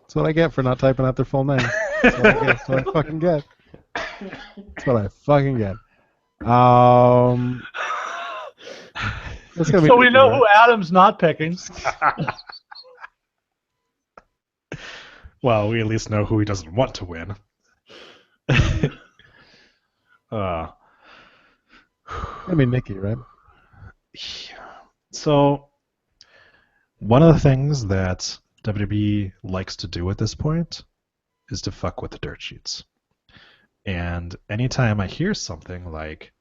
That's what I get for not typing out their full name. That's what I get. That's what I fucking get. That's what I fucking get. That's gonna be So we Nikki, know right? who Adam's not picking. Well, we at least know who he doesn't want to win. I mean Nikki, right? So, one of the things that WWE likes to do at this point is to fuck with the dirt sheets. And anytime I hear something like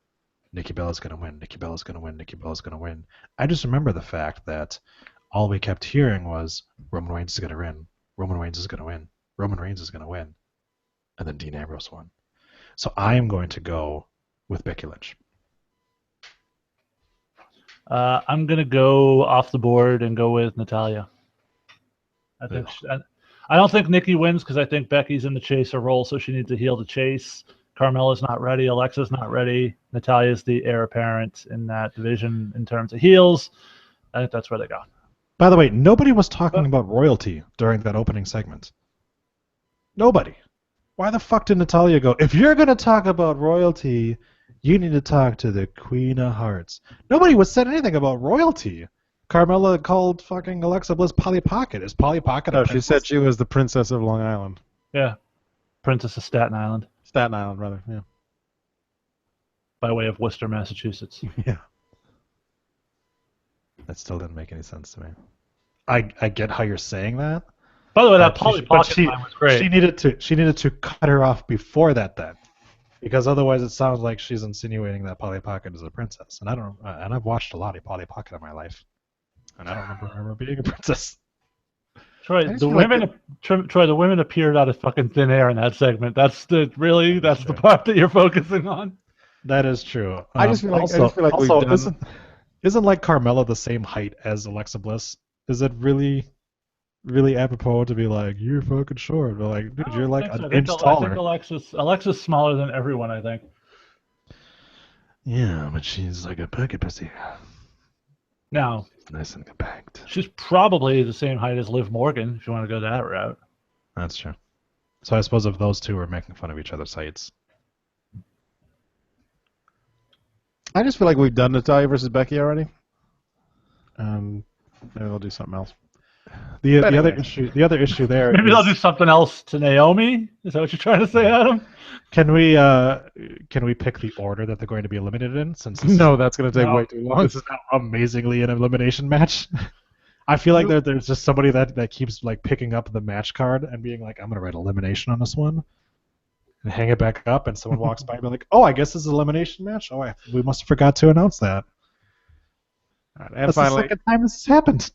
Nikki Bella's going to win, Nikki Bella's going to win, Nikki Bella's going to win, I just remember the fact that all we kept hearing was Roman Reigns is going to win, Roman Reigns is going to win, Roman Reigns is going to win, and then Dean Ambrose won. So I am going to go with Becky Lynch. I'm gonna go off the board and go with Natalia. I think I don't think Nikki wins because I think Becky's in the chaser role, so she needs a heel to chase. Carmella's not ready. Alexa's not ready. Natalia's the heir apparent in that division in terms of heels. I think that's where they go. By the way, nobody was talking about royalty during that opening segment. Nobody. Why the fuck did Natalia go, if you're going to talk about royalty, you need to talk to the Queen of Hearts. Nobody was said anything about royalty. Carmella called fucking Alexa Bliss Polly Pocket. Is Polly Pocket a No, she princess? said she was the princess of Long Island. Yeah, Princess of Staten Island Staten Island, rather. Yeah. by way of Worcester, Massachusetts. Yeah. That still didn't make any sense to me. I get how you're saying that. By the way, that But Polly she- but Pocket she- line was great. She needed to cut her off before that then. Because otherwise it sounds like she's insinuating that Polly Pocket is a princess. And I've watched a lot of Polly Pocket in my life. And I don't remember her being a princess. Troy, the women appeared out of fucking thin air in that segment. That's the part that you're focusing on. That is true. I just feel like we've done... Isn't like Carmella the same height as Alexa Bliss? Is it really apropos to be like, you're fucking short? But like, dude, you're like an inch taller. I think Alexa's smaller than everyone, I think. Yeah, but she's like a pocket pussy. Now, Nice and compact. she's probably the same height as Liv Morgan, if you want to go that route. That's true. So I suppose if those two were making fun of each other's heights. I just feel like we've done Natalia versus Becky already. Maybe they'll do something else. The Anyway. other issue there Maybe is, they'll do something else to Naomi. Is that what you're trying to say, Adam? can we pick the order that they're going to be eliminated in? Since this, No, that's going to take No. way too long. this is now amazingly an elimination match. I feel like there's just somebody that keeps like picking up the match card and being like, I'm gonna write elimination on this one, and hang it back up, and someone walks by and be like, oh, I guess this is an elimination match. Oh, we must have forgot to announce that. All right, and That's finally, the second time this has happened.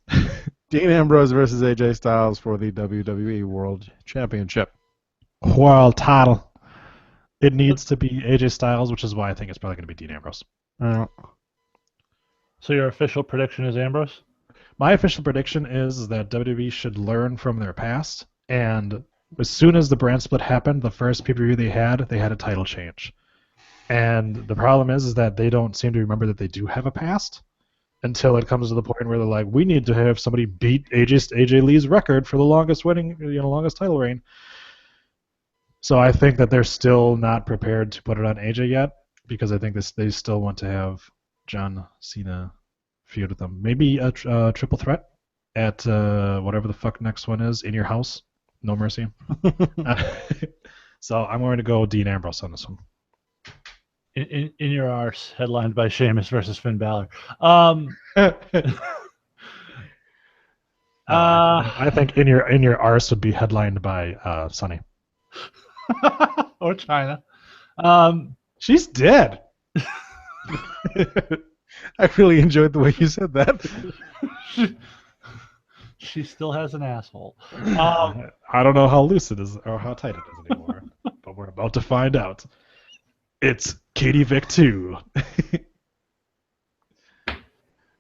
Dean Ambrose versus AJ Styles for the WWE World Championship. World title. It needs to be AJ Styles, which is why I think it's probably going to be Dean Ambrose. So your official prediction is Ambrose? My official prediction is that WWE should learn from their past, and as soon as the brand split happened, the first pay-per-view they had a title change. And the problem is that they don't seem to remember that they do have a past, until it comes to the point where they're like, we need to have somebody beat AJ Lee's record for the longest longest title reign. So I think that they're still not prepared to put it on AJ yet, because I think they still want to have John Cena feud with them. Maybe a triple threat at whatever the fuck next one is, In Your House, No Mercy. So I'm going to go Dean Ambrose on this one. In Your Arse, headlined by Sheamus versus Finn Balor. I think In Your Arse would be headlined by Sunny. Or China. She's dead. I really enjoyed the way you said that. She still has an asshole. I don't know how loose it is or how tight it is anymore, but we're about to find out. It's Katie Vick 2.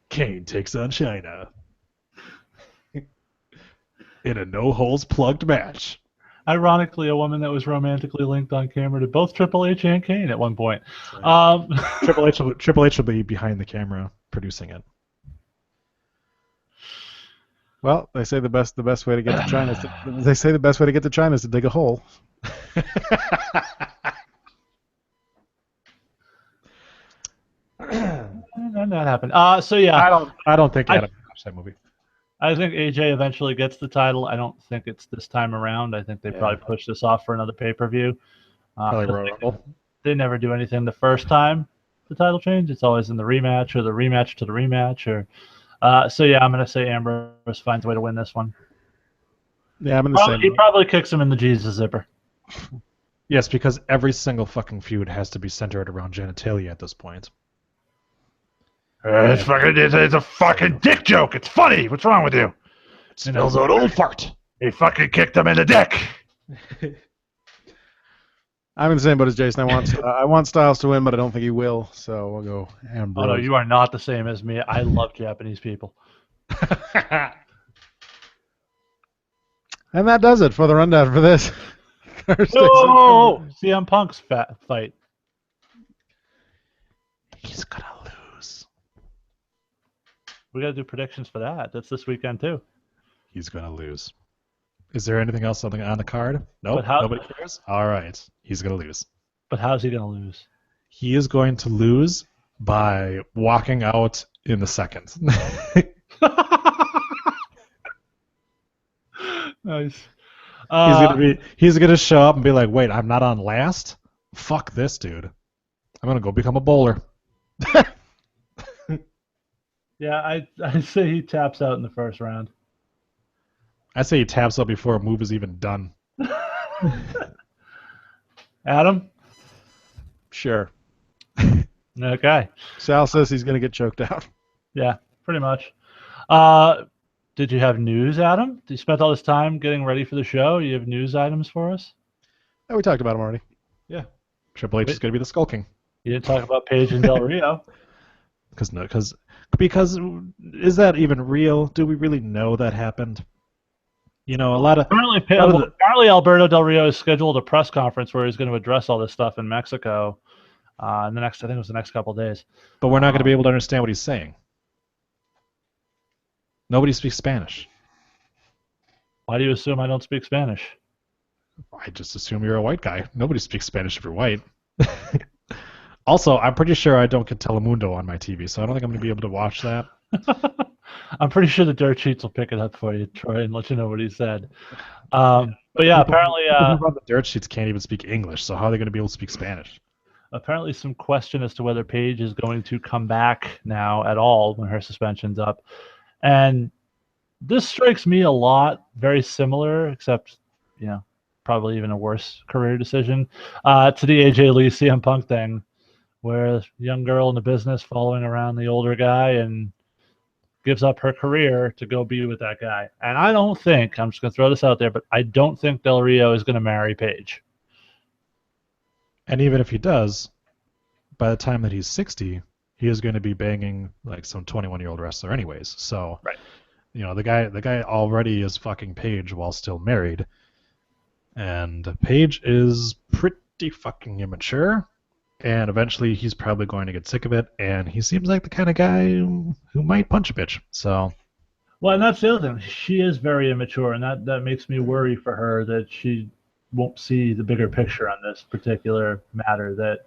Kane takes on China in a no-holes-plugged match. Ironically, a woman that was romantically linked on camera to both Triple H and Kane at one point. Right. Triple H will be behind the camera producing it. Well, they say the best way to get to China is to dig a hole. That happened. So yeah, I don't think Adam watched that movie. I think AJ eventually gets the title. I don't think it's this time around. I think they probably push this off for another pay-per-view. Probably Royal Rumble. They never do anything the first time the title change. It's always in the rematch or the rematch to the rematch. So yeah, I'm gonna say Ambrose finds a way to win this one. Yeah, I'm in the same. He probably kicks him in the Jesus zipper. Yes, because every single fucking feud has to be centered around genitalia at this point. It's a fucking dick joke. It's funny. What's wrong with you? It smells out old fart. He fucking kicked him in the dick. I'm in the same boat as Jason. I want Styles to win, but I don't think he will. So we'll go Ambrose. Oh no, you are not the same as me. I love Japanese people. And that does it for the rundown for this Thursday. Oh, CM Punk's fight. He's gonna lose. We got to do predictions for that. That's this weekend too. He's gonna lose. Is there anything else on the card? No, nobody cares. All right, he's gonna lose. But how's he gonna lose? He is going to lose by walking out in the second. Nice. He's gonna show up and be like, "Wait, I'm not on last? Fuck this, dude. I'm gonna go become a bowler." Yeah, I say he taps out in the first round. I say he taps out before a move is even done. Adam? Sure. Okay. Sal says he's going to get choked out. Yeah, pretty much. Did you have news, Adam? You spent all this time getting ready for the show. You have news items for us? Oh, we talked about him already. Yeah. Triple H is going to be the Skull King. You didn't talk about Paige and Del Rio. Because is that even real? Do we really know that happened? You know, apparently Alberto Del Rio has scheduled a press conference where he's going to address all this stuff in Mexico in the next, I think it was the next couple of days. But we're not going to be able to understand what he's saying. Nobody speaks Spanish. Why do you assume I don't speak Spanish? I just assume you're a white guy. Nobody speaks Spanish if you're white. Also, I'm pretty sure I don't get Telemundo on my TV, so I don't think I'm going to be able to watch that. I'm pretty sure the dirt sheets will pick it up for you, Troy, and let you know what he said. But yeah, apparently... People who run the dirt sheets can't even speak English, so how are they going to be able to speak Spanish? Apparently some question as to whether Paige is going to come back now at all when her suspension's up. And this strikes me a lot, very similar, except, you know, probably even a worse career decision, to the AJ Lee CM Punk thing, where a young girl in the business following around the older guy and gives up her career to go be with that guy. And I don't think, I'm just going to throw this out there, but I don't think Del Rio is going to marry Paige. And even if he does, by the time that he's 60, he is going to be banging like some 21-year-old wrestler anyways. So, right. You know, the guy already is fucking Paige while still married. And Paige is pretty fucking immature. and eventually he's probably going to get sick of it, and he seems like the kind of guy who might punch a bitch. So, Well, and that's the other thing. She is very immature, and that makes me worry for her that she won't see the bigger picture on this particular matter. That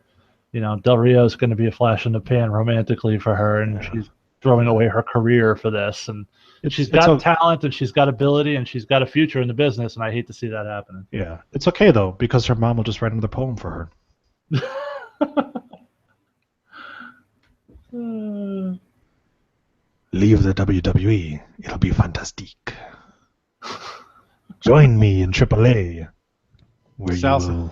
Del Rio is going to be a flash in the pan romantically for her, and she's throwing away her career for this. And she's got talent, and she's got ability, and she's got a future in the business, and I hate to see that happening. Yeah, it's okay though, because her mom will just write another poem for her. Leave the WWE. It'll be fantastic. Join me in AAA, where you will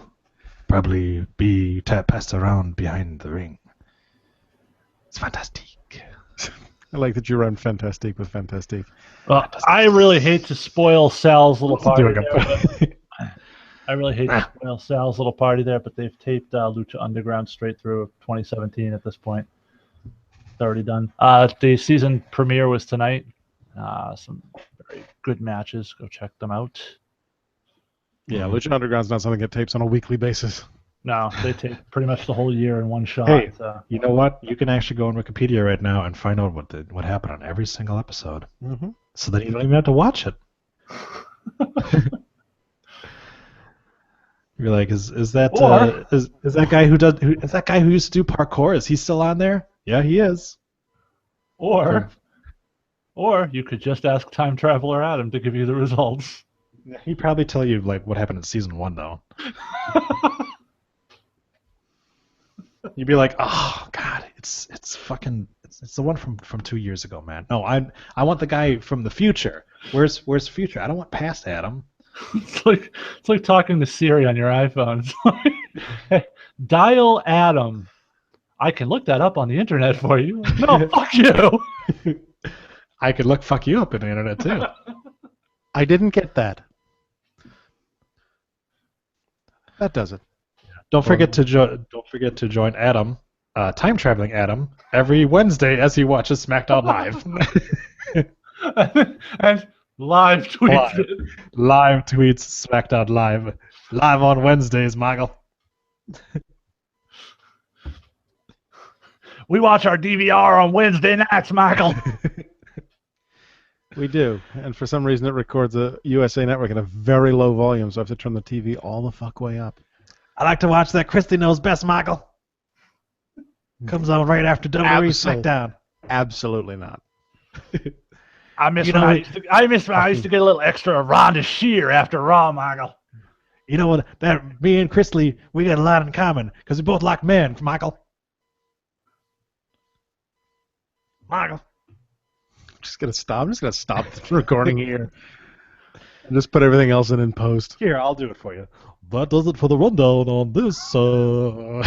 probably be passed around behind the ring. It's fantastic. I like that you run Fantastic with Fantastic. Well, I really hate to spoil Sal's little party there. I really hate to spoil Sal's little party there, but they've taped Lucha Underground straight through 2017 at this point. It's already done. The season premiere was tonight. Some very good matches. Go check them out. Yeah, Lucha Underground's not something that tapes on a weekly basis. No, they tape pretty much the whole year in one shot. Hey, you know what? You can actually go on Wikipedia right now and find out what happened on every single episode. Mm-hmm. So then you don't even have to watch it. You're like, is that guy who used to do parkour? Is he still on there? Yeah, he is. Or you could just ask Time Traveler Adam to give you the results. He'd probably tell you like what happened in season 1 though. You'd be like, oh god, it's the one from 2 years ago, man. No, I want the guy from the future. Where's future? I don't want past Adam. It's like talking to Siri on your iPhone. It's like, hey, dial Adam. I can look that up on the internet for you. No, fuck you. I could look fuck you up on the internet too. I didn't get that. That does it. Don't forget to join Adam, time traveling Adam, every Wednesday as he watches SmackDown Live. And live tweets. Live tweets SmackDown Live on Wednesdays, Michael. We watch our DVR on Wednesday nights, Michael. We do, and for some reason it records a USA Network at a very low volume, so I have to turn the TV all the fuck way up. I like to watch that Christy Knows Best, Michael. Comes on right after WWE SmackDown. Absolutely not. I used to get a little extra Rhonda Shear after Raw, Michael. You know what? That me and Chrisley, we got a lot in common because we both like men, Michael. I'm just gonna stop the recording here and just put everything else in post. Here, I'll do it for you. That does it for the rundown on this. Blah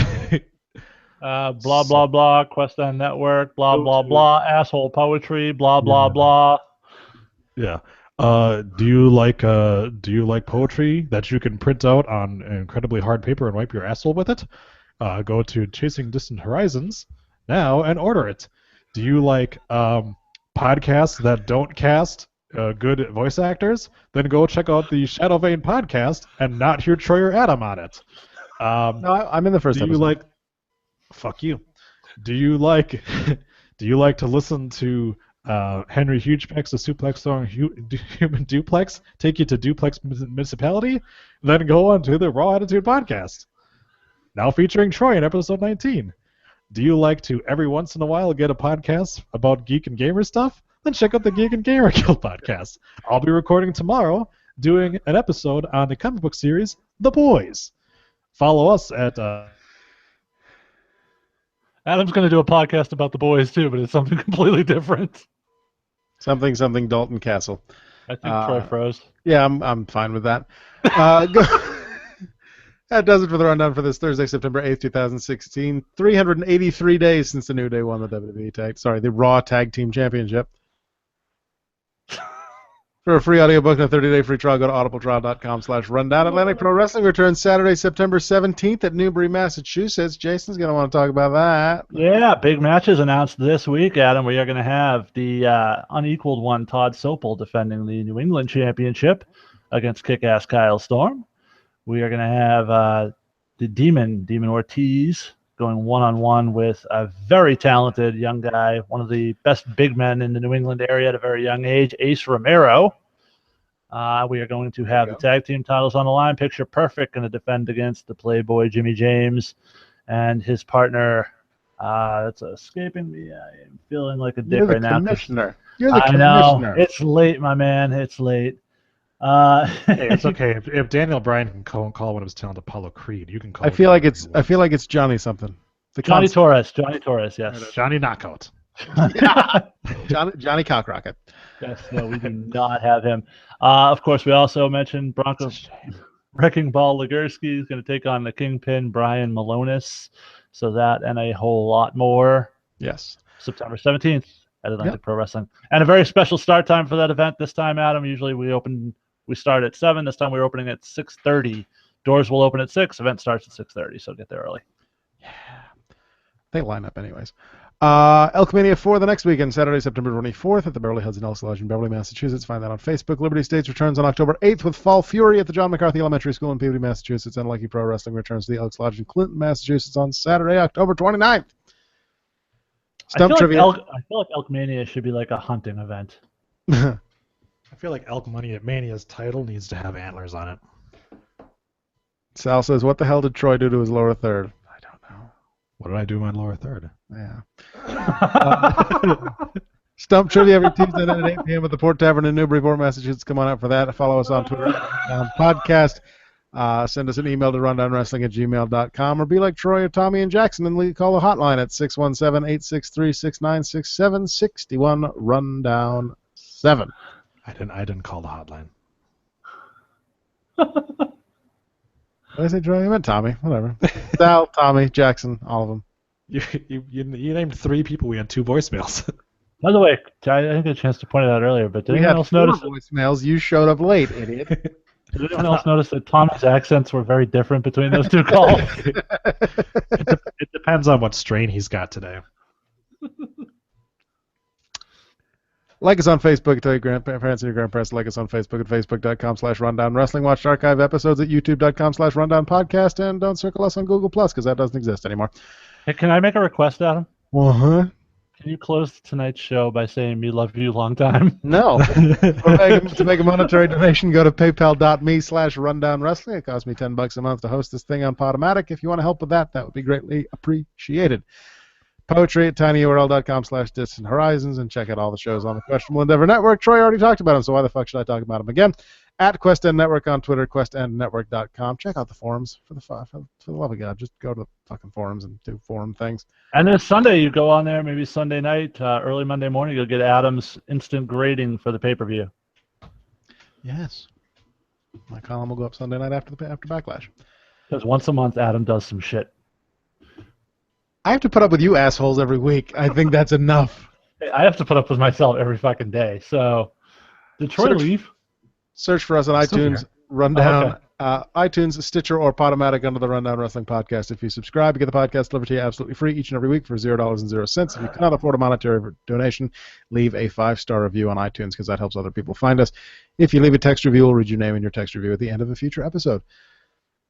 blah blah. Quest End Network. Blah blah blah. Asshole poetry. Blah blah blah. Yeah. Do you like poetry that you can print out on incredibly hard paper and wipe your asshole with it? Go to Chasing Distant Horizons now and order it. Do you like podcasts that don't cast good voice actors? Then go check out the Shadow Vein podcast and not hear Troy or Adam on it. No, I'm in the first episode. Do you like? Fuck you. Do you like to listen to Henry Hugepex, the suplex throwing human duplex, take you to Duplex Municipality? Then go on to the Raw Attitude podcast. Now featuring Troy in episode 19. Do you like to every once in a while get a podcast about geek and gamer stuff? Then check out the Geek and Gamer Guild podcast. I'll be recording tomorrow, doing an episode on the comic book series The Boys. Follow us at. Adam's going to do a podcast about The Boys too, but it's something completely different. Something Dalton Castle. I think Troy froze. Yeah, I'm fine with that. That does it for the rundown for this Thursday, September 8th, 2016. 383 days since the New Day won the the Raw Tag Team Championship. For a free audiobook and a 30-day free trial, go to audibletrial.com/rundown. Atlantic Pro Wrestling returns Saturday, September 17th at Newbury, Massachusetts. Jason's going to want to talk about that. Yeah, big matches announced this week, Adam. We are going to have the unequaled one, Todd Sopel, defending the New England Championship against Kick-Ass Kyle Storm. We are going to have the Demon Ortiz, going one-on-one with a very talented young guy, one of the best big men in the New England area at a very young age, Ace Romero. We are going to have the tag team titles on the line. Picture Perfect going to defend against the Playboy Jimmy James and his partner. It's escaping me. I am feeling like a dick You're the right now. commissioner. You're the I commissioner. know. It's late, my man. It's late. Hey, it's okay. If Daniel Bryan can call one of his talent Apollo Creed, you can call. I feel like it's Johnny something. The Johnny concept. Torres, yes. Johnny Knockout. Johnny Cockrocket. Yes, no, we do not have him. Of course, we also mentioned Bronco Wrecking Ball Legursky is going to take on the Kingpin Brian Malonis. So that and a whole lot more. Yes. September 17th at Atlantic Pro Wrestling. And a very special start time for that event this time, Adam. Usually we start at 7. This time we're opening at 6:30. Doors will open at 6. Event starts at 6:30, so get there early. Yeah. They line up anyways. Elkamania 4 the next weekend, Saturday, September 24th at the Beverly Hills and Elks Lodge in Beverly, Massachusetts. Find that on Facebook. Liberty States returns on October 8th with Fall Fury at the John McCarthy Elementary School in Peabody, Massachusetts. And Lucky Pro Wrestling returns to the Elks Lodge in Clinton, Massachusetts on Saturday, October 29th. Stump trivia. I feel like Elkmania should be like a hunting event. I feel like Mania's title needs to have antlers on it. Sal says, what the hell did Troy do to his lower third? I don't know. What did I do in my lower third? Yeah. Stump trivia every Tuesday night at 8 p.m. at the Port Tavern in Newburyport, Massachusetts. Come on out for that. Follow us on Twitter, podcast. Send us an email to rundownwrestling@gmail.com or be like Troy or Tommy and Jackson and call the hotline at 617-863-6967, 61 Rundown 7. I didn't call the hotline. What did I say, Troy? I meant Tommy. Whatever. Sal, Tommy, Jackson, all of them. You named 3 people. We had 2 voicemails. By the way, I didn't get a chance to point it out earlier, but did We anyone had else 4 notice? voicemails. You showed up late, idiot. Did anyone else notice that Tommy's accents were very different between those 2 calls? It depends on what strain he's got today. Like us on Facebook. Tell your grandparents and your grandparents to like us on Facebook at facebook.com/rundownwrestling. Watch archive episodes at youtube.com/rundownpodcast. And don't circle us on Google Plus because that doesn't exist anymore. Hey, can I make a request, Adam? Uh-huh. Can you close tonight's show by saying "Me love you long time"? No. To make a monetary donation, go to paypal.me/rundownwrestling. It costs me $10 a month to host this thing on Podomatic. If you want to help with that, that would be greatly appreciated. Poetry at tinyurl.com/distant horizons, and check out all the shows on the Questionable Endeavor Network. Troy already talked about them, so why the fuck should I talk about them again? At Quest End Network on Twitter, questendnetwork.com. Check out the forums for the love of God. Just go to the fucking forums and do forum things. And then Sunday, you go on there, maybe Sunday night, early Monday morning, you'll get Adam's instant grading for the pay-per-view. Yes. My column will go up Sunday night after Backlash. Because once a month, Adam does some shit. I have to put up with you assholes every week. I think that's enough. I have to put up with myself every fucking day. So, did Troy leave? Search for us on iTunes, Rundown, iTunes, Stitcher, or Podomatic under the Rundown Wrestling Podcast. If you subscribe, you get the podcast delivered to you absolutely free each and every week for $0.00. If you cannot afford a monetary donation, leave a 5-star review on iTunes because that helps other people find us. If you leave a text review, we'll read your name in your text review at the end of a future episode.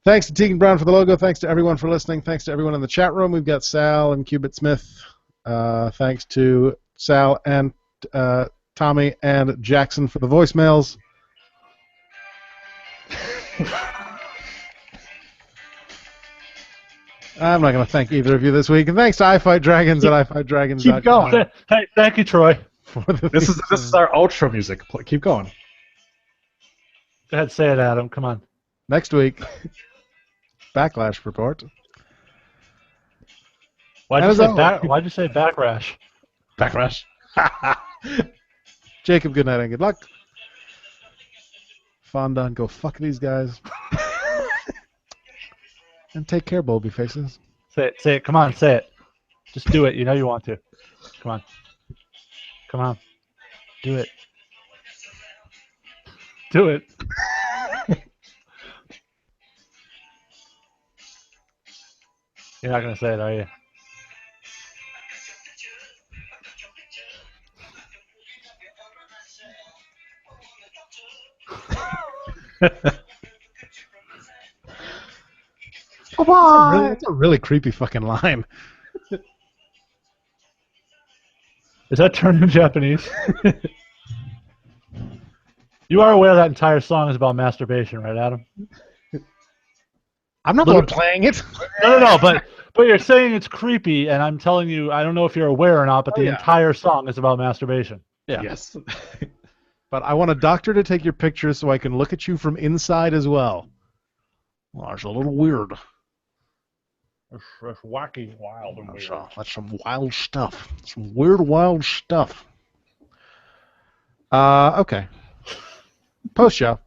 Thanks to Tegan Brown for the logo. Thanks to everyone for listening. Thanks to everyone in the chat room. We've got Sal and Cubit Smith. Thanks to Sal and Tommy and Jackson for the voicemails. I'm not going to thank either of you this week. And thanks to iFightDragons at iFightDragons.com. Keep going. Hey, thank you, Troy. This is our outro music. Keep going. Go ahead, say it, Adam. Come on. Next week, Backlash report. Why'd you say backrash? Backlash. Jacob, good night and good luck. Fondant, go fuck these guys. And take care, Bulby faces. Say it. Come on, say it. Just do it. You know you want to. Come on. Do it. Do it. You're not going to say it, are you? Bye-bye. That's a really creepy fucking line. Is that Tooning Japanese? You are aware that entire song is about masturbation, right, Adam? I'm not the one playing it. No, but you're saying it's creepy, and I'm telling you, I don't know if you're aware or not, but the entire song is about masturbation. Yeah. Yes. But I want a doctor to take your picture so I can look at you from inside as well. Well, it's a little weird. It's wacky, wild, and weird. That's some wild stuff. Some weird, wild stuff. Okay. Post-show.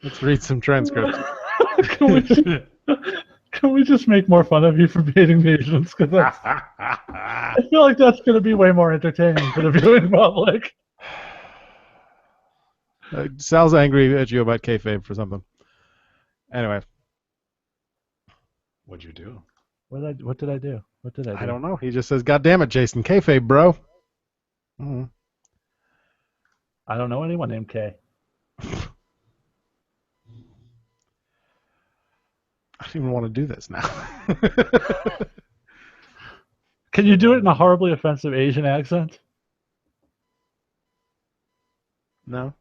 Let's read some transcripts. Can we just make more fun of you for hating the Asians? Because I feel like that's going to be way more entertaining for the viewing public. Sal's angry at you about kayfabe for something. Anyway. What'd you do? What did I do? I don't know. He just says, "God damn it, Jason, kayfabe, bro." Mm-hmm. I don't know anyone named K. I don't even want to do this now. Can you do it in a horribly offensive Asian accent? No.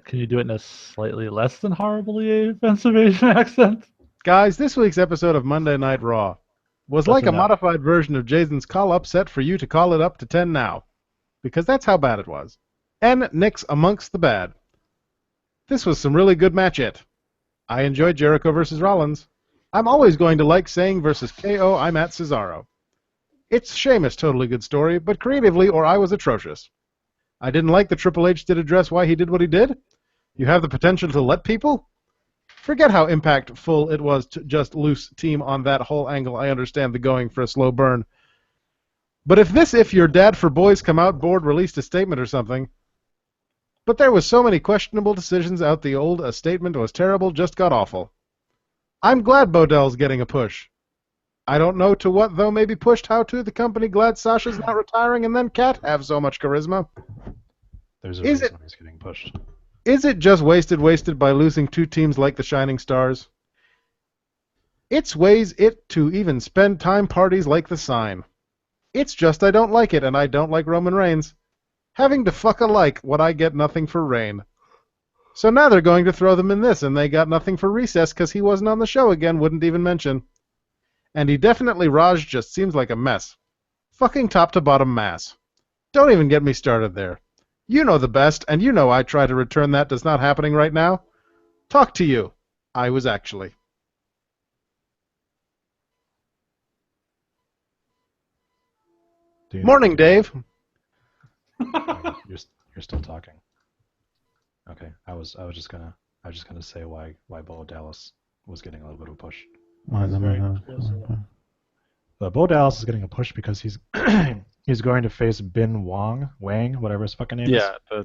Can you do it in a slightly less than horribly offensive Asian accent? Guys, this week's episode of Monday Night Raw was like a modified version of Jason's call-up set for you to call it up to 10 now. Because that's how bad it was. And Nick's amongst the bad. This was some really good match it. I enjoyed Jericho versus Rollins. I'm always going to like saying versus KO I'm at Cesaro. It's Sheamus' totally good story, but creatively or I was atrocious. I didn't like that Triple H did address why he did what he did. You have the potential to let people? Forget how impactful it was to just loose team on that whole angle. I understand the going for a slow burn. But if your dad for boys come out board released a statement or something. But there was so many questionable decisions out the old a statement was terrible, just got awful. I'm glad Bodell's getting a push. I don't know to what, though, maybe pushed how to the company glad Sasha's not retiring and then Kat have so much charisma. There's a reason he's getting pushed. Is it just wasted by losing two teams like the Shining Stars? It's ways it to even spend time parties like the Sign. It's just I don't like it, and I don't like Roman Reigns. Having to fuck alike what I get nothing for Reign. So now they're going to throw them in this, and they got nothing for Recess because he wasn't on the show again, wouldn't even mention. And he definitely, Raj just seems like a mess. Fucking top to bottom mass. Don't even get me started there. You know the best, and you know I try to return that does not happening right now. Talk to you. I was actually. Morning, Dave. You're still talking. Okay, I was just gonna say why Bo Dallas was getting a little bit of a push. Bo Dallas is getting a push because he's he's going to face Bin Wang, whatever his fucking name is. Yeah,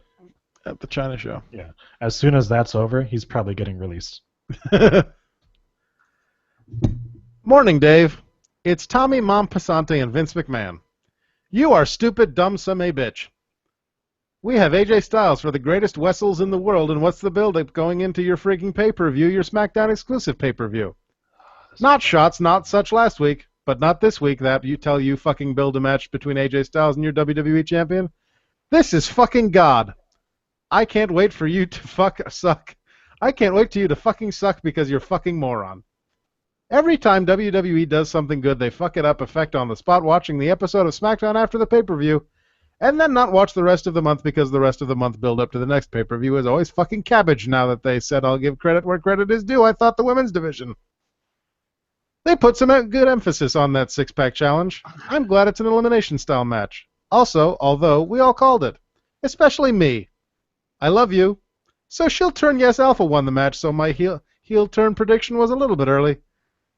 at the China show. Yeah. As soon as that's over, he's probably getting released. Morning, Dave. It's Tommy Mompasante and Vince McMahon. You are stupid, dumb, some a bitch. We have AJ Styles for the greatest wrestles in the world, and what's the build-up going into your freaking pay-per-view, your SmackDown exclusive pay-per-view? Not shots, not such last week, but not this week that you tell you fucking build a match between AJ Styles and your WWE champion. This is fucking God. I can't wait for you to suck. I can't wait for you to fucking suck because you're fucking moron. Every time WWE does something good, they fuck it up effect on the spot watching the episode of SmackDown after the pay-per-view, and then not watch the rest of the month because the rest of the month build up to the next pay-per-view is always fucking cabbage now that they said I'll give credit where credit is due. I thought the women's division. They put some good emphasis on that six-pack challenge. I'm glad it's an elimination-style match. Also, although we all called it. Especially me. I love you. So she'll turn yes, Alpha won the match, so my heel turn prediction was a little bit early.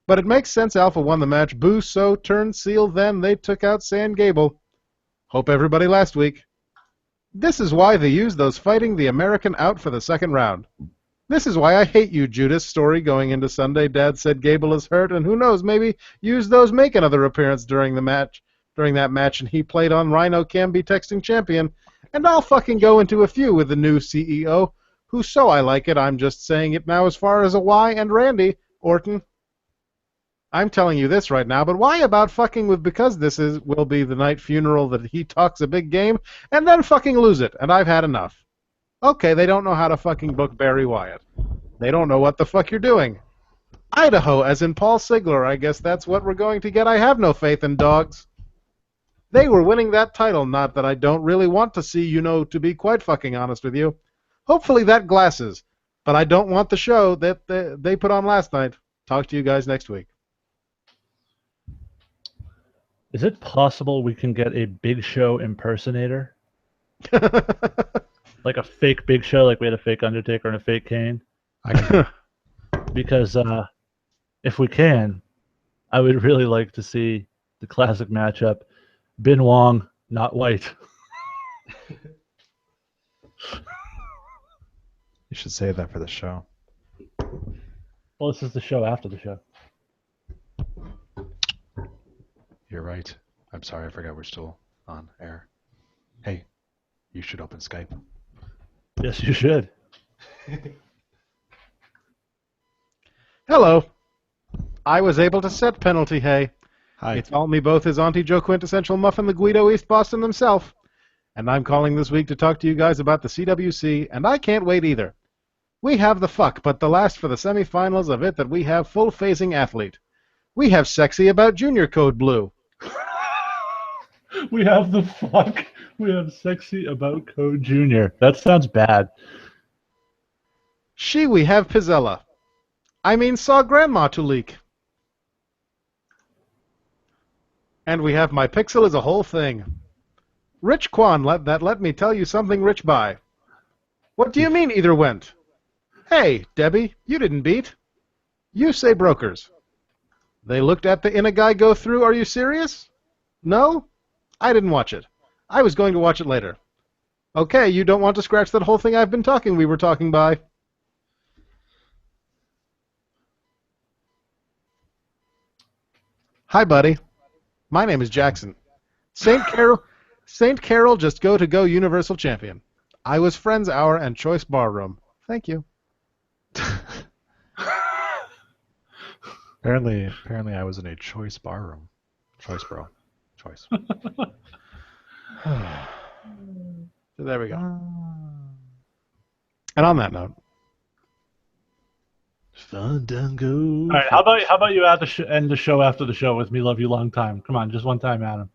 But it makes sense Alpha won the match. Boo, so turn seal, then they took out San Gable. Hope everybody last week. This is why they used those fighting the American out for the second round. This is why I hate you, Judas. Story going into Sunday. Dad said Gable is hurt, and who knows, maybe use those make another appearance during that match, and he played on Rhino can be texting champion. And I'll fucking go into a feud with the new CEO, Who's so I like it, I'm just saying it now as far as a why and Randy Orton. I'm telling you this right now, but why about fucking with because will be the night funeral that he talks a big game and then fucking lose it, and I've had enough. Okay, they don't know how to fucking book Barry Wyatt. They don't know what the fuck you're doing. Idaho, as in Paul Sigler, I guess that's what we're going to get. I have no faith in dogs. They were winning that title, not that I don't really want to see, to be quite fucking honest with you. Hopefully that glasses, but I don't want the show that they put on last night. Talk to you guys next week. Is it possible we can get a Big Show impersonator? Like a fake Big Show, like we had a fake Undertaker and a fake Kane? Because if we can, I would really like to see the classic matchup, Bin Wong, not White. You should save that for the show. Well, this is the show after the show. You're right. I'm sorry, I forgot we're still on air. Hey, you should open Skype. Yes, you should. Hello. I was able to set penalty, hey. Hi. It's all me both his Auntie Joe Quintessential Muffin the Guido East Boston himself. And I'm calling this week to talk to you guys about the CWC, and I can't wait either. We have the fuck, but the last for the semifinals of it that we have full phasing athlete. We have sexy about Junior Code Blue. We have the fuck. We have sexy about Code Junior. That sounds bad. We have Pizzella. I mean, saw Grandma to leak. And we have My Pixel is a whole thing. Rich Quan, let me tell you something rich by. What do you mean either went? Hey, Debbie, you didn't beat. You say brokers. They looked at the Inagai go through, are you serious? No? I didn't watch it. I was going to watch it later. Okay, you don't want to scratch that whole thing we were talking by. Hi, buddy. My name is Jackson. St. Carol just go to go Universal Champion. I was Friends Hour and Choice Barroom. Thank you. Apparently I was in a choice bar room. Choice, bro. Choice. So there we go. And on that note, Fandango. All right, how about you end the show after the show with "Me Love You Long Time"? Come on, just one time, Adam.